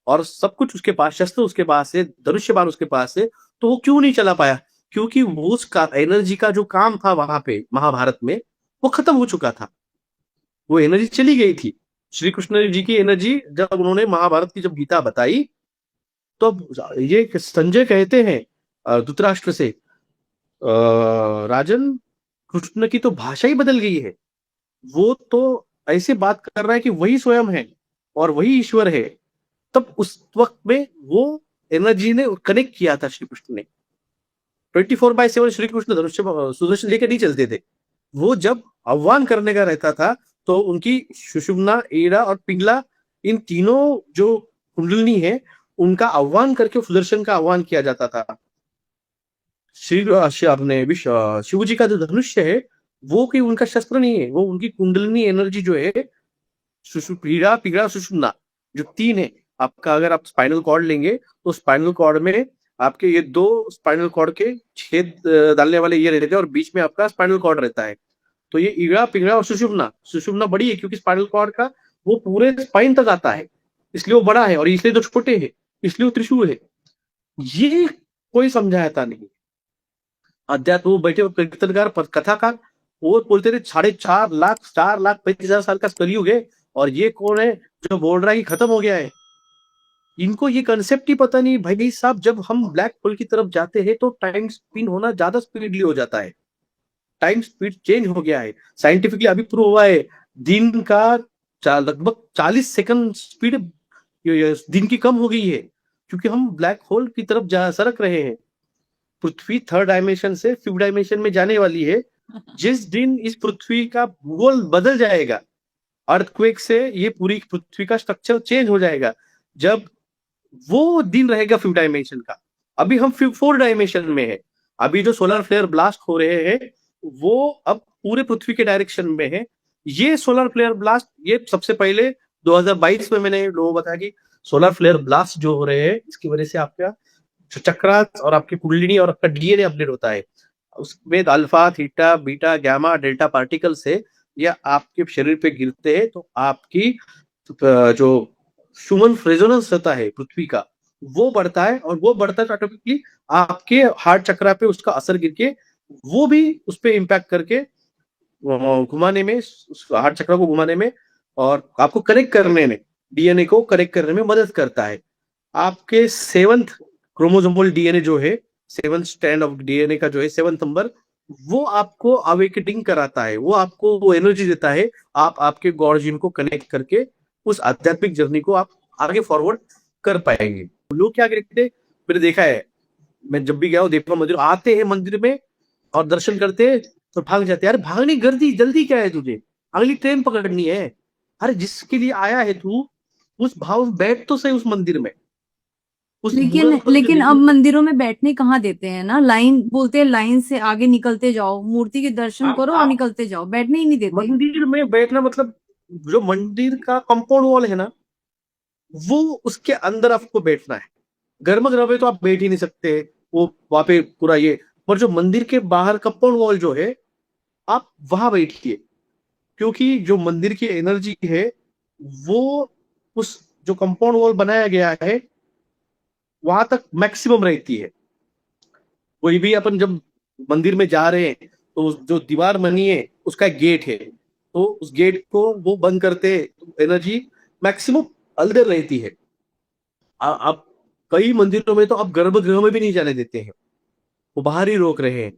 और सब कुछ उसके पास, शस्त्र उसके पास है, धनुष्य बाण उसके पास है, तो वो क्यों नहीं चला पाया? क्योंकि वो उसका एनर्जी का जो काम था वहां पे महाभारत में, वो खत्म हो चुका था, वो एनर्जी चली गई थी। श्री कृष्ण जी की एनर्जी जब उन्होंने महाभारत की जब गीता बताई, तो अब ये संजय कहते हैं धृतराष्ट्र से, राजन, कृष्ण की तो भाषा ही बदल गई है, वो तो ऐसे बात कर रहा है कि वही स्वयं है और वही ईश्वर है। तब उस वक्त में वो एनर्जी ने कनेक्ट किया था श्री कृष्ण ने। 24/7 श्री कृष्ण धनुष्य सुदर्शन लेकर नहीं चलते थे, वो जब आह्वान करने का रहता था तो उनकी सुषुम्ना, ईड़ा और पिंगला, इन तीनों जो कुंडलिनी है, उनका आह्वान करके सुदर्शन का आह्वान किया जाता था। अपने शिव जी का जो धनुष्य है, वो कोई उनका शस्त्र नहीं है, वो उनकी कुंडलिनी एनर्जी जो है, पीड़ा पीड़ा सुषुम्ना, जो तीन है आपका। अगर आप स्पाइनल कॉर्ड लेंगे तो स्पाइनल कॉर्ड में आपके ये दो स्पाइनल कॉर्ड के छेद डालने वाले ये रहते हैं और बीच में आपका स्पाइनल कॉर्ड रहता है। तो ये ईड़ा, पिंगला और सुषुम्ना, सुषुम्ना बड़ी है क्योंकि स्पाइनल कॉर्ड का वो पूरे स्पाइन तक आता है, इसलिए वो बड़ा है, और इसलिए जो छोटे है इसलिए वो त्रिशूल है। ये कोई समझाता नहीं। अध्यात्म वो बैठे कीर्तनकार कथाकार, वो बोलते थे 4.5 लाख 4,35,000 साल का कलयुग है, और ये कौन है जो बोल रहा है कि खत्म हो गया है? इनको ये कंसेप्ट ही पता नहीं भाई साहब। जब हम ब्लैक होल की तरफ जाते हैं तो टाइम स्पिन होना ज्यादा स्पीडली हो जाता है, टाइम स्पीड चेंज हो गया है, साइंटिफिकली अभी प्रूव हुआ है। दिन का लगभग 40 सेकंड स्पीड दिन की कम हो गई है, क्योंकि हम ब्लैक होल की तरफ जा सरक रहे हैं। पृथ्वी 3rd डायमेंशन से 5th डायमेंशन में जाने वाली है। जिस दिन इस पृथ्वी का भूगोल बदल जाएगा, अर्थक्वेक से ये पूरी पृथ्वी का स्ट्रक्चर चेंज हो जाएगा, जब वो दिन रहेगा 5th डायमेंशन का। अभी हम 4th डायमेंशन में है। अभी जो सोलर फ्लेयर ब्लास्ट हो रहे हैं वो अब पूरे पृथ्वी के डायरेक्शन में है। ये सोलर फ्लेयर ब्लास्ट, ये सबसे पहले 2022 में मैंने लोगों को बताया कि सोलर फ्लेयर ब्लास्ट जो हो रहे हैं, इसकी वजह से आपका जो चक्रास और आपकी कुंडलिनी और आपका डीएनए अपडेट होता है, उसमें alpha, theta, beta, gamma, delta particle से या आपके शरीर पे गिरते हैं तो आपकी जो ह्यूमन रेजोनेंस रहता है पृथ्वी का, वो बढ़ता है, और वो बढ़ता है ऑटोमेटिकली आपके हार्ट चक्रा पे उसका असर गिर के वो भी उस पर इम्पैक्ट करके घुमाने में, हार्ट चक्र को घुमाने में और आपको कनेक्ट करने में, डीएनए को कनेक्ट करने में मदद करता है। आपके 7th क्रोमोसोमल डीएनए जो है, 7th स्ट्रैंड ऑफ डीएनए का जो है 7th नंबर, वो आपको अवेकनिंग कराता है, वो आपको वो एनर्जी देता है। आप आपके गॉड जीन को कनेक्ट करके उस आध्यात्मिक जर्नी को आप आगे फॉरवर्ड कर पाएंगे। लोग क्या करते हैं, मैंने देखा है, मैं जब भी गया हूँ देखा, मंदिर आते हैं, मंदिर में और दर्शन करते हैं तो भाग जाते हैं। अरे भागने गर्दी जल्दी क्या है तुझे, अगली ट्रेन पकड़नी है। अरे जिसके लिए आया है तू, उस भाव में बैठ तो सही उस मंदिर में। उस लेकिन अब मंदिरों में बैठने कहाँ देते हैं ना, लाइन बोलते हैं, लाइन से आगे निकलते जाओ, मूर्ति के दर्शन करो और निकलते जाओ, बैठने ही नहीं देते। मंदिर में बैठना मतलब जो मंदिर का कंपाउंड वॉल है ना, वो उसके अंदर आपको बैठना है। गर्म तो आप बैठ ही नहीं सकते, वो वहां पे पूरा ये। पर जो मंदिर के बाहर कंपाउंड वॉल जो है, आप वहां बैठिए, क्योंकि जो मंदिर की एनर्जी है वो उस जो कंपाउंड वॉल बनाया गया है वहां तक मैक्सिमम रहती है। कोई भी अपन जब मंदिर में जा रहे हैं तो जो दीवार बनी है उसका एक गेट है, तो उस गेट को वो बंद करते तो एनर्जी मैक्सिमम अंदर रहती है। अब कई मंदिरों में तो अब गर्भगृह में भी नहीं जाने देते हैं, वो बाहर ही रोक रहे हैं।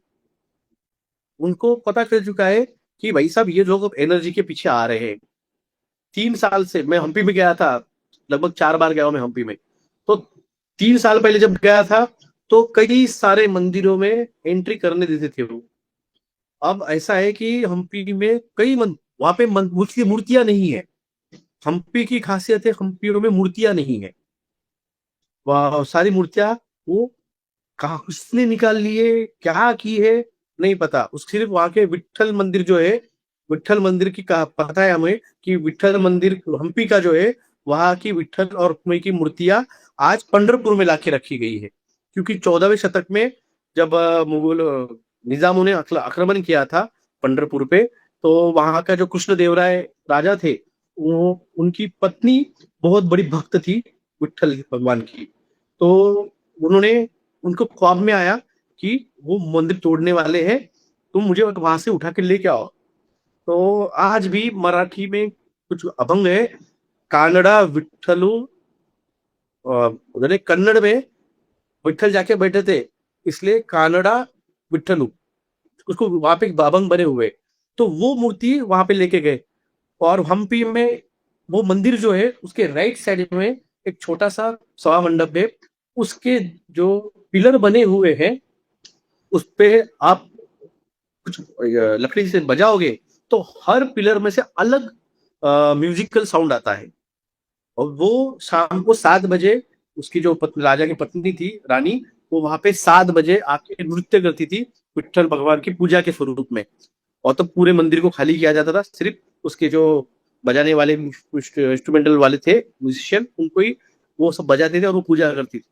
उनको पता चल चुका है कि भाई साहब ये लोग एनर्जी के पीछे आ रहे हैं। 3 साल से मैं हम्पी में गया था, लगभग 4 बार गया हूं मैं हम्पी में। तो 3 साल पहले जब गया था तो कई सारे मंदिरों में एंट्री करने देते थे वो। अब ऐसा है कि हम्पी में कई वहां पे मूर्तियां नहीं है। हम्पी की खासियत है, हम्पियों में मूर्तियां नहीं है। वह सारी मूर्तियां वो कहा किसने निकाल लिए, क्या की है नहीं पता। उस सिर्फ वहां के विट्ठल मंदिर जो है, विट्ठल मंदिर की पता है हमें कि विट्ठल मंदिर हम्पी का जो है, वहां की विट्ठल और रुक्मिणी की मूर्तियां आज पंढरपुर में लाके रखी गई है। क्योंकि 14वें शतक में जब मुगल निजामों ने आक्रमण किया था पंढरपुर पे, तो वहां का जो कृष्णदेवराय राजा थे, वो उनकी पत्नी बहुत बड़ी भक्त थी, विट्ठल भगवान की। तो उन्होंने उनको ख्वाब में आया कि वो मंदिर तोड़ने वाले हैं, तुम मुझे वहां से उठा के लेके आओ। तो आज भी मराठी में कुछ अभंग है, कानडा विठ्ठलू, कन्नड़ में विट्ठल जाके बैठे थे, इसलिए कानडा विट्ठलू, उसको वहां पे एक अभंग बने हुए। तो वो मूर्ति वहां पे लेके गए, और हम्पी में वो मंदिर जो है उसके राइट साइड में एक छोटा सा सभा मंडप है, उसके जो पिलर बने हुए हैं उस पे आप कुछ लकड़ी से बजाओगे तो हर पिलर में से अलग म्यूजिकल साउंड आता है। और वो शाम को 7 बजे, उसकी जो राजा की पत्नी थी रानी, वो वहां पे 7 बजे आके नृत्य करती थी विठ्ठल भगवान की पूजा के स्वरूप में। और तो पूरे मंदिर को खाली किया जाता था, सिर्फ उसके जो बजाने वाले इंस्ट्रूमेंटल वाले थे म्यूजिशियन, उनको ही वो सब बजाते थे और वो पूजा करती थी।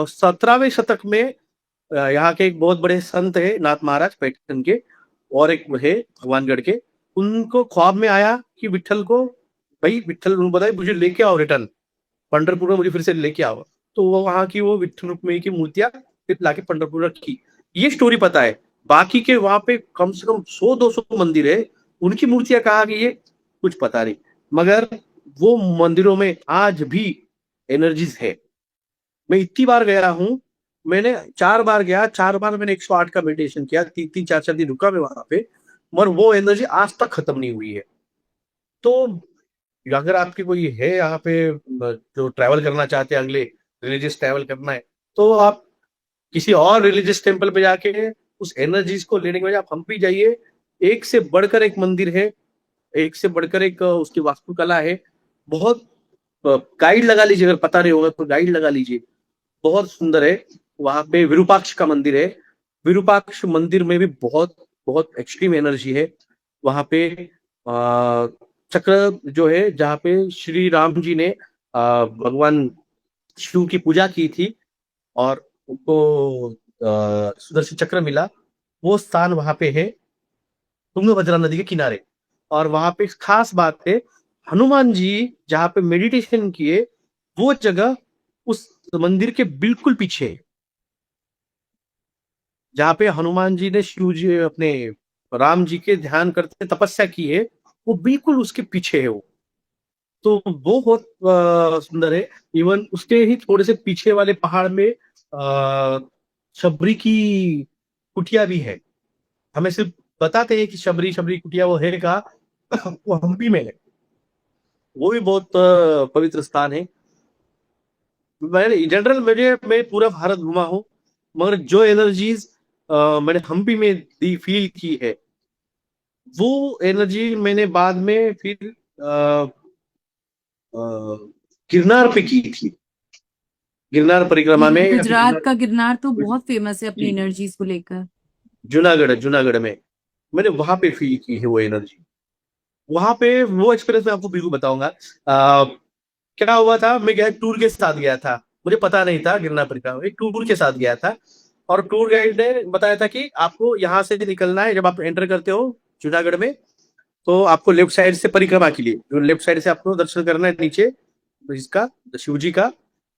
17वें शतक में यहाँ के एक बहुत बड़े संत है नाथ महाराज पैठण के, और एक है भगवानगढ़ के, उनको ख्वाब में आया कि विट्ठल को, भाई विट्ठल उन्होंने बताया मुझे लेके आओ रिटर्न, पंढरपुर में मुझे फिर से लेके आओ। तो वो वहां की वो विट्ठल रुक्मिणी की मूर्तियां फिर लाके पंढरपुर रखी। ये स्टोरी पता है। बाकी के वहां पे कम से कम 100-200 मंदिर है, उनकी मूर्तियां कहाँ गई है कुछ पता नहीं, मगर वो मंदिरों में आज भी एनर्जीज है। मैं इतनी बार गया हूँ, मैंने 4 बार गया, 4 बार मैंने 108 का मेडिटेशन किया, 3-3 4-4 दिन रुका मैं वहां पे, मगर वो एनर्जी आज तक खत्म नहीं हुई है। तो अगर आपकी कोई है यहाँ पे जो ट्रैवल करना चाहते हैं, अगले रिलीजियस ट्रैवल करना है, तो आप किसी और रिलीजियस टेम्पल पे जाके उस एनर्जीज को लेने के बजाय आप हम्पी जाइए। एक से बढ़कर एक मंदिर है, एक से बढ़कर एक उसकी वास्तुकला है। बहुत गाइड लगा लीजिए, अगर पता नहीं होगा तो गाइड लगा लीजिए, बहुत सुंदर है। वहां पे विरूपाक्ष का मंदिर है, विरूपाक्ष मंदिर में भी बहुत बहुत एक्सट्रीम एनर्जी है। वहां पे चक्र जो है, जहाँ पे श्री राम जी ने भगवान शिव की पूजा की थी और उनको सुदर्शन चक्र मिला, वो स्थान वहां पे है तुंगभद्रा नदी के किनारे। और वहां पे खास बात है, हनुमान जी जहाँ पे मेडिटेशन किए, वो जगह उस मंदिर के बिल्कुल पीछे है। जहाँ पे हनुमान जी ने शिव जी अपने राम जी के ध्यान करते तपस्या की है, वो बिल्कुल उसके पीछे है वो। तो वो बहुत सुंदर है। इवन उसके ही थोड़े से पीछे वाले पहाड़ में शबरी की कुटिया भी है। हमें सिर्फ बताते हैं कि शबरी शबरी कुटिया वो है कहाँ वो हम्पी में है। वो भी बहुत पवित्र स्थान है। मैंने जनरल मैं पूरा भारत घुमा हूँ, मगर जो एनर्जीज मैंने हम्पी में दी फील की है, वो एनर्जी मैंने बाद में फिर अ, गिरनार पे की थी, गिरनार परिक्रमा में, या फिर गुजरात का गिरनार तो बहुत फेमस है अपनी जी, एनर्जीज को लेकर। जूनागढ़ में मैंने वहां पे फील की है वो एनर्जी। वहां पे वो एक्सपीरियंस मैं आपको बिल्कुल बताऊंगा। क्या हुआ था, मैं गया टूर के साथ गया था, मुझे पता नहीं था गिरनार परिक्रमा, एक टूर के साथ गया था। और टूर गाइड ने बताया था कि आपको यहाँ से निकलना है, जब आप एंटर करते हो जूनागढ़ में, तो आपको लेफ्ट साइड से परिक्रमा के लिए, जो लेफ्ट साइड से आपको दर्शन करना है नीचे इसका, शिव जी का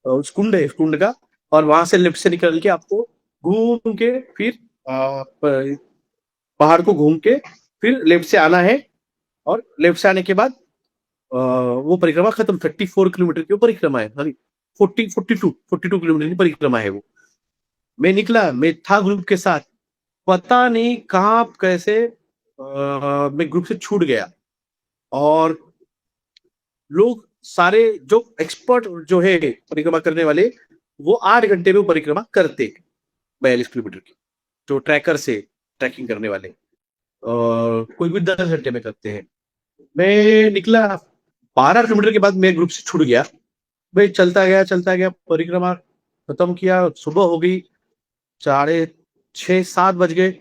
उस कुंड है, उस कुंड का। और वहां से लेफ्ट से निकल के आपको घूम के फिर पहाड़ को घूम के फिर लेफ्ट से आना है। और लेफ्ट से आने के बाद वो परिक्रमा खत्म, 34 किलोमीटर की वो परिक्रमा है, सॉरी 42 किलोमीटर की परिक्रमा है वो। मैं निकला, मैं था ग्रुप के साथ, पता नहीं कहाँ कैसे मैं ग्रुप से छूट गया। और लोग सारे जो एक्सपर्ट जो है परिक्रमा करने वाले, वो 8 घंटे में वो परिक्रमा करते, 42 किलोमीटर की, जो ट्रैकर से ट्रैकिंग करने वाले, और कोई भी 10 घंटे में करते हैं। मैं निकला, 12 किलोमीटर के बाद मैं ग्रुप से छूट गया। मैं चलता गया, परिक्रमा खत्म किया, सुबह हो गई, 6:30-7 बज गए।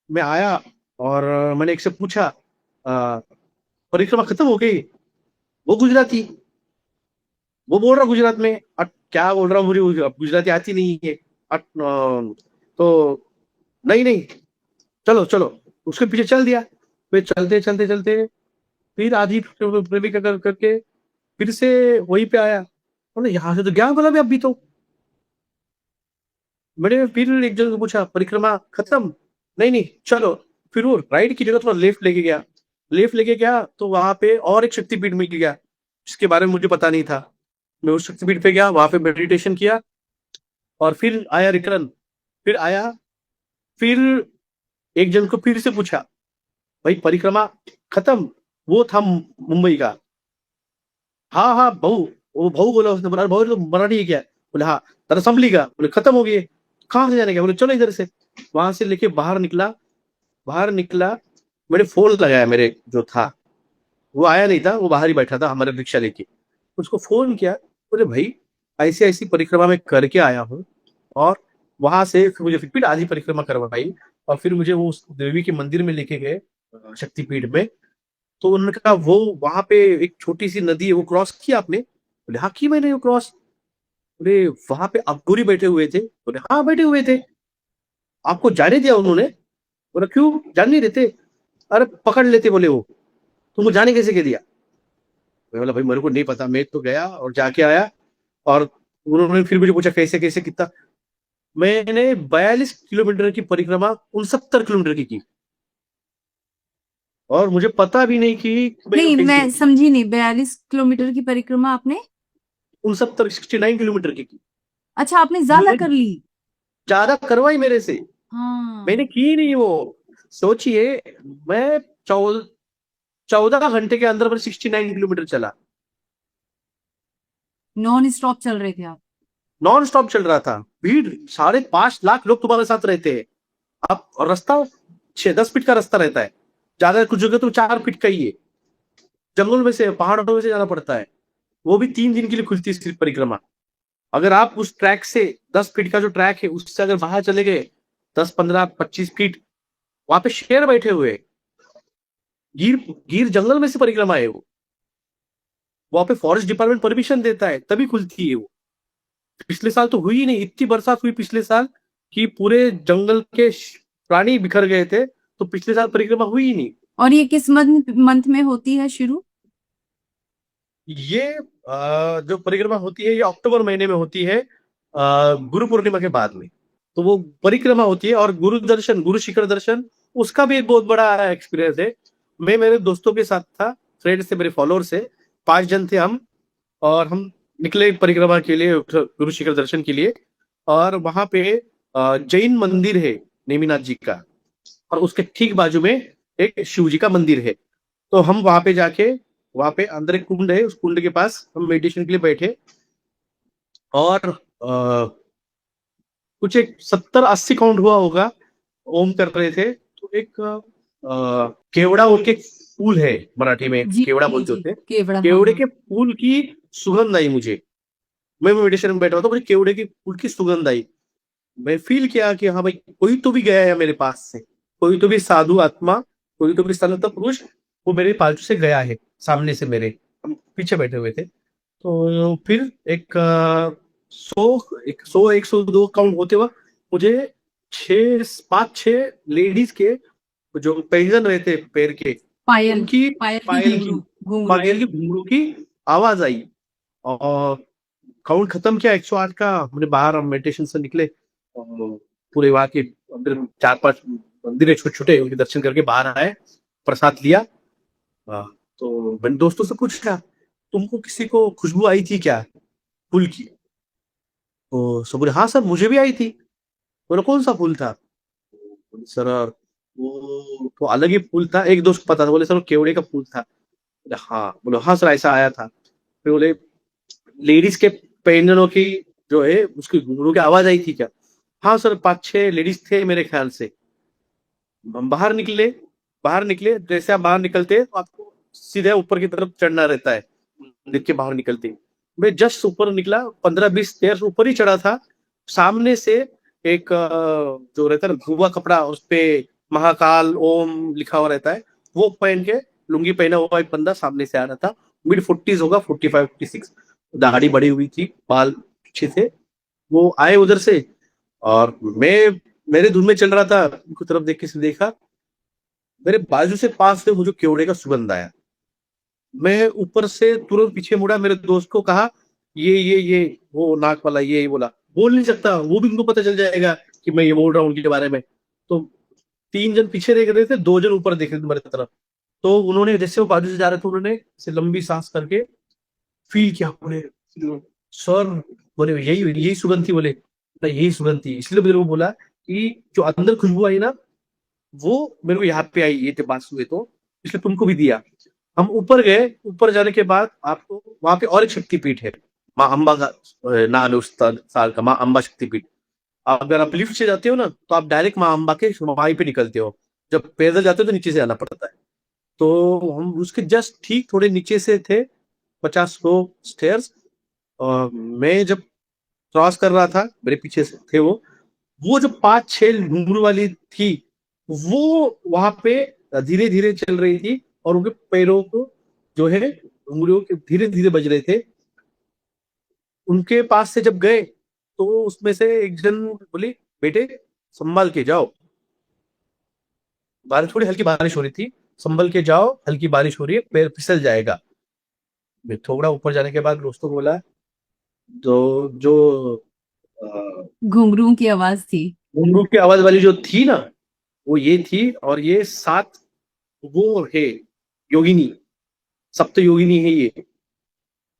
मैं आया और मैंने एक से पूछा, "अ, परिक्रमा खत्म हो गई?" वो गुजराती, वो बोल रहा गुजरात में, क्या बोल रहा हूँ, मुझे गुजराती आती नहीं है। तो नहीं नहीं, चलो चलो, उसके पीछे चल दिया। फिर चलते चलते चलते फिर आधी प्रेमिका करके फिर से वहीं पे आया। बोले यहाँ से तो गया बोला मैं अभी तो। मैंने फिर एक जन से पूछा परिक्रमा खत्म, नहीं नहीं चलो। फिर वो राइट की जगह थोड़ा लेफ्ट लेके गया, लेफ्ट लेके गया तो वहां पे और एक शक्तिपीठ मिल गया जिसके बारे में मुझे पता नहीं था। मैं उस शक्तिपीठ पे गया, वहां पे मेडिटेशन किया और फिर आया रिटर्न। फिर आया, फिर एक जन को फिर से पूछा भाई परिक्रमा खत्म, वो था मुंबई का। हाँ हाँ बहू, वो बहू बोला, उसने बोला बहू तो मराठी है क्या? बोले हाँ। तर असम्बली का? बोले खत्म हो गई है। कहाँ से जाने का? बोले चलो इधर से। वहां से लेके बाहर निकला, बाहर निकला, मैंने फोन लगाया, मेरे जो था वो आया नहीं था, वो बाहर ही बैठा था हमारे रिक्शा लेके। उसको फोन किया, बोले भाई ऐसी ऐसी परिक्रमा में करके आया हूँ, और वहां से फिर मुझे फिर आधी परिक्रमा करवाई, और फिर मुझे वो उस देवी के मंदिर में लेके गए, शक्तिपीठ में। तो उन्होंने कहा वो वहां पे एक छोटी सी नदी है, वो क्रॉस किया आपने? बोले हाँ की मैंने वो क्रॉस। बोले वहां पे अघोरी बैठे हुए थे? बोले हाँ बैठे हुए थे। आपको जाने दिया उन्होंने? बोला क्यों, जान नहीं देते? अरे पकड़ लेते बोले वो। तुमको जाने कैसे कह दिया? मैं बोला भाई मेरे को नहीं पता, मैं तो गया और जाके आया। और उन्होंने फिर मुझे पूछा कैसे कैसे कितना। मैंने 42 किलोमीटर की परिक्रमा 69 किलोमीटर की। और मुझे पता भी नहीं कि मैं नहीं, कैसे। मैं समझी नहीं, 42 किलोमीटर की परिक्रमा आपने? 69 किलोमीटर की। अच्छा, आपने ज्यादा मैंने कर ली। ज्यादा करवाई मेरे से, हाँ। मैंने की नहीं वो। सोचिए, मैं 14 घंटे के अंदर मैं 69 किलोमीटर चला। नॉन स्टॉप चल रहे थे आप? नॉन स्टॉप चल रहा था। भीड़ 5.5 लाख लोग तुम्हारे साथ रहते हैं। आप, और रास्ता 6-10 फीट का रास्ता रहता है, ज्यादा कुछ जगह तो 4 फीट का ही है। जंगल में से, पहाड़ों में से जाना पड़ता है। वो भी 3 दिन के लिए खुलती है सिर्फ परिक्रमा। अगर आप उस ट्रैक से, 10 फीट का जो ट्रैक है उससे अगर बाहर चले गए, 10, 15, 25 फीट, वहां पे शेर बैठे हुए हैं। गिर गिर जंगल में से परिक्रमा है वो। वहां पे फॉरेस्ट डिपार्टमेंट परमिशन देता है तभी खुलती है वो। पिछले साल तो हुई ही नहीं, इतनी बरसात हुई पिछले साल कि पूरे जंगल के प्राणी बिखर गए थे, तो पिछले साल परिक्रमा हुई ही नहीं। और ये किस मंथ मंथ में होती है शुरू? ये जो परिक्रमा होती है ये अक्टूबर महीने में होती है, गुरु पूर्णिमा के बाद में। तो वो परिक्रमा होती है, और गुरु दर्शन, गुरु शिखर दर्शन, उसका भी एक बहुत बड़ा एक्सपीरियंस है। मैं मेरे दोस्तों के साथ था, फ्रेंड्स से, मेरे फॉलोअर से, 5 जन थे हम। और हम निकले परिक्रमा के लिए, गुरु शिखर दर्शन के लिए। और वहां पे जैन मंदिर है नेमिनाथ जी का, और उसके ठीक बाजू में एक शिव जी का मंदिर है। तो हम वहां पे जाके, वहां पे अंदर एक कुंड है, उस कुंड के पास हम मेडिटेशन के लिए बैठे। और कुछ एक 70-80 काउंट हुआ होगा, ओम कर रहे थे। तो एक केवड़ा बोल के एक फूल है, मराठी में जी केवड़ा जी बोलते जी, होते हैं। केवड़ा, हाँ केवड़े हाँ। के फूल की सुगंध आई मुझे। मैं मेडिटेशन में बैठा हुआ था, मुझे केवड़े के फूल की सुगंध आई। मैं फील किया कि हाँ भाई कोई तो भी गया है मेरे पास से, कोई तो भी साधु आत्मा, कोई तो भी सनातन पुरुष, वो मेरे बाजू से गया है, सामने से मेरे। हम पीछे बैठे हुए थे। तो फिर एक 100 काउंट होते हुआ मुझे 5-6 लेडीज के जो पैजन रहते पैर के, पायल, उनकी पायल की पायल की घुंघरू, घुंघरू। पायल की घुंघरू की आवाज आई। और काउंट खत्म किया 108 का। हमने बाहर, हम मेडिटेशन से निकले, और पूरे वहां के अंदर 4-5 मंदिर है छोटे छोटे, उनके दर्शन करके बाहर आए, प्रसाद लिया। हाँ, तो मैंने दोस्तों से पूछा तुमको किसी को खुशबू आई थी क्या फूल की? तो सब बोले हाँ सर मुझे भी आई थी। बोले कौन सा फूल था? बोले, सर वो तो अलग ही फूल था, एक दोस्त को पता था। बोले सर वो केवड़े का फूल था। बोले हाँ। बोले हाँ सर ऐसा आया था। फिर बोले लेडीज के पैंजनों की जो है उसकी घुंघरू की आवाज आई थी क्या? हाँ सर 5-6 लेडीज थे मेरे ख्याल से। हम बाहर निकले, बाहर निकले, जैसे आप बाहर निकलते हैं तो आपको सीधे ऊपर की तरफ चढ़ना रहता है मंदिर के बाहर निकलते ही। मैं जस्ट ऊपर निकला, 15-20 स्टेयर्स ऊपर ही चढ़ा था, सामने से एक जो रहता है ना भूवा कपड़ा, उस पे महाकाल ओम लिखा हुआ रहता है, वो पहन के, लुंगी पहना हुआ एक बंदा सामने से आ रहा था। मिड 40s होगा, 45-46, दाढ़ी बड़ी हुई थी, बाल अच्छे थे। वो आए उधर से, और मैं मेरे धुन में चल रहा था, उनकी तरफ देख के से देखा, मेरे बाजू से पास से वो जो केवड़े का सुगंध आया। मैं ऊपर से तुरंत पीछे मुड़ा, मेरे दोस्त को कहा ये वो नाक वाला ये बोला, बोल नहीं सकता, वो भी उनको पता चल जाएगा कि मैं ये बोल रहा हूँ उनके बारे में। तो 3 जन पीछे देख रहे थे, 2 जन ऊपर देख रहे थे हमारी तरफ। तो उन्होंने जैसे वो बाजू से जा रहे थे, उन्होंने ऐसे लंबी सांस करके फील किया, बोले सर, बोले यही यही सुगंध थी, बोले "नहीं, यही सुगंध थी, इसलिए मेरे को बोला कि जो अंदर खुशबू आई ना, वो मेरे को यहाँ पे आई, ये थे बात हुए, तो इसलिए तुमको भी दिया। हम ऊपर गए, ऊपर जाने के बाद आपको वहां पे और एक शक्तिपीठ है, माँ अम्बा का नाम है उस साल का, माँ अम्बा शक्तिपीठ। अगर आप लिफ्ट से जाते हो ना, तो आप डायरेक्ट माँ अम्बा के वहीं पे निकलते हो। जब पैदल जाते हो तो नीचे से आना पड़ता है। तो हम उसके जस्ट ठीक थोड़े नीचे से थे, 50 गो स्टेयर्स। और मैं जब क्रॉस कर रहा था, मेरे पीछे से थे वो जो 5-6 घुंघरू वाली थी, वो वहां पे धीरे धीरे चल रही थी, और उनके पैरों को जो है घुंघरूओं के धीरे धीरे बज रहे थे। उनके पास से जब गए, तो उसमें से एक जन बोली, बेटे संभाल के जाओ, बारिश, थोड़ी हल्की बारिश हो रही थी, संभल के जाओ, हल्की बारिश हो रही है, पैर फिसल जाएगा। मैं थोड़ा ऊपर जाने के बाद दोस्तों को बोला, तो जो घुंघरू की आवाज थी। घुंघरू की आवाज वाली जो थी ना, वो ये थी, और ये 7 वो है योगिनी, सप्त योगिनी है ये।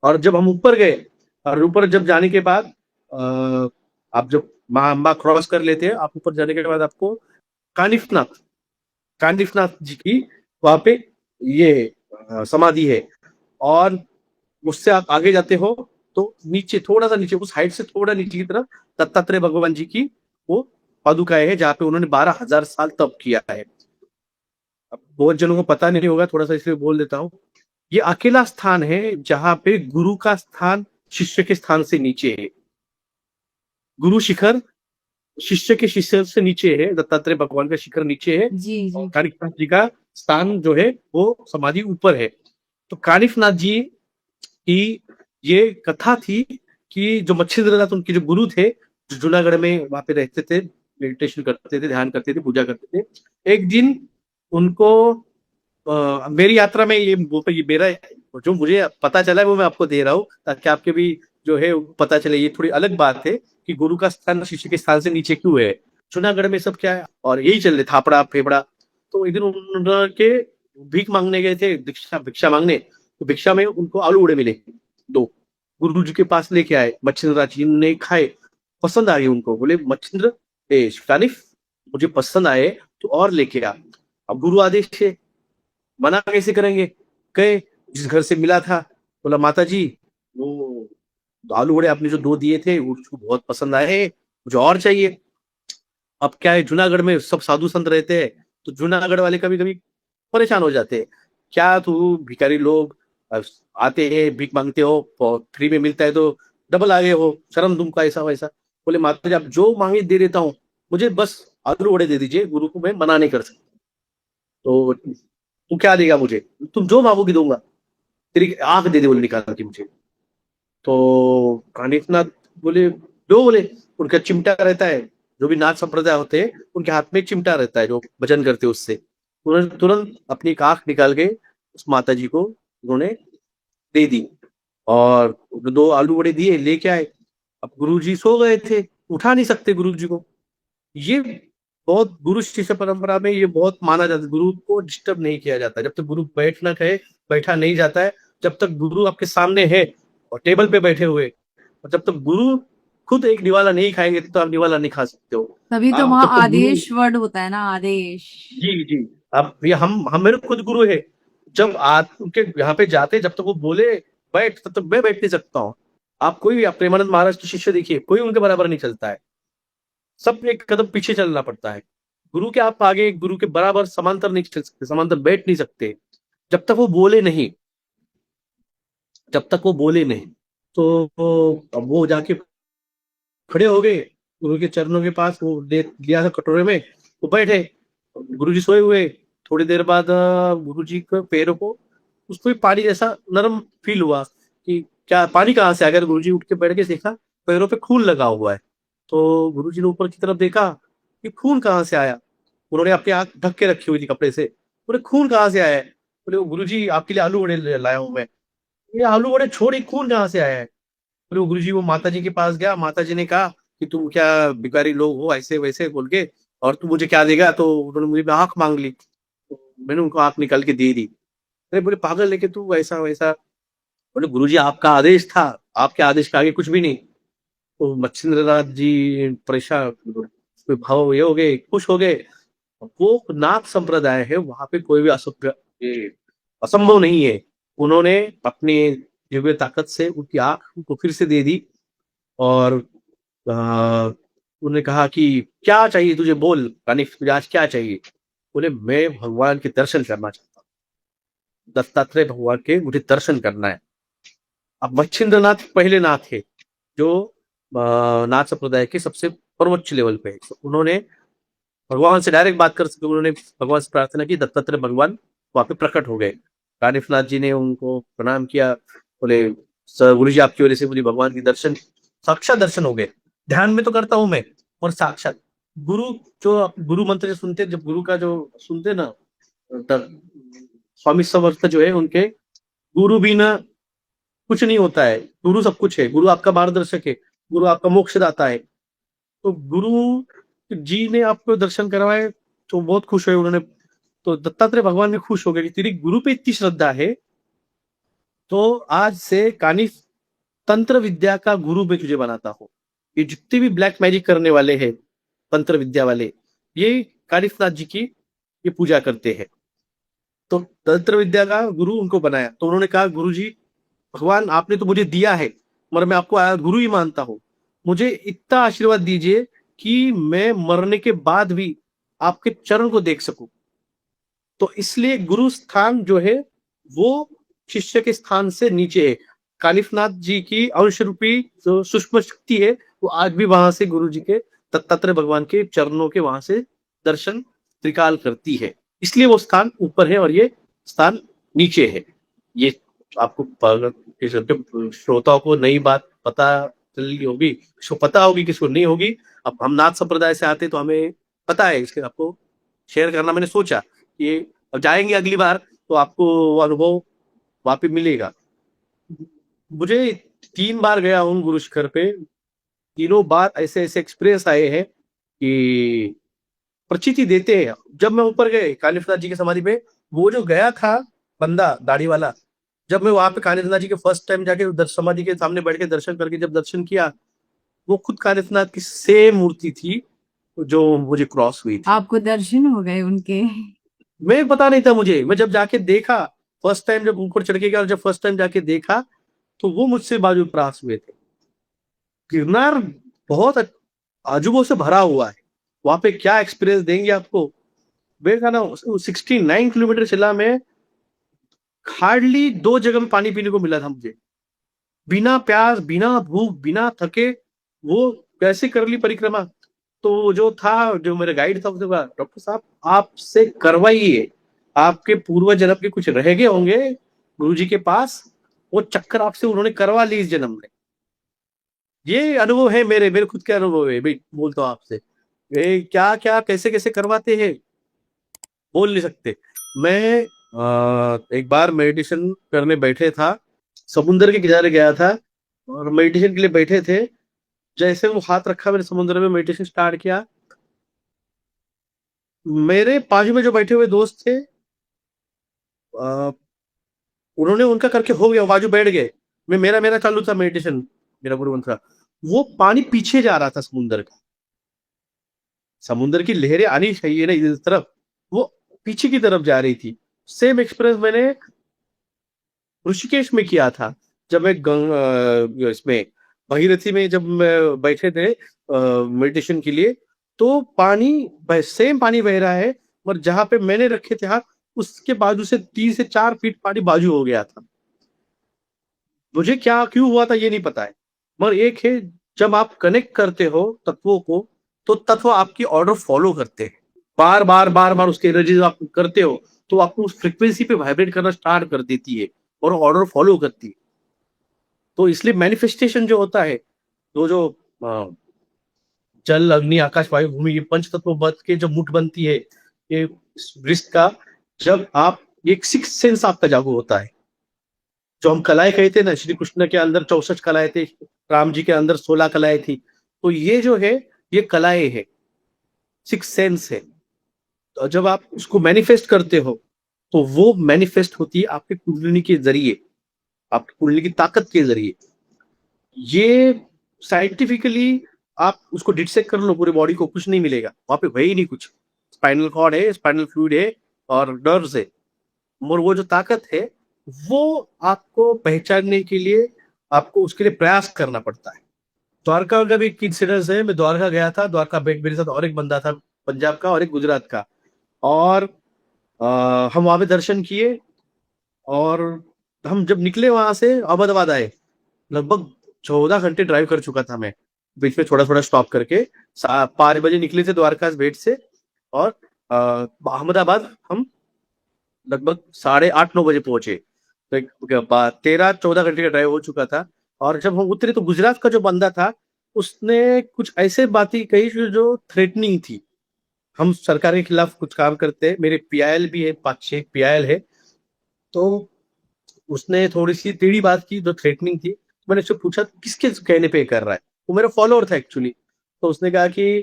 और जब हम ऊपर गए, और ऊपर जब जाने के बाद आप जब माँ अम्बा क्रॉस कर लेते हैं, आप ऊपर जाने के बाद आपको कानिफनाथ, कानिफनाथ जी की वहां पे ये समाधि है। और उससे आप आगे जाते हो, तो नीचे थोड़ा सा नीचे, उस हाइट से थोड़ा नीचे की तरफ दत्तात्रेय भगवान जी की वो पादुकाएं है, जहाँ पे उन्होंने 12,000 साल तप किया है। अब बहुत जनों को पता नहीं होगा, थोड़ा सा इसलिए बोल देता हूँ। ये अकेला स्थान है जहां पे गुरु का स्थान शिष्य के स्थान से नीचे है। गुरु शिखर शिष्य के शिष्य से नीचे है, दत्तात्रेय भगवान का शिखर नीचे है, जी और जी। कानिफनाथ जी का स्थान जो है वो समाधि ऊपर है। तो कानिफनाथ जी की ये कथा थी कि जो मच्छिंद्रनाथ उनके जो गुरु थे, जो जूनागढ़ में वहां पे रहते थे, मेडिटेशन करते थे, ध्यान करते थे, पूजा करते थे। एक दिन उनको मेरी यात्रा में ये मेरा जो मुझे पता चला है वो मैं आपको दे रहा हूँ, ताकि आपके भी जो है पता चले। ये थोड़ी अलग बात है कि गुरु का स्थान शिष्य के स्थान से नीचे क्यों है। जूनागढ़ में सब क्या है, और यही चल रहे थापड़ा फेफड़ा। तो एक दिन उनके भीख मांगने गए थे, भिक्षा भिक्षा मांगने, तो भिक्षा में उनको आलू उड़े मिले 2। गुरु जी के पास लेके आए, मच्छिंद्र जी ने खाए, पसंद आ गई उनको, बोले मच्छिंद्र कानिफ, मुझे पसंद आए तो और लेके आ। अब गुरु आदेश है, मना कैसे करेंगे। गए, जिस घर से मिला था, बोला माता जी, वो आलू बड़े आपने जो 2 दिए थे उसको बहुत पसंद आए, मुझे और चाहिए। अब क्या है, जूनागढ़ में सब साधु संत रहते हैं, तो जूनागढ़ वाले कभी कभी परेशान हो जाते हैं। क्या तू भिखारी लोग आते हैं, भीख मांगते हो, फ्री में मिलता है तो डबल आगे हो, शर्म तुमको, ऐसा वैसा। बोले माता जी, आप जो मांगे दे देता हूँ, मुझे बस आलू बड़े दे दीजिए, गुरु को मैं मना नहीं कर सकता। तो तू क्या देगा मुझे, तुम जो मांगोगी दूंगा, तेरी आंख दे दे, बोले निकाल के मुझे। तो कानिफनाथ बोले दो, बोले उनका चिमटा रहता है, जो भी नाथ संप्रदाय होते हैं उनके हाथ में एक चिमटा रहता है, जो भजन करते हैं उससे। उन्होंने तुरंत अपनी एक आंख निकाल के उस माता जी को उन्होंने दे दी, और 2 आलू बड़े दिए, लेके आए। अब गुरु जी सो गए थे, उठा नहीं सकते गुरु जी को। ये बहुत गुरु शिष्य परंपरा में ये बहुत माना जाता है, गुरु को डिस्टर्ब नहीं किया जाता। जब तक गुरु बैठना कहे, बैठा नहीं जाता है। जब तक गुरु आपके सामने है और टेबल पे बैठे हुए, और जब तक गुरु खुद एक निवाला नहीं खाएंगे, तो आप निवाला नहीं खा सकते हो। तभी तो आप वहाँ जब तक गुरु, आदेश वर्ड होता है ना, आदेश। जी जी, अब ये हम मेरे खुद गुरु है। जब आप उनके यहाँ पे जाते, जब तक वो बोले बैठ, तब तक मैं बैठ नहीं सकता हूँ। आप कोई भी, आप प्रेमानंद महाराज के शिष्य देखिए, कोई उनके बराबर नहीं चलता है, सब एक कदम पीछे चलना पड़ता है। गुरु के आप आगे, गुरु के बराबर समांतर नहीं चल सकते, समांतर बैठ नहीं सकते, जब तक वो बोले नहीं, जब तक वो बोले नहीं। तो अब वो जाके खड़े हो गए गुरु के चरणों के पास, वो दे लिया था कटोरे में, वो बैठे। गुरु जी सोए हुए। थोड़ी देर बाद गुरु जी के पैरों को, उसको भी पानी जैसा नरम फील हुआ कि क्या पानी कहाँ से आ गया। गुरु जी उठ के बैठ के देखा, पैरों पे खून लगा हुआ है। तो गुरु जी ने ऊपर की तरफ देखा कि खून कहाँ से आया। उन्होंने अपनी आंख ढक के रखी हुई थी कपड़े से। बोले खून कहाँ से आया है। बोले गुरु जी आपके लिए आलू बड़े लाया हूं मैं। ये आलू बड़े छोड़, खून कहाँ से आया है। फिर वो गुरुजी वो माता जी के पास गया, माता जी ने कहा कि तुम क्या भिखारी लोग हो ऐसे वैसे बोल के, और तू मुझे क्या देगा, तो उन्होंने मुझे आंख मांग ली, तो मैंने उनको आंख निकाल के दे दी। अरे बोले पागल है कि तू ऐसा वैसा। बोले गुरुजी आपका आदेश था, आपके आदेश के आगे कुछ भी नहीं। तो मच्छिंद्रनाथ जी परेशान भाव ये हो गए, खुश हो गए। वो नाथ संप्रदाय है, वहां पे कोई भी असंभव नहीं है। उन्होंने अपनी दिव्य ताकत से उनकी आंख उनको फिर से दे दी, और उन्होंने कहा कि क्या चाहिए तुझे, बोल कानिफ तुझे आज क्या चाहिए। बोले मैं भगवान के दर्शन करना चाहता हूँ, दत्तात्रेय भगवान के मुझे दर्शन करना है। अब मच्छिंद्रनाथ पहले नाथ थे जो नाथ संप्रदाय के सबसे सर्वोच्च लेवल पे है। तो उन्होंने भगवान से डायरेक्ट बात कर सके, उन्होंने भगवान से प्रार्थना की, दत्तात्रेय भगवान वहां पे प्रकट हो गए। कानिफनाथ जी ने उनको प्रणाम किया, बोले सर गुरु जी आपकी वजह से मुझे भगवान की दर्शन, साक्षात दर्शन हो गए। ध्यान में तो करता हूं मैं, और साक्षात गुरु, जो आप गुरु मंत्र जो सुनते, जब गुरु का जो सुनते ना, स्वामी समर्थ जो है उनके, गुरु बिना कुछ नहीं होता है, गुरु सब कुछ है, गुरु आपका मार्गदर्शक है, गुरु आपका मोक्षदाता है। तो गुरु जी ने आपको दर्शन करवाए तो बहुत खुश हुए उन्होंने। तो दत्तात्रेय भगवान भी खुश हो गए कि तेरी गुरु पे इतनी श्रद्धा है, तो आज से कानिफ तंत्र विद्या का गुरु मैं तुझे बनाता हूँ। ये जितने भी ब्लैक मैजिक करने वाले हैं, तंत्र विद्या वाले, ये कानिफनाथ जी की ये पूजा करते हैं। तो तंत्र विद्या का गुरु उनको बनाया। तो उन्होंने कहा गुरु जी भगवान आपने तो मुझे दिया है, मगर मैं आपको गुरु ही मानता हूँ, मुझे इतना आशीर्वाद दीजिए कि मैं मरने के बाद भी आपके चरण को देख सकूं। तो इसलिए गुरु स्थान जो है वो शिष्य के स्थान से नीचे है। कालिफनाथ जी की अंश रूपी जो सूक्ष्म शक्ति है, वो आज भी वहां से गुरु जी के, दत्तात्रेय भगवान के चरणों के वहां से दर्शन त्रिकाल करती है। इसलिए वो स्थान ऊपर है और ये स्थान नीचे है। ये आपको श्रोताओं को नई बात पता चली होगी, किसको पता होगी किसको नहीं होगी। अब हम नाथ संप्रदाय से आते तो हमें पता है, इसके आपको शेयर करना मैंने सोचा कि अब जाएंगे अगली बार तो आपको वो अनुभव वहां पे मिलेगा। मुझे 3 बार गया हूँ गुरु शिखर पे, तीनों बार ऐसे ऐसे एक्सपीरियंस आए हैं कि प्रचिति देते हैं। जब मैं ऊपर गए कालिफनाथ जी की समाधि पे, वो जो गया था बंदा दाढ़ी वाला, जब मैं वहां पे कानिफनाथ जी के फर्स्ट टाइम जाके समाधि के सामने बैठ के दर्शन करके जब दर्शन किया, वो खुद कानिफनाथ की सेम मूर्ति थी जो मुझे क्रॉस हुई थी। आपको दर्शन हो गए उनके? मैं पता नहीं था मुझे, मैं जब जाके देखा फर्स्ट टाइम, जब ऊपर चढ़ के गया और जब फर्स्ट टाइम जाके देखा तो वो मुझसे बाजू प्रास हुए थे। गिरनार बहुत अजूबों से भरा हुआ है, वहां पे क्या एक्सपीरियंस देंगे आपको। देखा ना 69 किलोमीटर चला मैं, हार्डली 2 जगह में पानी पीने को मिला था मुझे, बिना प्यास बिना भूख बिना थके। वो कैसे कर ली परिक्रमा। तो जो था, जो मेरा गाइड था, उसने कहा डॉक्टर साहब आपसे करवाइए, आपके पूर्व जन्म के कुछ रह गए होंगे गुरुजी के पास, वो चक्कर आपसे उन्होंने करवा ली इस जन्म में। ये अनुभव है, मेरे मेरे खुद के अनुभव है भाई, बोलता हूँ आपसे। ये क्या क्या कैसे कैसे करवाते हैं बोल नहीं सकते। मैं एक बार मेडिटेशन करने बैठे था, समुन्द्र के किनारे गया था और मेडिटेशन के लिए बैठे थे। जैसे वो हाथ रखा मैंने समुद्र में, मेडिटेशन स्टार्ट किया, मेरे बाजू में जो बैठे हुए दोस्त थे, अ, उन्होंने उनका करके हो गया, बाजू बैठ गए। मैं मेरा मेरा चालू था मेडिटेशन, मेरा गुरु मंत्र। वो पानी पीछे जा रहा था समुद्र का, समुद्र की लहरें आनी चाहिए ना इस तरफ, वो पीछे की तरफ जा रही थी। सेम एक्सपीरियंस मैंने ऋषिकेश में किया था, जब मैं इसमें भगीरथी में जब मैं बैठे थे मेडिटेशन के लिए, तो पानी सेम पानी बह रहा है, और जहां पे मैंने रखे थे हाथ, उसके बाजू से 3 से 4 फीट पानी बाजू हो गया था। मुझे क्या क्यों हुआ था ये नहीं पता है, मगर एक है, जब आप कनेक्ट करते हो तत्वों को, तो तत्व आपकी ऑर्डर फॉलो करते हैं। बार बार बार बार उसके एनर्जी आप करते हो तो आपको उस फ्रिक्वेंसी पे वाइब्रेट करना स्टार्ट कर देती है और ऑर्डर फॉलो करती है। तो इसलिए मैनिफेस्टेशन जो होता है, तो जो जल अग्नि आकाश वायु भूमि, ये पंच तत्व बद के जब मुठ बनती है, ये वृष्ट का, जब आप एक सिक्स सेंस आपका जागू होता है। जो हम कलाएं कहते हैं ना, श्री कृष्ण के अंदर 64 कलाएं थे, राम जी के अंदर 16 कलाएं थी। तो ये जो है, ये कलाएं है, सिक्स सेंस है। तो जब आप उसको मैनिफेस्ट करते हो, तो वो मैनिफेस्ट होती है आपके कुंडलिनी के जरिए, आपकी कुंडली की ताकत के जरिए। ये साइंटिफिकली आप उसको डिटेक्ट कर लो, पूरी बॉडी को कुछ नहीं मिलेगा, वहां पे है ही नहीं कुछ। स्पाइनल कॉर्ड है, स्पाइनल फ्लूइड है और नर्व्स है, और वो जो ताकत है, वो आपको पहचानने के लिए आपको उसके लिए प्रयास करना पड़ता है। द्वारका का भी एक इंसिडेंस है। मैं द्वारका गया था, द्वारका मेरे साथ और एक बंदा था, पंजाब का और एक गुजरात का। और हम वहां पे दर्शन किए, और हम जब निकले वहां से अहमदाबाद आए, लगभग 14 घंटे ड्राइव कर चुका था मैं, बीच में थोड़ा थोड़ा स्टॉप करके। 5 बजे निकले थे द्वारका बेट से, और अहमदाबाद हम लगभग 8:30-9 बजे पहुंचे। तो 13-14 घंटे का ड्राइव हो चुका था। और जब हम उतरे तो गुजरात का जो बंदा था, उसने कुछ ऐसे बातें कही जो थ्रेटनिंग थी। हम सरकार के खिलाफ कुछ काम करते हैं, मेरे पीआईएल भी है, 5-6 पीआईएल है। तो उसने थोड़ी सी टेढ़ी बात की जो थ्रेटनिंग थी। मैंने उससे पूछा किसके कहने पे कर रहा है, वो मेरा फॉलोअर था एक्चुअली। तो उसने कहा कि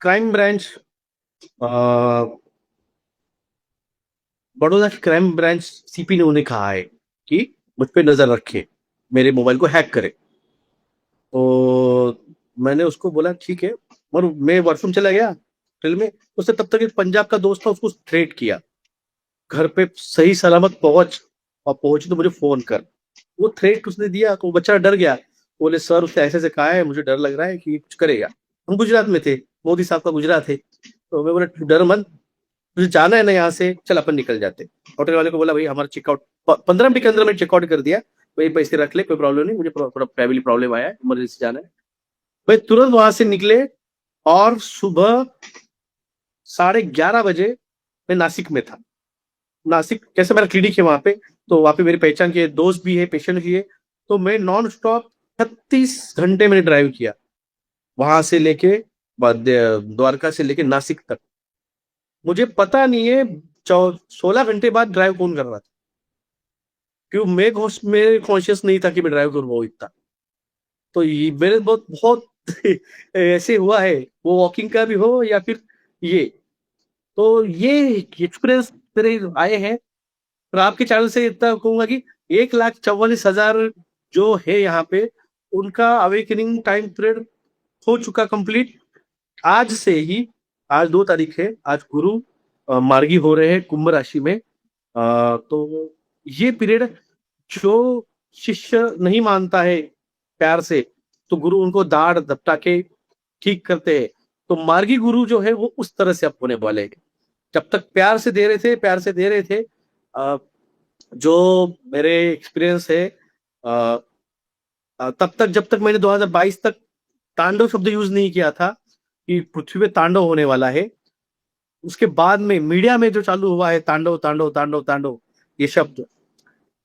क्राइम ब्रांच, बड़ौदा की क्राइम ब्रांच सीपी ने उन्हें कहा है कि मुझ पे नजर रखे, मेरे मोबाइल को हैक करे। तो मैंने उसको बोला ठीक है, और मैं वॉशरूम चला गया होटल में। उसने तब तक एक पंजाब का दोस्त था, उसको थ्रेट किया घर पे सही सलामत पहुंच, और पहुंची तो मुझे फोन कर। वो थ्रेट उसने दिया तो वो बच्चा डर गया, बोले सर उसने ऐसे से कहा है, मुझे डर लग रहा है कि कुछ करेगा। हम गुजरात में थे, मोदी साहब का गुजरात है। तो मैं बोला "तू डर मत, तुझे जाना है ना यहाँ से, चल अपन निकल जाते"। होटल वाले को बोला भाई हमारा चेकआउट 15 मिनट के अंदर मैं चेकआउट कर दिया, भाई पैसे रख ले, कोई प्रॉब्लम नहीं, मुझे थोड़ा फैमिली प्रॉब्लम आया है, इमरजेंसी जाना है। भाई तुरंत वहां से निकले, और सुबह 11:30 बजे मैं नासिक में था। नासिक कैसे, मेरा क्लिनिक है वहां पे, तो वहां पे मेरी पहचान के दोस्त भी है, पेशेंट भी है। तो मैं नॉन स्टॉप 36 घंटे मैंने ड्राइव किया, वहां से लेके द्वारका से लेके नासिक तक। मुझे पता नहीं है 16 घंटे बाद ड्राइव कौन कर रहा था, क्यों मेरे कॉन्शियस नहीं था कि मैं ड्राइव करूँ इतना। तो ये मेरे बहुत बहुत ऐसे हुआ है, वो वॉकिंग का भी हो या फिर ये। तो ये एक्सपीरियंस मेरे आए हैं। और आपके चैनल से इतना कहूंगा कि 1,44,000 जो है यहाँ पे, उनका अवेकनिंग टाइम पीरियड हो चुका कंप्लीट। आज से ही, आज 2 तारीख है, आज गुरु मार्गी हो रहे हैं कुंभ राशि में। तो ये पीरियड, जो शिष्य नहीं मानता है प्यार से, तो गुरु उनको दाढ़ दपटा के ठीक करते हैं। तो मार्गी गुरु जो है वो उस तरह से अब होने वाले हैं। जब तक प्यार से दे रहे थे, प्यार से दे रहे थे, जो मेरे एक्सपीरियंस है, अ, तब तक जब तक मैंने 2022 तक तांडव शब्द यूज नहीं किया था कि पृथ्वी पे तांडव होने वाला है, उसके बाद में मीडिया में जो चालू हुआ है तांडव तांडव तांडव तांडव, ये शब्द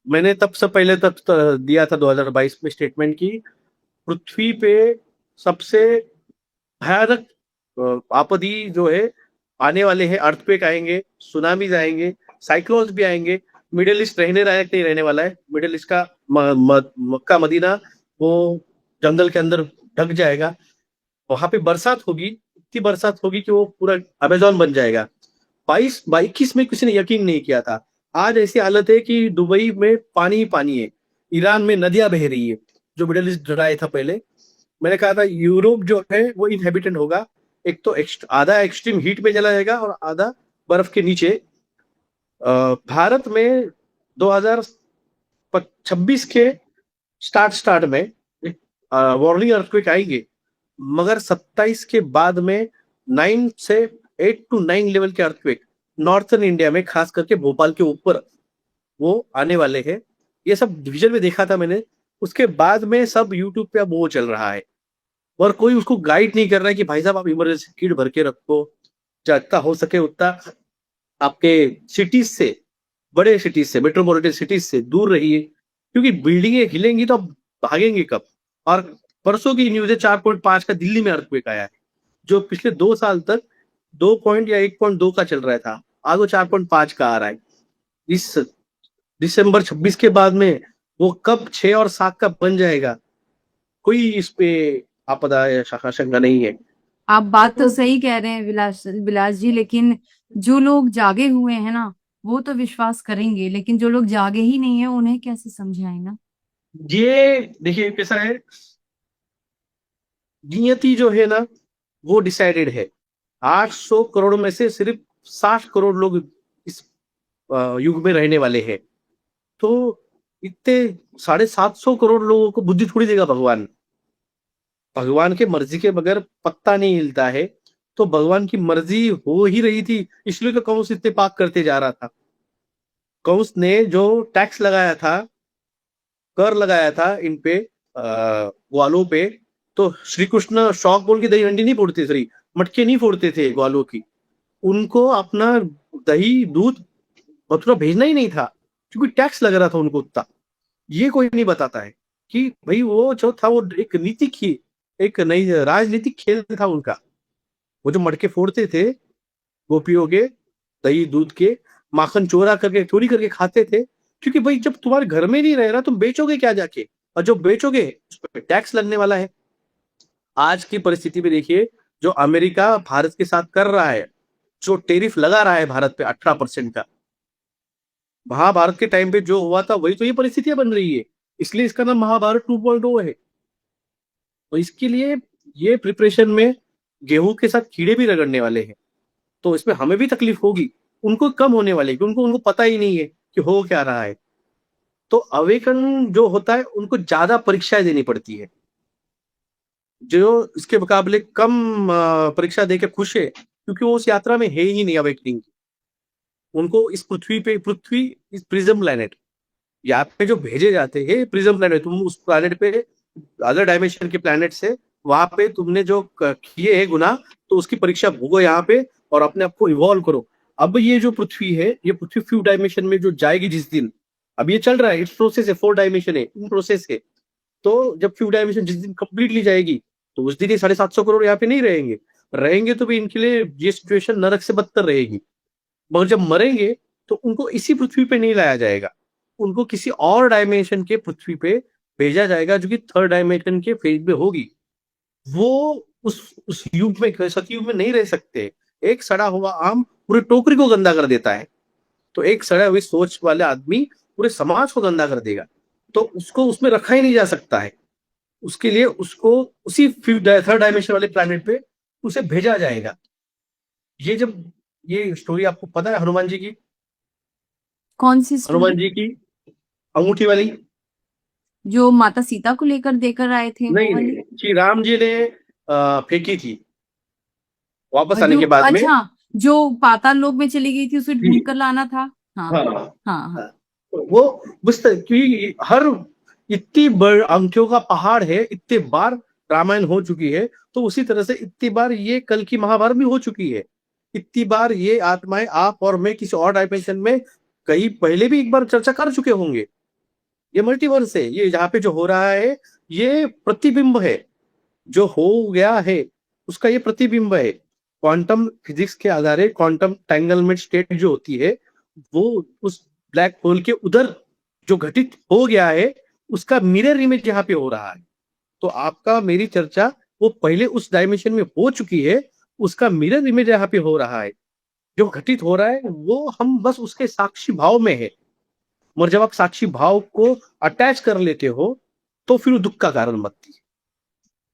मैंने तब से पहले तक दिया था 2022 में स्टेटमेंट की। पृथ्वी पे सबसे भयानक आपदी जो है आने वाले हैं, अर्थक्वेक आएंगे, सुनामीज आएंगे, साइक्लोन्स भी आएंगे। मिडिल ईस्ट रहने लायक नहीं रहने वाला है। मिडिल ईस्ट का मक्का मदीना वो जंगल के अंदर ढक जाएगा। वहां पे बरसात होगी, इतनी बरसात होगी कि वो पूरा अमेजोन बन जाएगा। 22-21 में किसी ने यकीन नहीं किया था। आज ऐसी हालत है कि दुबई में पानी ही पानी है, ईरान में नदियां बह रही है, जो मिडिल ईस्ट ड्राई था पहले। मैंने कहा था यूरोप जो है वो इनहेबिटेंट होगा, एक तो आधा एक्सट्रीम हीट में चला जाएगा और आधा बर्फ के नीचे। भारत में 2026 के स्टार्ट में वार्निंग अर्थक्वेक आएंगे, मगर 27 के बाद में 9 से 8 to 9 लेवल के अर्थक्वेक नॉर्थर्न इंडिया में, खास करके भोपाल के ऊपर वो आने वाले हैं। ये सब डिवीजन में देखा था मैंने। उसके बाद में सब यूट्यूब पे अब वो चल रहा है, और कोई उसको गाइड नहीं कर रहा है कि भाई साहब आप इमरजेंसी किट भर के रखो, जितना हो सके उतना आपके सिटीज से, बड़े सिटीज से, मेट्रोपॉलिटन सिटीज से दूर रहिए, क्योंकि बिल्डिंगें हिलेंगी तो आप भागेंगे कब। और परसों की न्यूज है 4.5 का दिल्ली में अर्थक्वेक आया है, जो पिछले 2 साल तक 2 पॉइंट या 1.2 का चल रहा था, आज वो 4.5 का आ रहा है। इस दिसंबर 26 के बाद में वो कब 6 और 7 का बन जाएगा, कोई इस पे आपदा या आशंका नहीं है। आप बात तो सही कह रहे हैं विलास जी, लेकिन जो लोग जागे हुए हैं ना वो तो विश्वास करेंगे, लेकिन जो लोग जागे ही नहीं है उन्हें कैसे समझाएं ना। ये देखिए कैसा है, नियति जो है ना वो डिसाइडेड है। 800 करोड़ में से सिर्फ 60 करोड़ लोग इस युग में रहने वाले हैं। तो इतने 750 करोड़ लोगों को बुद्धि थोड़ी देगा भगवान। भगवान के मर्जी के बगैर पत्ता नहीं हिलता है। तो भगवान की मर्जी हो ही रही थी, इसलिए तो कंस इतने पाप करते जा रहा था। कंस ने जो टैक्स लगाया था, कर लगाया था इन पे, ग्वालों पे, तो श्री कृष्ण शौक बोल के दही हंडी नहीं फोड़ते, सॉरी मटके नहीं फोड़ते थे ग्वालों की। उनको अपना दही दूध मथुरा भेजना ही नहीं था, क्योंकि टैक्स लग रहा था उनको उतना। ये कोई नहीं बताता है कि भाई वो जो था वो एक नीति की, एक नई राजनीतिक खेल था उनका। वो जो मटके फोड़ते थे गोपियों के, दही दूध के, माखन चोरी करके खाते थे, क्योंकि भाई जब तुम्हारे घर में नहीं रह रहा तुम बेचोगे क्या जाके, और जो बेचोगे उस पर टैक्स लगने वाला है। आज की परिस्थिति में देखिए, जो अमेरिका भारत के साथ कर रहा है, जो टेरिफ लगा रहा है भारत पे 18% का, महाभारत के टाइम पे जो हुआ था वही तो ये परिस्थितियां बन रही है। इसलिए इसका नाम महाभारत 2.0 है। तो इसके लिए ये प्रिपरेशन में गेहूं के साथ कीड़े भी रगड़ने वाले हैं, तो इसमें हमें भी तकलीफ होगी, उनको कम होने वाली है, क्योंकि उनको उनको पता ही नहीं है कि हो क्या रहा है। तो अवेकन जो होता है उनको ज्यादा परीक्षाएं देनी पड़ती है। जो इसके मुकाबले कम परीक्षा देके खुश है, क्योंकि वो उस यात्रा में है ही नहीं अवेकनिंग। उनको इस पृथ्वी इस प्रिज्म प्लैनेट, यहाँ पे जो भेजे जाते हैं प्रिज्म प्लैनेट, तुम उस प्लैनेट पे अदर डायमेंशन के प्लैनेट से वहां पे तुमने जो किए हैं गुनाह, तो उसकी परीक्षा भोगो यहाँ पे और अपने आप को इवॉल्व करो। अब ये जो पृथ्वी है, ये पृथ्वी फ्यू डायमेंशन में जो जाएगी जिस दिन, अब ये चल रहा है, इस प्रोसेस है, 4 डायमेंशन है, इन प्रोसेस है। तो जब फ्यू डायमेंशन जिस दिन कंप्लीटली जाएगी, तो उस दिन ये 750 करोड़ यहाँ पे नहीं रहेंगे। रहेंगे तो भी इनके लिए ये सिचुएशन नरक से बदतर रहेगी। मगर जब मरेंगे तो उनको इसी पृथ्वी पे नहीं लाया जाएगा, उनको किसी और डायमेंशन के पृथ्वी पे भेजा जाएगा, जो कि 3rd डायमेंशन के फेज में होगी। वो उस युग में, सतयुग में नहीं रह सकते। एक सड़ा हुआ आम पूरे टोकरी को गंदा कर देता है, तो एक सड़ा हुई सोच वाले आदमी पूरे समाज को गंदा कर देगा। तो उसको उसमें रखा ही नहीं जा सकता है। उसके लिए उसको उसी 3rd डायमेंशन वाले प्लैनेट पे उसे भेजा जाएगा। ये जब ये स्टोरी आपको पता है हनुमान जी की? कौन सी हनुमान स्टोरी? जी की अंगूठी वाली? जो माता सीता को लेकर देकर आए थे वो नहीं वाली? नहीं, श्री राम जी ने फेंकी थी वापस और आने जो, के बाद में। अच्छा, जो पाताल लोक में चली गई थी उसे ढूंढ कर लाना था। हाँ हाँ हाँ हाँ। हाँ। वो क्योंकि हर इतनी बड़ अंकियों का पहाड़ है, इतने बार रामायण हो चुकी है, तो उसी तरह से इतनी बार ये कल की महाभारत भी हो चुकी है। इतनी बार ये आत्माएं, आप और मैं, किसी और डायमेंशन में कहीं पहले भी एक बार चर्चा कर चुके होंगे। ये मल्टीवर्स है, ये जहाँ पे जो हो रहा है ये प्रतिबिंब है। जो हो गया है उसका ये प्रतिबिंब है। क्वांटम फिजिक्स के आधार, क्वांटम टेंगलमेंट स्टेट जो होती है, वो उस ब्लैक होल के उधर जो घटित हो गया है उसका मिरर इमेज यहाँ पे हो रहा है। तो आपका मेरी चर्चा वो पहले उस डायमेंशन में हो चुकी है, उसका मिरर इमेज यहाँ पे हो रहा है। जो घटित हो रहा है वो हम बस उसके साक्षी भाव में है। मगर जब आप साक्षी भाव को अटैच कर लेते हो तो फिर वो दुख का कारण बनती है।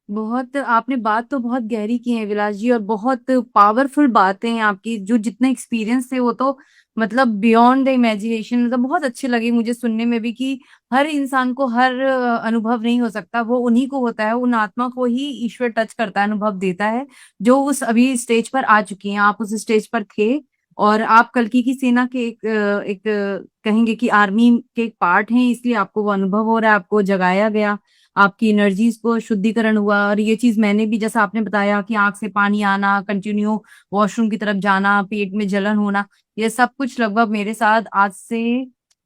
बहुत आपने बात तो बहुत गहरी की है विलास जी, और बहुत पावरफुल बातें हैं आपकी। जो जितने एक्सपीरियंस थे वो तो मतलब बियॉन्ड द इमेजिनेशन, मतलब बहुत अच्छे लगे मुझे सुनने में भी कि हर इंसान को हर अनुभव नहीं हो सकता, वो उन्हीं को होता है, उन आत्मा को ही ईश्वर टच करता है, अनुभव देता है, जो उस अभी स्टेज पर आ चुकी हैं। आप उस स्टेज पर थे और आप कल्कि की सेना के कहेंगे कि आर्मी के एक पार्ट हैं, इसलिए आपको वो अनुभव हो रहा है, आपको जगाया गया, आपकी एनर्जीज को शुद्धिकरण हुआ। और ये चीज मैंने भी, जैसा आपने बताया कि आंख से पानी आना, कंटिन्यू वॉशरूम की तरफ जाना, पेट में जलन होना, ये सब कुछ लगभग मेरे साथ आज से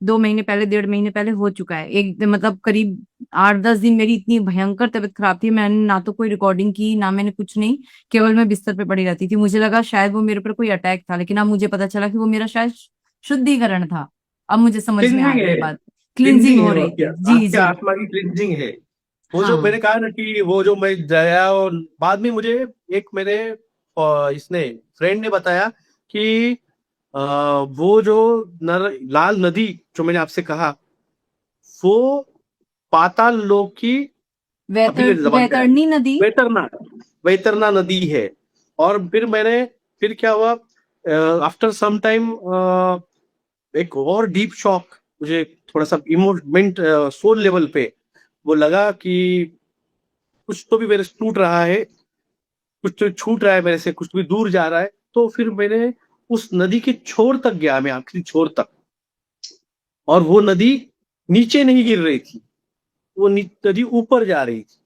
2 महीने पहले, 1.5 महीने पहले हो चुका है। एक मतलब करीब 8-10 दिन मेरी इतनी भयंकर तबीयत खराब थी, मैंने ना तो कोई रिकॉर्डिंग की ना मैंने कुछ नहीं, केवल मैं बिस्तर पे पड़ी रहती थी। मुझे लगा शायद वो मेरे ऊपर कोई अटैक था, लेकिन अब मुझे पता चला कि वो मेरा शायद शुद्धिकरण था। अब मुझे समझ में आ क्लिनजिंग गई है, ये बात। क्लींजिंग क्लिनजिंग हो है, वो रही आपके थी, जी आपके जी। आत्मा की क्लिनजिंग है। वो जो हाँ। मैंने कहा ना कि वो जो मैं गया और बाद में मुझे एक मेरे इसने फ्रेंड ने बताया कि वो जो लाल नदी जो मैंने आपसे कहा, वो पाताल लोक की जबान पे है, वैतरणी नदी। वैतरना, वैतरना नदी है। और फिर फिर क्या हुआ, आफ्टर सम टाइम एक और डीप शॉक मुझे, थोड़ा सा इमोशमेंट सोल लेवल पे वो लगा कि कुछ तो भी मेरे से टूट रहा है, कुछ तो छूट रहा है मेरे से, कुछ भी दूर जा रहा है। तो फिर मैंने उस नदी के छोर तक गया, मैं आखिरी छोर तक, और वो नदी नीचे नहीं गिर रही थी, वो नदी ऊपर जा रही थी,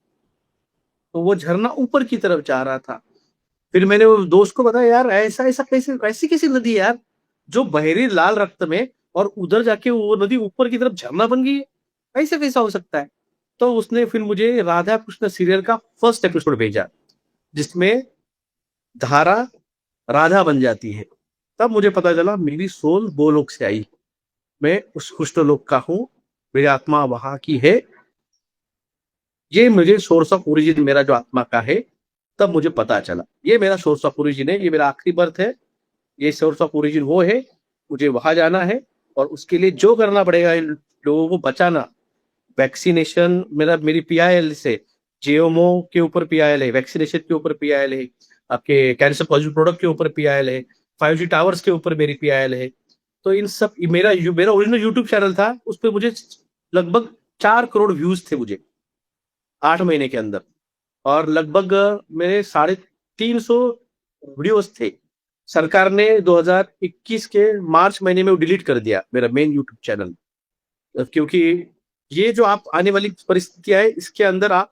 तो वो झरना ऊपर की तरफ जा रहा था। फिर मैंने वो दोस्त को बताया, यार ऐसा ऐसा कैसे, ऐसी कैसी नदी है यार, जो बह रही लाल रक्त में, और उधर जाके वो नदी ऊपर की तरफ झरना बन गई है, ऐसे कैसा हो सकता है। तो उसने फिर मुझे राधा कृष्ण सीरियल का फर्स्ट एपिसोड भेजा, जिसमें धारा राधा बन जाती है। तब मुझे पता चला मेरी सोल गोलोक से आई, मैं उस कृष्ण लोक का हूँ, मेरी आत्मा वहां की है। ये मुझे सोर्स ऑफ ओरिजिन मेरा जो आत्मा का है, तब मुझे पता चला ये मेरा सोर्स ऑफ ओरिजिन है, ये मेरा आखिरी बर्थ है, ये सोर्स ऑफ ओरिजिन वो है, मुझे वहां जाना है। और उसके लिए जो करना पड़ेगा, इन लोगों को बचाना, वैक्सीनेशन, मेरी पीआईएल से, जेओमो के ऊपर पीआईएल है, वैक्सीनेशन के ऊपर पीआईएल है, आपके कैंसर पॉजिटिव प्रोडक्ट के ऊपर पीआईएल है, 5G टावर्स के ऊपर मेरी पीआईएल है। तो इन सब, मेरा ओरिजिनल यूट्यूब चैनल था, उस पर मुझे लगभग 4 करोड़ व्यूज थे मुझे 8 महीने के अंदर, और लगभग मेरे 350 वीडियोस थे। सरकार ने 2021 के मार्च महीने में वो डिलीट कर दिया मेरा मेन यूट्यूब चैनल, क्योंकि ये जो आप आने वाली परिस्थितियां है, इसके अंदर आप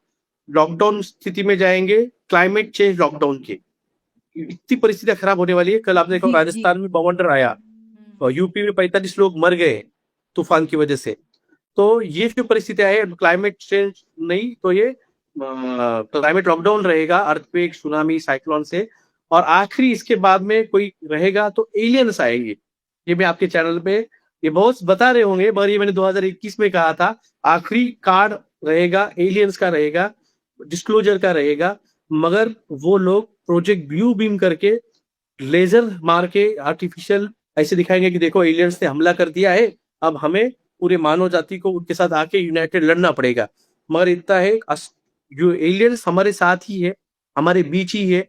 लॉकडाउन स्थिति में जाएंगे, क्लाइमेट चेंज लॉकडाउन के, इतनी परिस्थितियां खराब होने वाली है। कल आपने देखा जी जी। राजस्थान में बवंडर आया, और यूपी में 45 लोग मर गए तूफान की वजह से। तो ये जो परिस्थितियां है, क्लाइमेट चेंज नहीं तो ये क्लाइमेट लॉकडाउन रहेगा, अर्थक्वेक, सुनामी, साइक्लोन से। और आखिरी इसके बाद में कोई रहेगा तो एलियंस आएंगे। ये मैं आपके चैनल पे ये बहुत बता रहे होंगे, मगर ये मैंने 2021 में कहा था, आखिरी कार्ड रहेगा, एलियंस का रहेगा, डिस्क्लोजर का रहेगा। मगर वो लोग प्रोजेक्ट ब्लू बीम करके, लेजर मार के, आर्टिफिशियल ऐसे दिखाएंगे कि देखो एलियंस ने हमला कर दिया है, अब हमें पूरे मानव जाति को उनके साथ आके यूनाइटेड लड़ना पड़ेगा। मगर इतना है, जो एलियंस हमारे साथ ही है, हमारे बीच ही है।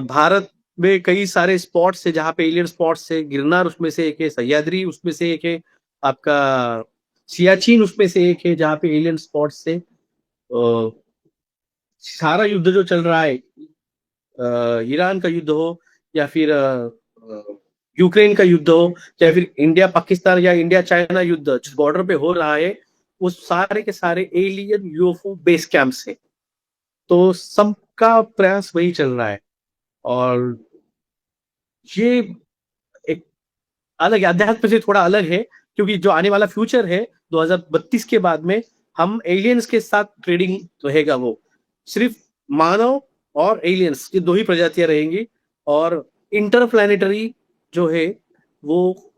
भारत में कई सारे स्पॉट्स है जहाँ पे एलियन स्पॉट्स है, गिरनार उसमें से एक है, सह्याद्री उसमें से एक है, आपका सियाचिन उसमें से एक है जहाँ पे एलियन स्पॉट्स है। सारा युद्ध जो चल रहा है, ईरान का युद्ध हो, या फिर यूक्रेन का युद्ध हो, या फिर इंडिया पाकिस्तान या इंडिया चाइना युद्ध जिस बॉर्डर पे हो रहा है, वो सारे के सारे एलियन यूएफओ बेस कैंप्स है। तो सबका प्रयास वही चल रहा है। और ये एक अलग है, अध्यात्म से थोड़ा अलग है, क्योंकि जो आने वाला फ्यूचर है 2032 के बाद में, हम एलियंस के साथ ट्रेडिंग रहेगा, वो सिर्फ मानव और एलियंस, ये दो ही प्रजातियां रहेंगी। और इंटरप्लैनेटरी जो है वो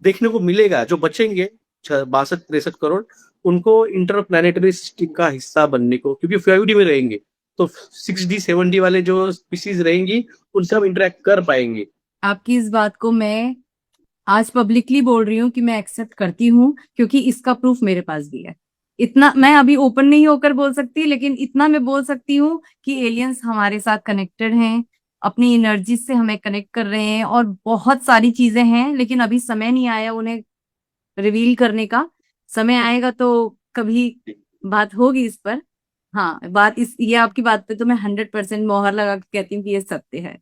देखने को मिलेगा, जो बचेंगे 62-63 करोड़, उनको इंटरप्लैनेटरी सिस्टम का हिस्सा बनने को, क्योंकि 5D में रहेंगे, तो 6D 7D वाले जो स्पीसीज रहेंगी उनसे हम इंटरेक्ट कर पाएंगे। आपकी इस बात को मैं आज पब्लिकली बोल रही हूँ कि मैं एक्सेप्ट करती हूँ, क्योंकि इसका प्रूफ मेरे पास भी है। इतना मैं अभी ओपन नहीं होकर बोल सकती, लेकिन इतना मैं बोल सकती हूँ कि एलियंस हमारे साथ कनेक्टेड हैं, अपनी एनर्जी से हमें कनेक्ट कर रहे हैं, और बहुत सारी चीजें हैं, लेकिन अभी समय नहीं आया उन्हें रिवील करने का। समय आएगा तो कभी बात होगी इस पर। हाँ, बात इस ये आपकी बात पे तो मैं 100% मोहर लगा के कहती हूँ कि ये सत्य है।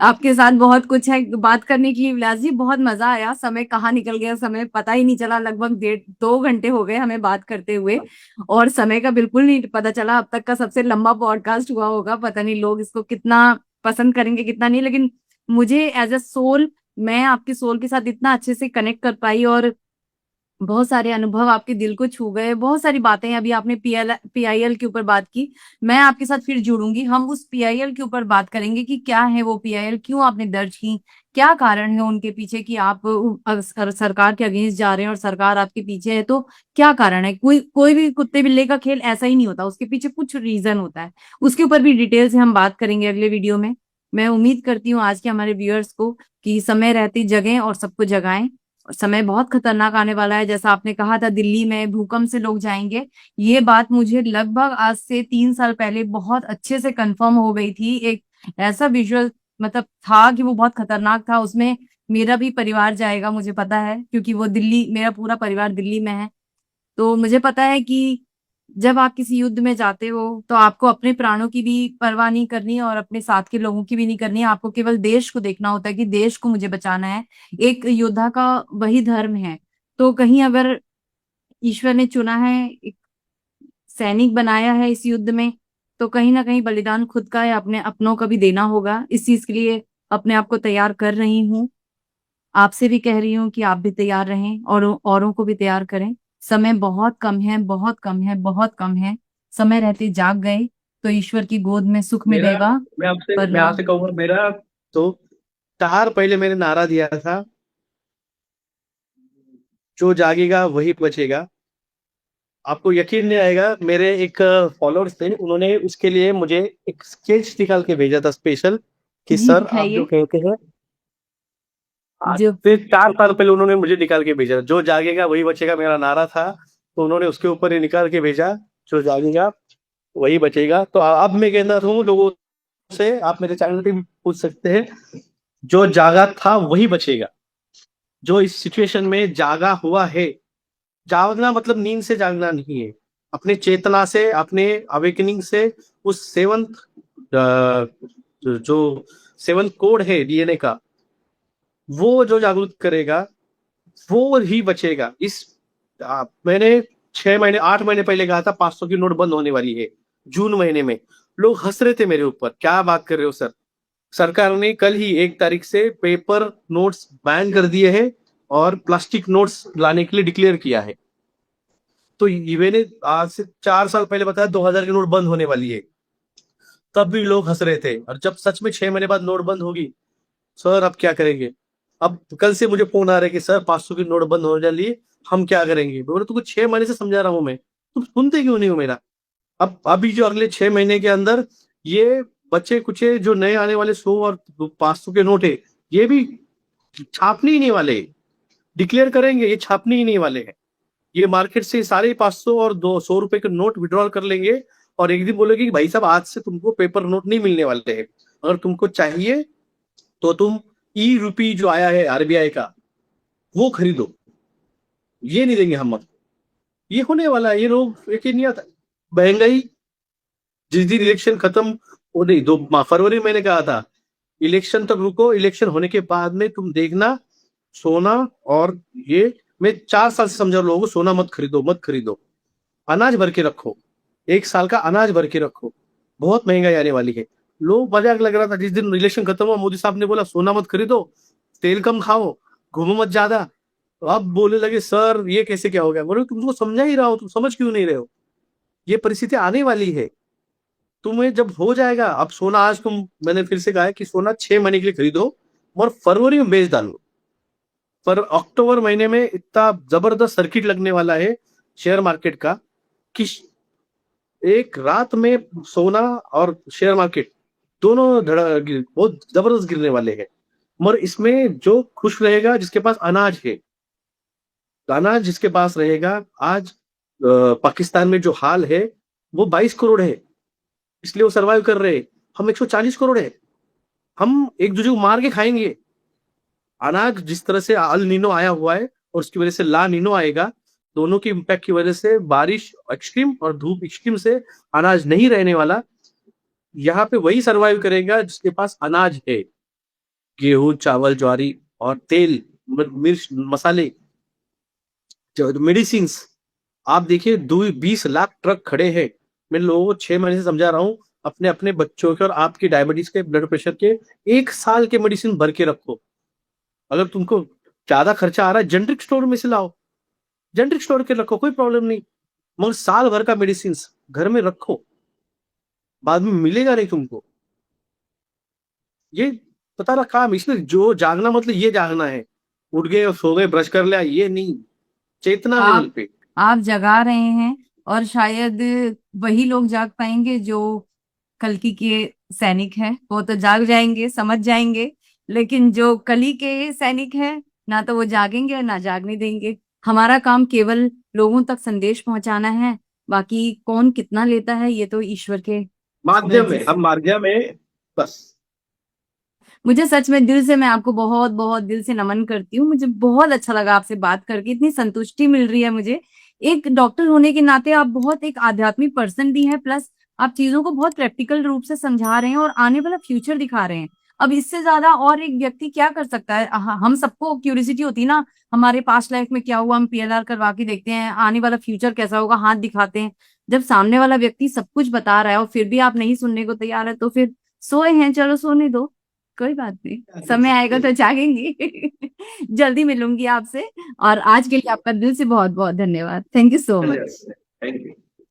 आपके साथ बहुत कुछ है बात करने के लिए विलास जी, बहुत मजा आया, समय कहाँ निकल गया समय पता ही नहीं चला, लगभग 1.5-2 घंटे हो गए हमें बात करते हुए, और समय का बिल्कुल नहीं पता चला। अब तक का सबसे लंबा पॉडकास्ट हुआ होगा, पता नहीं लोग इसको कितना पसंद करेंगे कितना नहीं, लेकिन मुझे एज अ सोल, मैं आपकी सोल के साथ इतना अच्छे से कनेक्ट कर पाई, और बहुत सारे अनुभव आपके दिल को छू गए, बहुत सारी बातें अभी आपने पीआईएल के ऊपर बात की। मैं आपके साथ फिर जुड़ूंगी, हम उस पीआईएल के ऊपर बात करेंगे कि क्या है वो पीआईएल, क्यों आपने दर्ज की, क्या कारण है उनके पीछे कि आप सरकार के अगेंस्ट जा रहे हैं और सरकार आपके पीछे है, तो क्या कारण है। कोई कोई भी कुत्ते बिल्ले का खेल ऐसा ही नहीं होता, उसके पीछे कुछ रीजन होता है। उसके ऊपर भी डिटेल से हम बात करेंगे अगले वीडियो में। मैं उम्मीद करती हूँ आज के हमारे व्यूअर्स को कि समय रहती जगें और सबको जगाएं। समय बहुत खतरनाक आने वाला है, जैसा आपने कहा था दिल्ली में भूकंप से लोग जाएंगे। ये बात मुझे लगभग आज से 3 साल पहले बहुत अच्छे से कंफर्म हो गई थी। एक ऐसा विजुअल मतलब था कि वो बहुत खतरनाक था, उसमें मेरा भी परिवार जाएगा मुझे पता है, क्योंकि वो दिल्ली, मेरा पूरा परिवार दिल्ली में है। तो मुझे पता है कि जब आप किसी युद्ध में जाते हो तो आपको अपने प्राणों की भी परवाह नहीं करनी और अपने साथ के लोगों की भी नहीं करनी है, आपको केवल देश को देखना होता है कि देश को मुझे बचाना है। एक योद्धा का वही धर्म है। तो कहीं अगर ईश्वर ने चुना है, एक सैनिक बनाया है इस युद्ध में, तो कहीं ना कहीं बलिदान खुद का या अपने अपनों का भी देना होगा। इस चीज के लिए अपने आप को तैयार कर रही हूँ। आपसे भी कह रही हूँ कि आप भी तैयार रहें और औरों को भी तैयार करें। समय बहुत कम है, बहुत कम है, बहुत कम है। समय रहते जाग गए तो ईश्वर की गोद में सुख मेरा मिलेगा। पर मैं आपसे कहूंगा, मेरा तो 4 पहले मैंने नारा दिया था, जो जागेगा वही बचेगा। आपको यकीन नहीं आएगा, मेरे एक फॉलोअर्स थे, उन्होंने उसके लिए मुझे एक स्केच निकाल के भेजा था स्पेशल, कि जी सर आप जो दिखाइए। कहते हैं, आज जो से 4 साल पहले उन्होंने मुझे निकाल के भेजा, जो जागेगा वही बचेगा मेरा नारा था, तो उन्होंने उसके ऊपर ही निकाल के भेजा, जो जागेगा वही बचेगा। तो अब मैं कहना हूँ लोगों से, आप मेरे चैनल पे भी पूछ सकते हैं, जो जागा था वही बचेगा। जो इस सिचुएशन में जागा हुआ है, जागना मतलब नींद से जागना नहीं है, अपने चेतना से, अपने अवेकनिंग से, उस सेवंथ जो सेवंथ कोड है डीएनए का, वो जो जागरूक करेगा वो ही बचेगा। मैंने 6 महीने 8 महीने पहले कहा था 500 की नोट बंद होने वाली है जून महीने में। लोग हंस रहे थे मेरे ऊपर, क्या बात कर रहे हो सर। सरकार ने कल ही 1 तारीख से पेपर नोट्स बैन कर दिए हैं और प्लास्टिक नोट्स लाने के लिए डिक्लेयर किया है। तो ये मैंने आज से 4 साल पहले बताया 2000 की नोट बंद होने वाली है, तब भी लोग हंस रहे थे। और जब सच में 6 महीने बाद नोट बंद होगी, सर अब क्या करेंगे। अब कल से मुझे फोन आ रहा है कि सर 500 की नोट बंद होने वाली है, हम क्या करेंगे। बोले तुमको 6 महीने से समझा रहा हूं मैं, तुम सुनते क्यों नहीं हो मेरा। अब अभी जो अगले 6 महीने के अंदर ये बच्चे कुचे जो नए आने वाले 100 और 500 के नोट है, ये भी छापने ही नहीं वाले, डिक्लेयर करेंगे, ये छापने ही नहीं वाले हैं। ये मार्केट से सारे 500 और 200 रुपए के नोट विड्रॉल कर लेंगे और एक दिन बोलेंगे कि भाई साहब आज से तुमको पेपर नोट नहीं मिलने वाले हैं, अगर तुमको चाहिए तो तुम ई रूपी जो आया है आरबीआई का वो खरीदो, ये नहीं देंगे हम। ये होने वाला है, ये लोग यकीन नहीं आता। महंगाई, जिस दिन इलेक्शन खत्म, वो नहीं, 2 फरवरी मैंने कहा था इलेक्शन तक रुको, इलेक्शन होने के बाद में तुम देखना सोना। और ये मैं 4 साल से समझा लोगों को, सोना मत खरीदो, मत खरीदो, अनाज भर के रखो, 1 साल का अनाज भर के रखो, बहुत महंगाई आने वाली है। लोग मजाक लग रहा था जिस दिन इलेक्शन खत्म हुआ, मोदी साहब ने बोला सोना मत खरीदो, तेल कम खाओ, घूमो मत ज्यादा। तो अब बोलने लगे सर ये कैसे क्या हो गया। बोले तुमको समझा ही रहा हो, तुम समझ क्यों नहीं रहे हो। ये परिस्थिति आने वाली है, तुम्हें जब हो जाएगा। अब सोना आज तुम, मैंने फिर से कहा है कि सोना 6 महीने के लिए खरीदो और फरवरी में बेच डालो। पर अक्टूबर महीने में इतना जबरदस्त सर्किट लगने वाला है शेयर मार्केट का कि एक रात में सोना और शेयर मार्केट दोनों बहुत जबरदस्त गिरने वाले हैं। मगर इसमें जो खुश रहेगा जिसके पास अनाज है, अनाज जिसके पास रहेगा। आज पाकिस्तान में जो हाल है वो 22 करोड़ है, इसलिए वो सरवाइव कर रहे हैं। हम 140 करोड़ है, हम एक दूसरे को मार के खाएंगे। अनाज जिस तरह से अल नीनो आया हुआ है और उसकी वजह से ला नीनो आएगा, दोनों की इम्पैक्ट की वजह से बारिश एक्सट्रीम और धूप एक्सट्रीम से अनाज नहीं रहने वाला। यहाँ पे वही सरवाइव करेगा जिसके पास अनाज है, गेहूं, चावल, ज्वारी और तेल, मिर्च, मसाले, मेडिसिन। आप देखिए 20 लाख ट्रक खड़े हैं। मैं लोगों को 6 महीने से समझा रहा हूँ, अपने अपने बच्चों के और आपकी डायबिटीज के, ब्लड प्रेशर के 1 साल के मेडिसिन भर के रखो। अगर तुमको ज्यादा खर्चा आ रहा है, जेनरिक स्टोर में से लाओ, जनरिक स्टोर के रखो, कोई प्रॉब्लम नहीं, मगर साल भर का मेडिसिन घर में रखो, बाद में मिलेगा नहीं तुमको। ये पता ना काम, इसलिए जो जागना मतलब ये जागना है, उठ गए और सो गए, ब्रश कर लिया, ये नहीं, चेतना लेवल आप पे। आप जगा रहे हैं, और शायद वही लोग जाग पाएंगे जो कल्कि के सैनिक हैं। वो तो जाग जाएंगे, समझ जाएंगे, लेकिन जो कली के सैनिक हैं, ना तो वो जागेंगे और ना जागने देंगे। हमारा काम केवल लोगों तक संदेश पहुंचाना है, बाकी कौन कितना लेता है ये तो ईश्वर के माध्यम मर्जी में, से। हम माध्यम में, बस। मुझे सच में दिल से, मैं आपको बहुत बहुत दिल से नमन करती हूँ। मुझे बहुत अच्छा लगा आपसे बात करके, इतनी संतुष्टि मिल रही है मुझे। एक डॉक्टर होने के नाते आप बहुत एक आध्यात्मिक पर्सन भी हैं, प्लस आप चीजों को बहुत प्रैक्टिकल रूप से समझा रहे हैं और आने वाला फ्यूचर दिखा रहे हैं। अब इससे ज्यादा और एक व्यक्ति क्या कर सकता है? हम सबको क्यूरियोसिटी होती है ना, हमारे पास्ट लाइफ में क्या हुआ, हम पीएलआर करवा के देखते हैं, आने वाला फ्यूचर कैसा होगा, हाथ दिखाते हैं। जब सामने वाला व्यक्ति सब कुछ बता रहा है और फिर भी आप नहीं सुनने को तैयार है, तो फिर सोए हैं, चलो सोने दो, कोई बात नहीं, समय आएगा तो जागेंगे। जल्दी मिलूंगी आपसे। और आज के लिए आपका दिल से बहुत बहुत धन्यवाद। Thank you so much. Thank you.